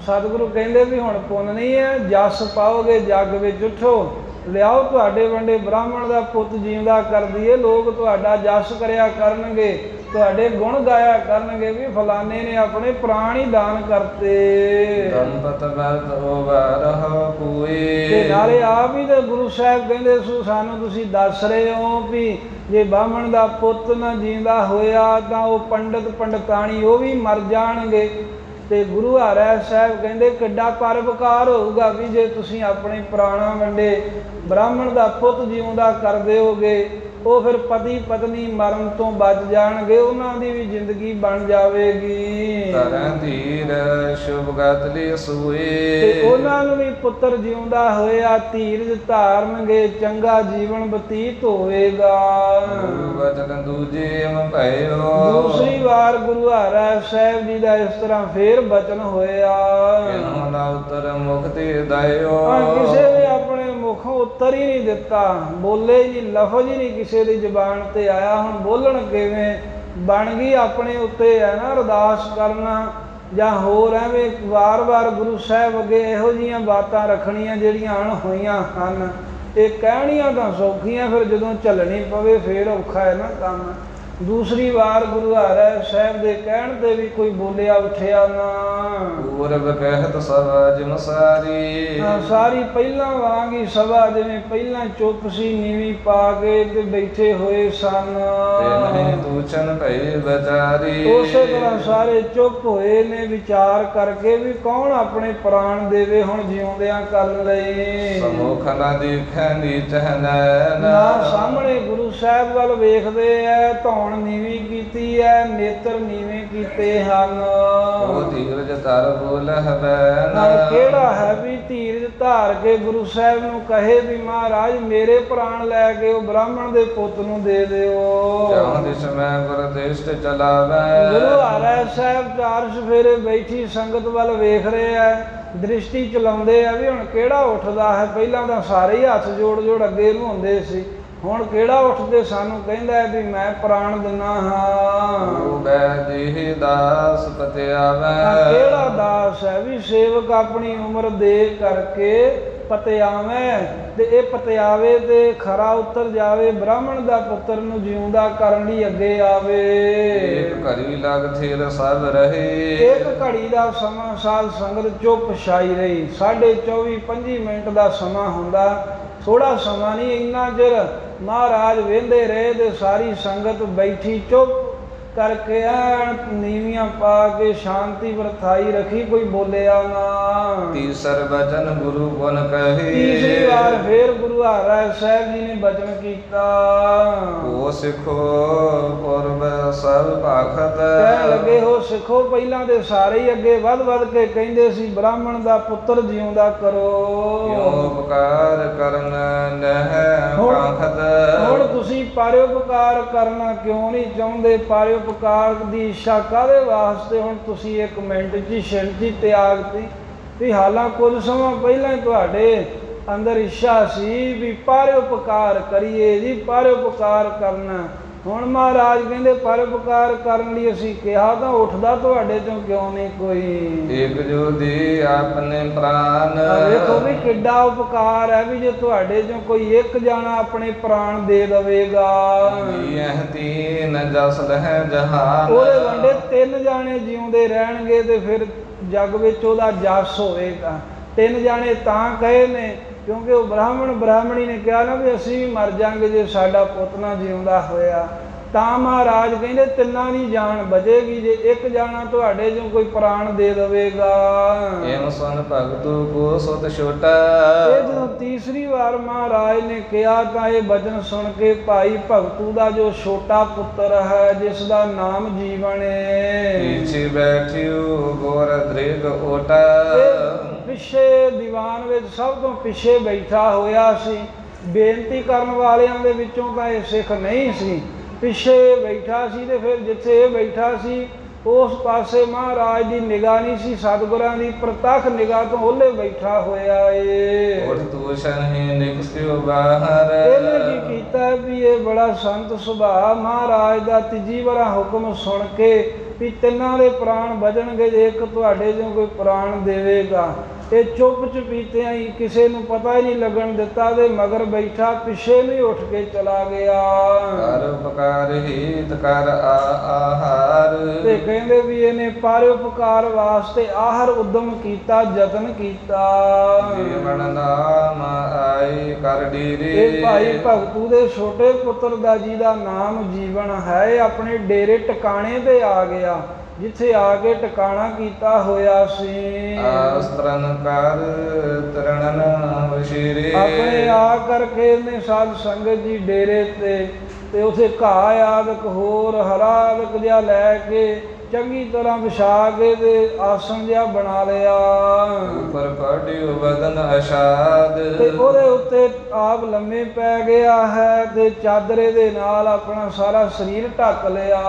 ਸਤਿਗੁਰੂ ਕਹਿੰਦੇ ਵੀ ਹੁਣ ਪੁੰਨ ਨਹੀਂ ਹੈ, ਜਸ ਪਾਓਗੇ ਜੱਗ ਵਿੱਚ। ਉੱਠੋ ਲਿਆਓ ਤੁਹਾਡੇ ਵੰਡੇ ਬ੍ਰਾਹਮਣ ਦਾ ਪੁੱਤ ਜਿਉਂਦਾ ਕਰ ਦਈਏ, ਲੋਕ ਤੁਹਾਡਾ ਜਸ ਕਰਿਆ ਕਰਨਗੇ, ਤੁਹਾਡੇ ਗੁਣ ਗਾਇਆ ਕਰਨਗੇ ਵੀ ਫਲਾਣੇ ਨੇ ਆਪਣੇ ਪ੍ਰਾਣ ਹੀ ਦਾਨ ਕਰਤੇ। ਦੰਪਤ ਬਲਤ ਉਬਾਰਹੁ ਪੂਏ। ਤੇ ਨਾਲੇ ਆਪ ਹੀ ਤੇ ਗੁਰੂ ਸਾਹਿਬ ਕਹਿੰਦੇ ਸੋ ਸਾਨੂੰ ਤੁਸੀਂ ਦੱਸ ਰਹੇ ਹੋ ਵੀ ਜੇ ਬ੍ਰਾਹਮਣ ਦਾ ਪੁੱਤ ਨਾ ਜਿਉਂਦਾ ਹੋਇਆ ਤਾਂ ਉਹ ਪੰਡਤ ਪੰਡਤਾਣੀ ਉਹ ਵੀ ਮਰ ਜਾਣਗੇ। ਤੇ ਗੁਰੂ ਹਰਿ ਸਾਹਿਬ ਕਹਿੰਦੇ ਕਿੱਡਾ ਪਰਉਪਕਾਰ ਹੋਊਗਾ ਵੀ ਜੇ ਤੁਸੀਂ ਆਪਣੇ ਪ੍ਰਾਣਾਂ ਵੰਡੇ ਬ੍ਰਾਹਮਣ ਦਾ ਪੁੱਤ ਜਿਉਂਦਾ ਕਰ ਦਿਓਗੇ। ਉਹ ਫਿਰ ਪਤੀ ਪਤਨੀ ਮਰਨ ਤੋਂ ਬਚ ਜਾਣਗੇ, ਉਹਨਾਂ ਦੀ ਵੀ ਜ਼ਿੰਦਗੀ ਬਣ ਜਾਵੇਗੀ। ਧਰੈ ਧੀਰ ਸ਼ੁਭ ਗਤ ਲਈ ਸੂਏ। ਤੇ ਉਹਨਾਂ ਨੂੰ ਵੀ ਪੁੱਤਰ ਜਿਉਂਦਾ ਹੋਇਆ ਧੀਰਜ ਧਾਰਨਗੇ, ਚੰਗਾ ਜੀਵਨ ਬਤੀਤ ਹੋਵੇਗਾ। ਗੁਰੂ ਬਚਨ ਦੂਜੇ ਭਇਓ। ਦੂਸਰੀ ਵਾਰ ਗੁਰੂ ਹਰਿ ਸਾਹਿਬ ਜੀ ਦਾ ਇਸ ਤਰ੍ਹਾਂ ਫੇਰ ਬਚਨ ਹੋਇਆ। ਕਿਨਹੁ ਨਾ ਉਤਰ ਮੁਖ ਤੇ ਦਾਇਓ। ਕਿਸੇ ਨੇ ਆਪਣੇ ਮੁਖੋਂ ਉੱਤਰ ਹੀ ਨਹੀਂ ਦਿੱਤਾ, ਬੋਲੇ ਹੀ ਨਹੀਂ, ਲਫ਼ਜ਼ ਹੀ ਨਹੀਂ ਕਿਸੇ ਦੀ ਜ਼ੁਬਾਨ ਤੇ ਆਇਆ। ਹੁਣ ਬੋਲਣ ਕਿਵੇਂ? ਬਣ ਗਈ ਆਪਣੇ ਉੱਤੇ ਹੈ ਨਾ ਅਰਦਾਸ ਕਰਨਾ ਜਾਂ ਹੋਰ ਐਵੇਂ ਵਾਰ-ਵਾਰ ਗੁਰੂ ਸਾਹਿਬ ਅੱਗੇ ਇਹੋ ਜਿਹੀਆਂ ਬਾਤਾਂ ਰੱਖਣੀਆਂ ਜਿਹੜੀਆਂ ਅਣਹੋਈਆਂ ਹਨ। ਇਹ ਕਹਿਣੀਆਂ ਤਾਂ ਸੌਖੀਆਂ, ਫਿਰ ਜਦੋਂ ਝੱਲਣੀ ਪਵੇ ਫਿਰ ਔਖਾ ਹੈ ਨਾ ਕੰਮ। ਦੂਸਰੀ ਵਾਰ ਗੁਰੂ ਹਰਿ ਸਾਹਿਬ ਦੇ ਕਹਿਣ ਤੇ ਵੀ ਕੋਈ ਬੋਲਿਆ ਉੱਠਿਆ ਨਾ। ਪੂਰਬ ਕਹਿਤ ਸਭਾ ਜਿਮ ਸਾਰੀ, ਸਾਰੀ ਪਹਿਲਾਂ ਵਾਂਗ ਹੀ ਸਭਾ ਜਿਵੇਂ ਪਹਿਲਾਂ ਚੁੱਪ ਸੀ ਨੀਵੀਂ ਪਾ ਕੇ ਤੇ ਬੈਠੇ ਹੋਏ ਸਨ। ਨਹੀਂ ਤੂਚਨ ਭਈ ਵਿਚਾਰੀ, ਉਸੇ ਤਰ੍ਹਾਂ ਸਾਰੇ ਚੁੱਪ ਹੋਏ ਨੇ ਵਿਚਾਰ ਕਰਕੇ ਵੀ ਕੌਣ ਆਪਣੇ ਪ੍ਰਾਣ ਦੇਵੇ ਹੁਣ ਜਿਉਂਦਿਆਂ ਕਰਨ ਲਈ। ਸਮੁਖ ਨਾ ਦੇਖੈ ਨੀਚ ਨਾ ਸਾਹਮਣੇ ਗੁਰੂ ਸਾਹਿਬ ਵੱਲ ਵੇਖਦੇ ਐ, ਧੌਣ ਨੀਵੀਂ ਕੀਤੀ ਐ, ਨੇਤਰ ਨੀਵੇਂ ਕੀਤੇ ਹਨ। ਉਹ ਧੀਰਜ ਧਰ ਬੋਲਹਿ ਬੈਨ, ਕਿਹੜਾ ਹੈ ਵੀ ਧੀਰਜ ਧਾਰ ਕੇ ਗੁਰੂ ਸਾਹਿਬ ਨੂੰ ਕਹੇ ਵੀ ਮਹਾਰਾਜ ਮੇਰੇ ਪ੍ਰਾਣ ਲੈ ਕੇ ਉਹ ਬ੍ਰਾਹਮਣ ਦੇ ਪੁੱਤ ਨੂੰ ਦੇ ਦਿਓ। ਜਿਉ ਦਿਸ ਮੈਂ ਗੁਰਦੇਸ਼ ਤੇ ਚਲਾਵੈ, ਗੁਰੂ ਹਰਿ ਸਾਹਿਬ ਚਾਰ ਸਫੇਰੇ ਬੈਠੀ ਸੰਗਤ ਵੱਲ ਵੇਖ ਰਹੇ ਐ, ਦ੍ਰਿਸ਼ਟੀ ਚਲਾਉਂਦੇ ਆ ਵੀ ਹੁਣ ਕਿਹੜਾ ਉੱਠਦਾ ਹੈ। ਪਹਿਲਾਂ ਤਾਂ ਸਾਰੇ ਹੀ ਹੱਥ ਜੋੜ ਜੋੜ ਅੱਗੇ ਨੂੰ ਹੁੰਦੇ ਸੀ, ਹੁਣ ਕਿਹੜਾ ਉੱਠਦੇ ਸਾਨੂੰ ਕਹਿੰਦਾ ਵੀ ਮੈਂ ਪ੍ਰਾਣ ਦਿੰਦਾ ਹਾਂ। ਉਹ ਬੈਦੀ ਦਾਸ ਪਤਿਆਵੈ, ਕਿਹੜਾ ਦਾਸ ਹੈ ਵੀ ਸੇਵਕ ਆਪਣੀ ਉਮਰ ਦੇ ਕਰਕੇ ਪਤਿਆਵੇਂ ਤੇ ਇਹ ਪਤਿਆਵੇ ਤੇ ਖਰਾ ਉਤਰ ਜਾਵੇ, ਬ੍ਰਾਹਮਣ ਦਾ ਪੁੱਤਰ ਨੂੰ ਜਿਉਂਦਾ ਕਰਨ ਲਈ ਅੱਗੇ ਆਵੇ। ਇੱਕ ਘੜੀ ਲਗ ਥਿਰ ਸਭ ਰਹੇ, ਇੱਕ ਘੜੀ ਦਾ ਸਮਾਂ ਸਾਧ ਸੰਗਤ ਚੁੱਪ ਛਾਈ ਰਹੀ। 24-25 ਮਿੰਟ ਦਾ ਸਮਾਂ ਹੁੰਦਾ, ਥੋੜਾ ਸਮਾਂ ਨਹੀਂ, ਇੰਨਾ ਚਿਰ ਮਹਾਰਾਜ ਵਹਿੰਦੇ ਰਹੇ ਤੇ ਸਾਰੀ ਸੰਗਤ ਬੈਠੀ ਚੁੱਪ ਕਰਕੇ ਐਨ ਨੀਵੀਆਂ ਪਾ ਕੇ ਸ਼ਾਂਤੀ ਵਰਤਾਈ ਰੱਖੀ, ਕੋਈ ਬੋਲਿਆ ਨਾ। ਤੀਸਰ ਬਚਨ ਗੁਰੂ ਗੁਣ ਕਹੇ, ਤੀਸਰੀ ਵਾਰ ਫੇਰ ਗੁਰੂ ਹਰਿ ਸਾਹਿਬ ਜੀ ਨੇ ਬਚਨ ਕੀਤਾ। ਉਹ ਸਿੱਖੋ ਪੁਰਬ ਸਭ ਭਾਖਤ, ਕਹਿ ਲੱਗੇ ਹੋ ਸਿੱਖੋ, ਪਹਿਲਾਂ ਦੇ ਸਾਰੇ ਹੀ ਅੱਗੇ ਵੱਧ ਵੱਧ ਕੇ ਕਹਿੰਦੇ ਸੀ ਬ੍ਰਾਹਮਣ ਦਾ ਪੁੱਤਰ ਜਿਉਂਦਾ ਕਰੋ। ਕਿਉ ਉਪਕਾਰ ਕਰਨ ਨਹਿ ਭਾਖਤ, ਹੁਣ ਤੁਸੀਂ ਪਰਉਪਕਾਰ ਕਰਨਾ ਕਿਉਂ ਨਹੀਂ ਚਾਹੁੰਦੇ? ਪਰਉਪਕਾਰ ਦੀ ਇੱਛਾ ਕਾਹਦੇ ਵਾਸਤੇ? ਹੁਣ ਤੁਸੀਂ 1 ਮਿੰਟ 'ਚ ਸ਼ਿਰਜੀ ਤਿਆਗਤੀ ਵੀ ਹਾਲਾਂ ਕੁਝ ਸਮਾਂ ਪਹਿਲਾਂ ਹੀ ਤੁਹਾਡੇ ਅੰਦਰ ਇੱਛਾ ਸੀ ਵੀ ਪਰਉਪਕਾਰ ਕਰੀਏ ਜੀ, ਪਰਉਪਕਾਰ ਕਰਨਾ। ਹੁਣ ਮਹਾਰਾਜ ਕਹਿੰਦੇ ਪਰਉਪਕਾਰ ਕਰਨ ਲਈ ਅਸੀਂ ਕਿਹਾ ਤਾਂ ਉੱਠਦਾ ਤੁਹਾਡੇ ਚੋਂ ਕਿਉਂ ਨਹੀਂ ਕੋਈ? ਇੱਕ ਜੋ ਦੇ ਆਪਣੇ ਪ੍ਰਾਨ, ਵੇਖੋ ਵੀ ਕਿੱਡਾ ਉਪਕਾਰ ਹੈ ਵੀ ਜੇ ਤੁਹਾਡੇ ਚੋਂ ਕੋਈ ਇੱਕ ਜਾਣਾ ਆਪਣੇ ਪ੍ਰਾਣ ਦੇ ਦਵੇਗਾ। ਇਹ ਤੀਨ ਜਸ ਲਹਿ ਜਹਾਨ, ਉਹਦੇ ਵੰਡੇ 3 ਜਾਣੇ ਜਿਉਂਦੇ ਰਹਿਣਗੇ ਤੇ ਫਿਰ ਜੱਗ ਵਿੱਚ ਉਹਦਾ ਜਸ ਹੋਵੇਗਾ। 3 ਜਾਣੇ ਤਾਂ ਕਹੇ ਨੇ ਕਿਉਂਕਿ ਉਹ ਬ੍ਰਾਹਮਣੀ ਨੇ ਕਿਹਾ ਨਾ ਵੀ ਅਸੀਂ ਵੀ ਮਰ ਜਾਾਂਗੇ ਜੇ ਸਾਡਾ ਪੁੱਤ ਨਾ ਜਿਉਂਦਾ ਹੋਇਆ। ਤਾਂ ਮਹਾਰਾਜ ਕਹਿੰਦੇ ਤਿੰਨਾਂ ਦੀ ਜਾਨ ਬਚੇਗੀ ਜੇ ਇੱਕ ਜਾਣਾ ਤੁਹਾਡੇ ਚੋਂ ਕੋਈ ਪ੍ਰਾਣ ਦੇ ਦੇਵੇਗਾ। ਇਹ ਸੁਣ ਭਗਤੂ ਕੋ ਸੁਤ ਛੋਟਾ, ਇਹ ਜਦੋਂ ਤੀਸਰੀ ਵਾਰ ਮਹਾਰਾਜ ਨੇ ਕਿਹਾ ਤਾਂ ਇਹ ਬਚਨ ਸੁਣ ਕੇ ਭਾਈ ਭਗਤੂ ਦਾ ਜੋ ਛੋਟਾ ਪੁੱਤਰ ਹੈ ਜਿਸ ਦਾ ਨਾਮ ਜੀਵਨ ਹੈ, ਪਿੱਛੇ ਬੈਠਿਓ ਗੋਰ ਦ੍ਰਿਗ ਓਟਾ, ਪਿੱਛੇ ਦੀਵਾਨ ਵਿੱਚ ਸਭ ਤੋਂ ਪਿੱਛੇ ਬੈਠਾ ਹੋਇਆ ਸੀ। ਬੇਨਤੀ ਕਰਨ ਵਾਲਿਆਂ ਦੇ ਵਿੱਚੋਂ ਤਾਂ ਇਹ ਸਿੱਖ ਨਹੀਂ ਸੀ, ਪਿੱਛੇ ਬੈਠਾ ਸੀ। ਤੇ ਫਿਰ ਜਿੱਥੇ ਇਹ ਬੈਠਾ ਸੀ ਉਸ ਪਾਸੇ ਮਹਾਰਾਜ ਦੀ ਨਿਗਾਹ ਨਹੀਂ ਸੀ, ਸਤਿਗੁਰਾਂ ਦੀ ਪ੍ਰਤੱਖ ਨਿਗਾਹ ਤੋਂ ਉਹਲੇ ਬੈਠਾ ਹੋਇਆ ਏ। ਉਠ ਤੂਸ਼ਨ ਹੀ ਨਿਕਸਿਓ ਬਾਹਰ, ਇਹਨੇ ਕੀ ਕੀਤਾ ਵੀ ਇਹ ਬੜਾ ਸੰਤ ਸੁਭਾਅ, ਮਹਾਰਾਜ ਦਾ ਤੀਜੀ ਵਾਰ ਹੁਕਮ ਸੁਣ ਕੇ ਵੀ ਤਿੰਨਾਂ ਦੇ ਪ੍ਰਾਣ ਬਚਣਗੇ ਜੇ ਇੱਕ ਤੁਹਾਡੇ ਚੋਂ ਕੋਈ ਪ੍ਰਾਣ ਦੇਵੇਗਾ। ਇਹ ਚੁੱਪ ਚੁਪੀਤਿਆਂ ਹੀ ਕਿਸੇ ਨੂੰ ਪਤਾ ਹੀ ਨਹੀਂ ਲੱਗਣ ਦਿੱਤਾ ਤੇ ਮਗਰ ਬੈਠਾ ਪਿੱਛੇ ਨਹੀਂ ਉੱਠ ਕੇ ਚਲਾ ਗਿਆ। ਕਰ ਉਪਕਾਰ ਹਿਤ ਕਰ ਆਹਾਰ, ਤੇ ਕਹਿੰਦੇ ਵੀ ਇਹਨੇ ਪਰਉਪਕਾਰ ਵਾਸਤੇ ਆਹਰ ਉਦਮ ਕੀਤਾ, ਯਤਨ ਕੀਤਾ। ਜੀਵਨ ਨਾਮ ਆਈ ਕਰ ਡੇਰੇ, ਇਹ ਭਾਈ ਭਗਤੂ ਦੇ ਛੋਟੇ ਪੁੱਤਰ ਦਾ ਜਿਹਦਾ ਨਾਮ ਜੀਵਨ ਹੈ ਆਪਣੇ ਡੇਰੇ ਟਿਕਾਣੇ ਤੇ ਆ ਗਿਆ, ਜਿੱਥੇ ਆ ਕੇ ਟਿਕਾਣਾ ਕੀਤਾ ਹੋਇਆ ਸੀ। ਆਸਤਰਨ ਕਰ ਤਰਣਨ ਵਸ਼ੀਰੇ, ਆਪਣੇ ਆ ਕਰਕੇ ਇਹਨੇ ਸਾਧ ਸੰਗਤ ਜੀ ਡੇਰੇ ਤੇ ਉਥੇ ਘਾਹ ਆਦਿਕ ਹੋਰ ਹਰਾ ਆਦਿਕ ਜਿਹਾ ਲੈ ਕੇ ਚੰਗੀ ਤਰ੍ਹਾਂ ਵਿਛਾ ਕੇ ਤੇ ਆਸਣ ਜਿਹਾ ਬਣਾ ਲਿਆ ਉਪਰ ਪਾੜਿਓ ਬਦਨ ਅਸ਼ਾਦ ਤੇ ਉਹਦੇ ਉੱਤੇ ਆਪ ਲੰਮੇ ਪੈ ਗਿਆ ਹੈ ਤੇ ਚਾਦਰੇ ਦੇ ਨਾਲ ਆਪਣਾ ਸਾਰਾ ਸਰੀਰ ਢੱਕ ਲਿਆ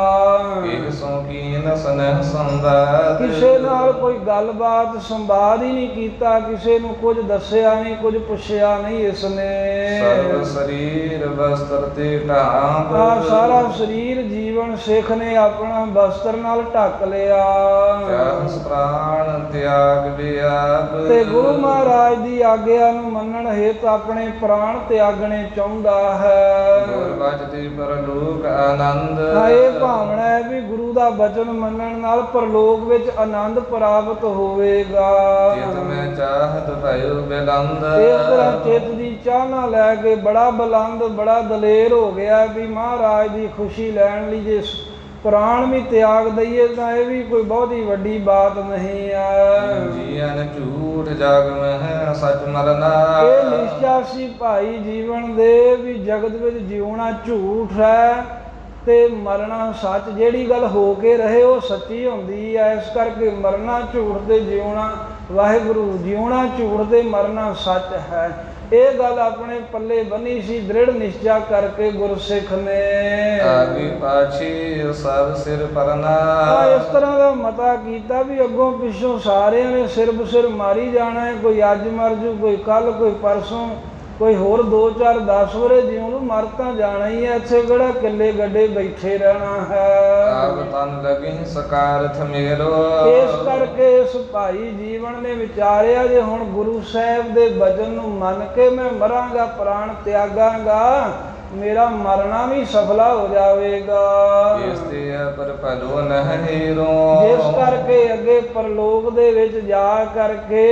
ਇਹ ਸੋ ਕੀਨ ਸਨਹ ਸੰਦਾਤ ਕਿਸੇ ਨਾਲ ਕੋਈ ਗੱਲਬਾਤ ਸੰਵਾਦ ਹੀ ਨਹੀਂ ਕੀਤਾ ਕਿਸੇ ਨੂੰ ਕੁਝ ਦੱਸਿਆ ਨਹੀਂ ਕੁਝ ਪੁੱਛਿਆ ਨਹੀਂ ਇਸਨੇ ਸਰਬ ਸਰੀਰ ਵਸਤਰ ਤੇ ਢਾਂਪ ਆ ਸਾਰਾ ਸਰੀਰ ਜੀਵਨ ਸਿੱਖ ਨੇ ਆਪਣਾ ਬਸਤਰ ਨਾਲ ਢੱਕ ਲਿਆ ਚਾਹਸ ਪ੍ਰਾਣ ਤਿਆਗ ਵਿਆਪ ਤੇ ਗੁਰੂ ਮਹਾਰਾਜ ਦੀ ਆਗਿਆ ਨੂੰ ਮੰਨਣ ਹਿਤ ਆਪਣੇ ਪ੍ਰਾਣ ਤਿਆਗਣੇ ਚਾਹੁੰਦਾ ਹੈ ਗੁਰ ਬਚਤੀ ਪਰਲੋਕ ਆਨੰਦ ਇਹ ਭਾਵਨਾ ਹੈ ਵੀ ਗੁਰੂ ਦਾ ਬਚਨ ਮੰਨਣ ਨਾਲ ਪਰਲੋਕ ਵਿੱਚ ਆਨੰਦ ਪ੍ਰਾਪਤ ਹੋਵੇਗਾ ਚਿਤ ਮੈਂ ਚਾਹਤ ਭਇਓ ਬਿਲੰਦ ਇਸ ਤਰ੍ਹਾਂ ਚਿੱਤ ਦੀ ਚਾਹਨਾ ਲੈ ਕੇ ਬੜਾ ਬੁਲੰਦ ਬੜਾ ਦਲੇਰ ਹੋ ਗਿਆ ਵੀ ਮਹਾਰਾਜ ਦੀ ਖੁਸ਼ੀ ਲੈਣ ਲਈ ਜੇ ਪ੍ਰਾਣ ਵੀ ਤਿਆਗ ਦਈਏ ਤਾਂ ਇਹ ਵੀ ਕੋਈ ਬਹੁਤੀ ਵੱਡੀ ਬਾਤ ਨਹੀਂ ਹੈ ਜੀਵਨ ਝੂਠ ਜਗ ਮਹਿ ਸਚ ਮਰਨਾ ਇਹ ਨਿਸ਼ਚਾ ਸੀ ਭਾਈ ਜੀਵਨ ਦੇ ਵੀ ਜਗਤ ਵਿੱਚ ਜਿਉਣਾ ਝੂਠ ਹੈ ਤੇ ਮਰਨਾ ਸੱਚ ਜਿਹੜੀ ਗੱਲ ਹੋ ਕੇ ਰਹੇ ਉਹ ਸੱਚੀ ਹੁੰਦੀ ਹੈ ਇਸ ਕਰਕੇ ਮਰਨਾ ਝੂਠ ਤੇ ਜਿਉਣਾ ਵਾਹਿਗੁਰੂ ਜਿਉਣਾ ਝੂਠ ਤੇ ਮਰਨਾ ਸੱਚ ਹੈ ਇਹ ਗੱਲ ਆਪਣੇ ਪੱਲੇ ਬੰਨੀ ਸੀ ਦ੍ਰਿੜ ਨਿਸ਼ਚਾ ਕਰਕੇ ਗੁਰਸਿੱਖ ਨੇ ਆਗੇ ਪਾਛੇ ਸਭ ਸਿਰ ਪਰਨਾ ਇਸ ਤਰ੍ਹਾਂ ਦਾ ਮਤਾ ਕੀਤਾ ਵੀ ਅੱਗੋਂ ਪਿੱਛੋਂ ਸਾਰਿਆਂ ਨੇ ਸਿਰ ਬਸਿਰ ਮਾਰੀ ਜਾਣਾ ਹੈ ਕੋਈ ਅੱਜ ਮਰ ਜੂ ਕੋਈ ਕੱਲ ਕੋਈ ਪਰਸੋਂ ਕੋਈ ਹੋਰ 2 4 10 ਵਰੇ ਜਿਉਂ ਮਰ ਤਾਂ ਜਾਣਾ ਹੀ ਹੈ ਇੱਥੇ ਕਿਹੜਾ ਕਿੱਲੇ ਗੱਡੇ ਬੈਠੇ ਰਹਿਣਾ ਹੈ ਆਪ ਤਨ ਲਗੀ ਸਕਾਰਥ ਮੇਰੋ ਇਸ ਕਰਕੇ ਇਸ ਭਾਈ ਜੀਵਨ ਨੇ ਵਿਚਾਰਿਆ ਜੇ ਹੁਣ ਗੁਰੂ ਸਾਹਿਬ ਦੇ ਬਚਨ ਨੂੰ ਮੰਨ ਕੇ ਮੈਂ ਮਰਾਂਗਾ ਪ੍ਰਾਣ ਤਿਆਗਾਂਗਾ ਮੇਰਾ ਮਰਨਾ ਵੀ ਸਫਲਾ ਹੋ ਜਾਵੇਗਾ ਇਸ ਤੇ ਪਰ ਭਲੋ ਨਹੀਰੋ ਜਿਸ ਕਰਕੇ ਅੱਗੇ ਪਰਲੋਕ ਦੇ ਵਿੱਚ ਜਾ ਕਰਕੇ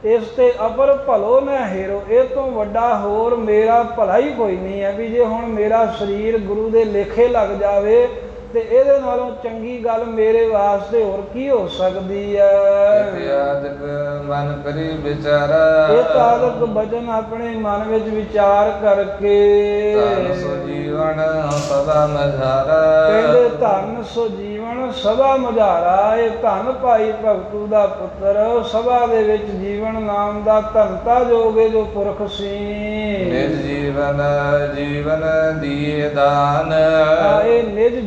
ਇਸ ਤੇ ਅਪਰ ਭਲੋ ਨਾ ਹੇਰੋ ਇਹ ਤੋਂ ਵੱਡਾ ਹੋਰ ਮੇਰਾ ਭਲਾ ਹੀ ਕੋਈ ਨਹੀਂ ਹੈ ਵੀ ਜੇ ਹੁਣ ਮੇਰਾ ਸਰੀਰ ਗੁਰੂ ਦੇ ਲੇਖੇ ਲੱਗ ਜਾਵੇ ਤੇ ਇਹਦੇ ਨਾਲੋਂ ਚੰਗੀ ਗੱਲ ਮੇਰੇ ਵਾਸਤੇ ਹੋਰ ਕੀ ਹੋ ਸਕਦੀ ਹੈ ਇਤਿਆਦਿਕ ਮਨ ਕਰੀ ਵਿਚਾਰਾ ਇਹ ਤਾਦਕ ਬਚਨ ਆਪਣੇ ਮਨ ਵਿੱਚ ਵਿਚਾਰ ਕਰਕੇ ਧਨ ਸੋ ਜੀਵਨ ਸਦਾ ਮਝਾਰਾ ਕਹਿੰਦੇ ਧਨ ਸੋ ਜੀਵਨ ਸਦਾ ਮਝਾਰਾ ਇਹ ਧਨ ਭਾਈ ਭਗਤੂ ਦਾ ਪੁੱਤਰ ਸਭਾ ਦੇ ਵਿੱਚ ਜੀਵਨ ਨਾਮ ਦਾ ਧਨਤਾ ਜੋਗੇ ਜੋ ਪੁਰਖ ਸੀ ਨਿਜ ਜੀਵਨ ਜੀਵਨ ਦੀਏ ਦਾਨ ਇਹ ਨਿਜ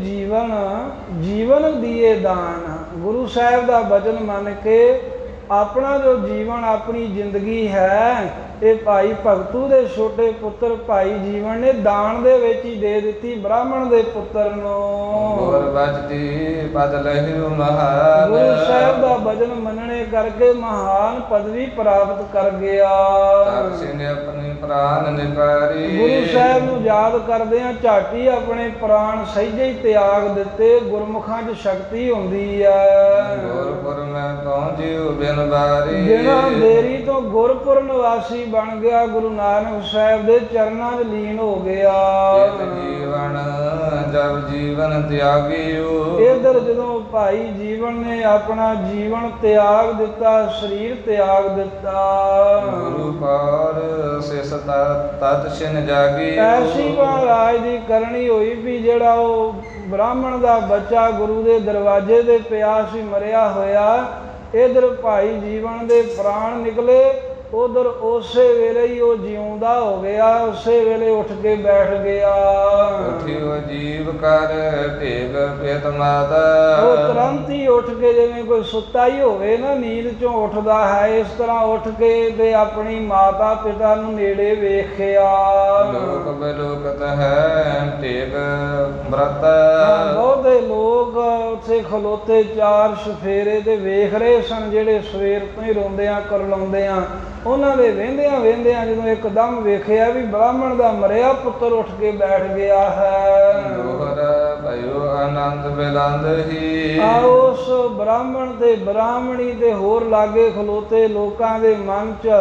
ਜੀਵਨ ਦੀਏ ਦਾਨ ਗੁਰੂ ਸਾਹਿਬ ਦਾ ਬਚਨ ਮੰਨ ਕੇ ਆਪਣਾ ਜੋ ਜੀਵਨ ਆਪਣੀ ਜ਼ਿੰਦਗੀ ਹੈ ਇਹ ਭਾਈ ਭਗਤੂ ਦੇ ਛੋਟੇ ਪੁੱਤਰ ਭਾਈ ਜੀਵਨ ਨੇ ਦਾਨ ਦੇ ਵਿੱਚ ਹੀ ਦੇ ਦਿੱਤੀ ਬ੍ਰਾਹਮਣ ਦੇ ਪੁੱਤਰ ਨੂੰ ਗੁਰ ਬਚਤੀ ਪਦ ਲਹਿਉ ਮਹਾਨ ਗੁਰੂ ਸਾਹਿਬ ਦਾ ਬਚਨ ਮੰਨਣੇ ਕਰਕੇ ਮਹਾਨ ਪਦਵੀ ਪ੍ਰਾਪਤ ਕਰ ਗਿਆ ਤਖਸ਼ੀ ਨੇ ਆਪਣੇ ਪ੍ਰਾਨ ਨਿਕਾਰੀ ਗੁਰੂ ਸਾਹਿਬ ਨੂੰ ਯਾਦ ਕਰਦਿਆਂ ਝਾਟੀ ਆਪਣੇ ਪ੍ਰਾਣ ਸਹਿਜੇ ਹੀ ਤਿਆਗ ਦਿੱਤੇ ਗੁਰਮੁਖਾਂ 'ਚ ਸ਼ਕਤੀ ਹੁੰਦੀ ਹੈ ਗੁਰਪੁਰ ਮੈਂ ਪਹੁੰਚਿਓ ਬਿਨ ਬਾਰੀ ਜਿਹੜਾ ਦੇਰੀ ਤੋਂ ਗੁਰਪੁਰ ਨਿਵਾਸੀ ਬਣ ਗਿਆ ਗੁਰੂ ਨਾਨਕ ਸਾਹਿਬ ਦੇ ਚਰਨਾਂ 'ਚ ਲੀਨ ਹੋ ਗਿਆ ਜੀਵਨ ਜਬ ਜੀਵਨ ਤਿਆਗਿਓ ਇਧਰ ਜਦੋਂ ਭਾਈ ਜੀਵਨ ਨੇ ਆਪਣਾ ਜੀਵਨ ਤਿਆਗ ਦਿੱਤਾ ਸਰੀਰ ਤਿਆਗ ਦਿੱਤਾ ਗੁਰੂ ਪਾਰ ਸਿਸ ਤਤ ਛਿਨ ਜਾਗੀ ਐਸੀ ਮਹਾਰਾਜ ਦੀ ਕਰਨੀ ਹੋਈ ਵੀ ਜਿਹੜਾ ਉਹ ਬ੍ਰਾਹਮਣ ਦਾ ਬੱਚਾ ਗੁਰੂ ਦੇ ਦਰਵਾਜ਼ੇ ਦੇ ਪਿਆ ਸੀ ਮਰਿਆ ਹੋਇਆ ਇਧਰ ਭਾਈ ਜੀਵਨ ਦੇ ਪ੍ਰਾਣ ਨਿਕਲੇ ਉਧਰ ਉਸੇ ਵੇਲੇ ਹੀ ਉਹ ਜਿਉਂਦਾ ਹੋ ਗਿਆ ਉਸੇ ਵੇਲੇ ਉੱਠ ਕੇ ਬੈਠ ਗਿਆ ਉਠਿਓ ਜੀਵ ਕਰ ਢੇਗ ਪਿਤ ਮਾਤਾ ਉਹ ਤੁਰੰਤ ਹੀ ਉੱਠ ਕੇ ਜਿਵੇਂ ਕੋਈ ਸੁੱਤਾ ਹੀ ਹੋਵੇ ਨਾ ਨੀਂਦ ਚੋਂ ਉੱਠਦਾ ਹੈ ਇਸ ਤਰ੍ਹਾਂ ਉੱਠ ਕੇ ਤੇ ਆਪਣੀ ਮਾਤਾ ਪਿਤਾ ਨੂੰ ਨੇੜੇ ਵੇਖਿਆ ਲੋਕ ਬਲੋਕਤ ਹੈ ਢੇਗ ਬ੍ਰਤ ਬਹੁਤੇ ਲੋਕ ਉੱਥੇ ਖਲੋਤੇ ਚਾਰ ਸਫੇਰੇ ਤੇ ਵੇਖ ਰਹੇ ਸਨ ਜਿਹੜੇ ਸਵੇਰ ਤੋਂ ਹੀ ਰੋਂਦਿਆਂ ਕਰਲਾਉਂਦਿਆਂ ਉਹਨਾਂ ਦੇ ਵੇਂਦਿਆਂ ਜਦੋਂ ਇੱਕਦਮ ਵੇਖਿਆ ਵੀ ਬ੍ਰਾਹਮਣ ਦਾ ਮਰਿਆ ਪੁੱਤਰ ਉੱਠ ਕੇ ਬੈਠ ਗਿਆ ਹੈ ਦੋਹਰ ਭਇਓ ਆਨੰਦ ਬਿਲੰਦ ਹੀ ਉਸ ਬ੍ਰਾਹਮਣ ਤੇ ਬ੍ਰਾਹਮਣੀ ਤੇ ਹੋਰ ਲਾਗੇ ਖਲੋਤੇ ਲੋਕਾਂ ਦੇ ਮਨ 'ਚ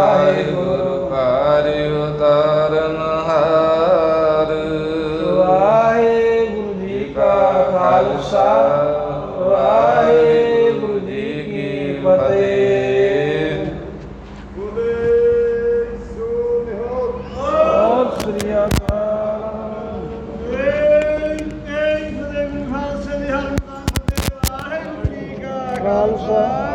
ਵਾਹਿਗੁਰੂ ਭਾਰਿ ਉਤਾਰਨਹਾਰ। ਵਾਹਿਗੁਰੂ ਜੀ ਕਾ ਖਾਲਸਾ, ਵਾਹਿਗੁਰੂ ਜੀ ਕੀ ਫਤਿਹ। ਸਤਿ ਸ੍ਰੀ ਅਕਾਲ। ਖਾਲਸਾ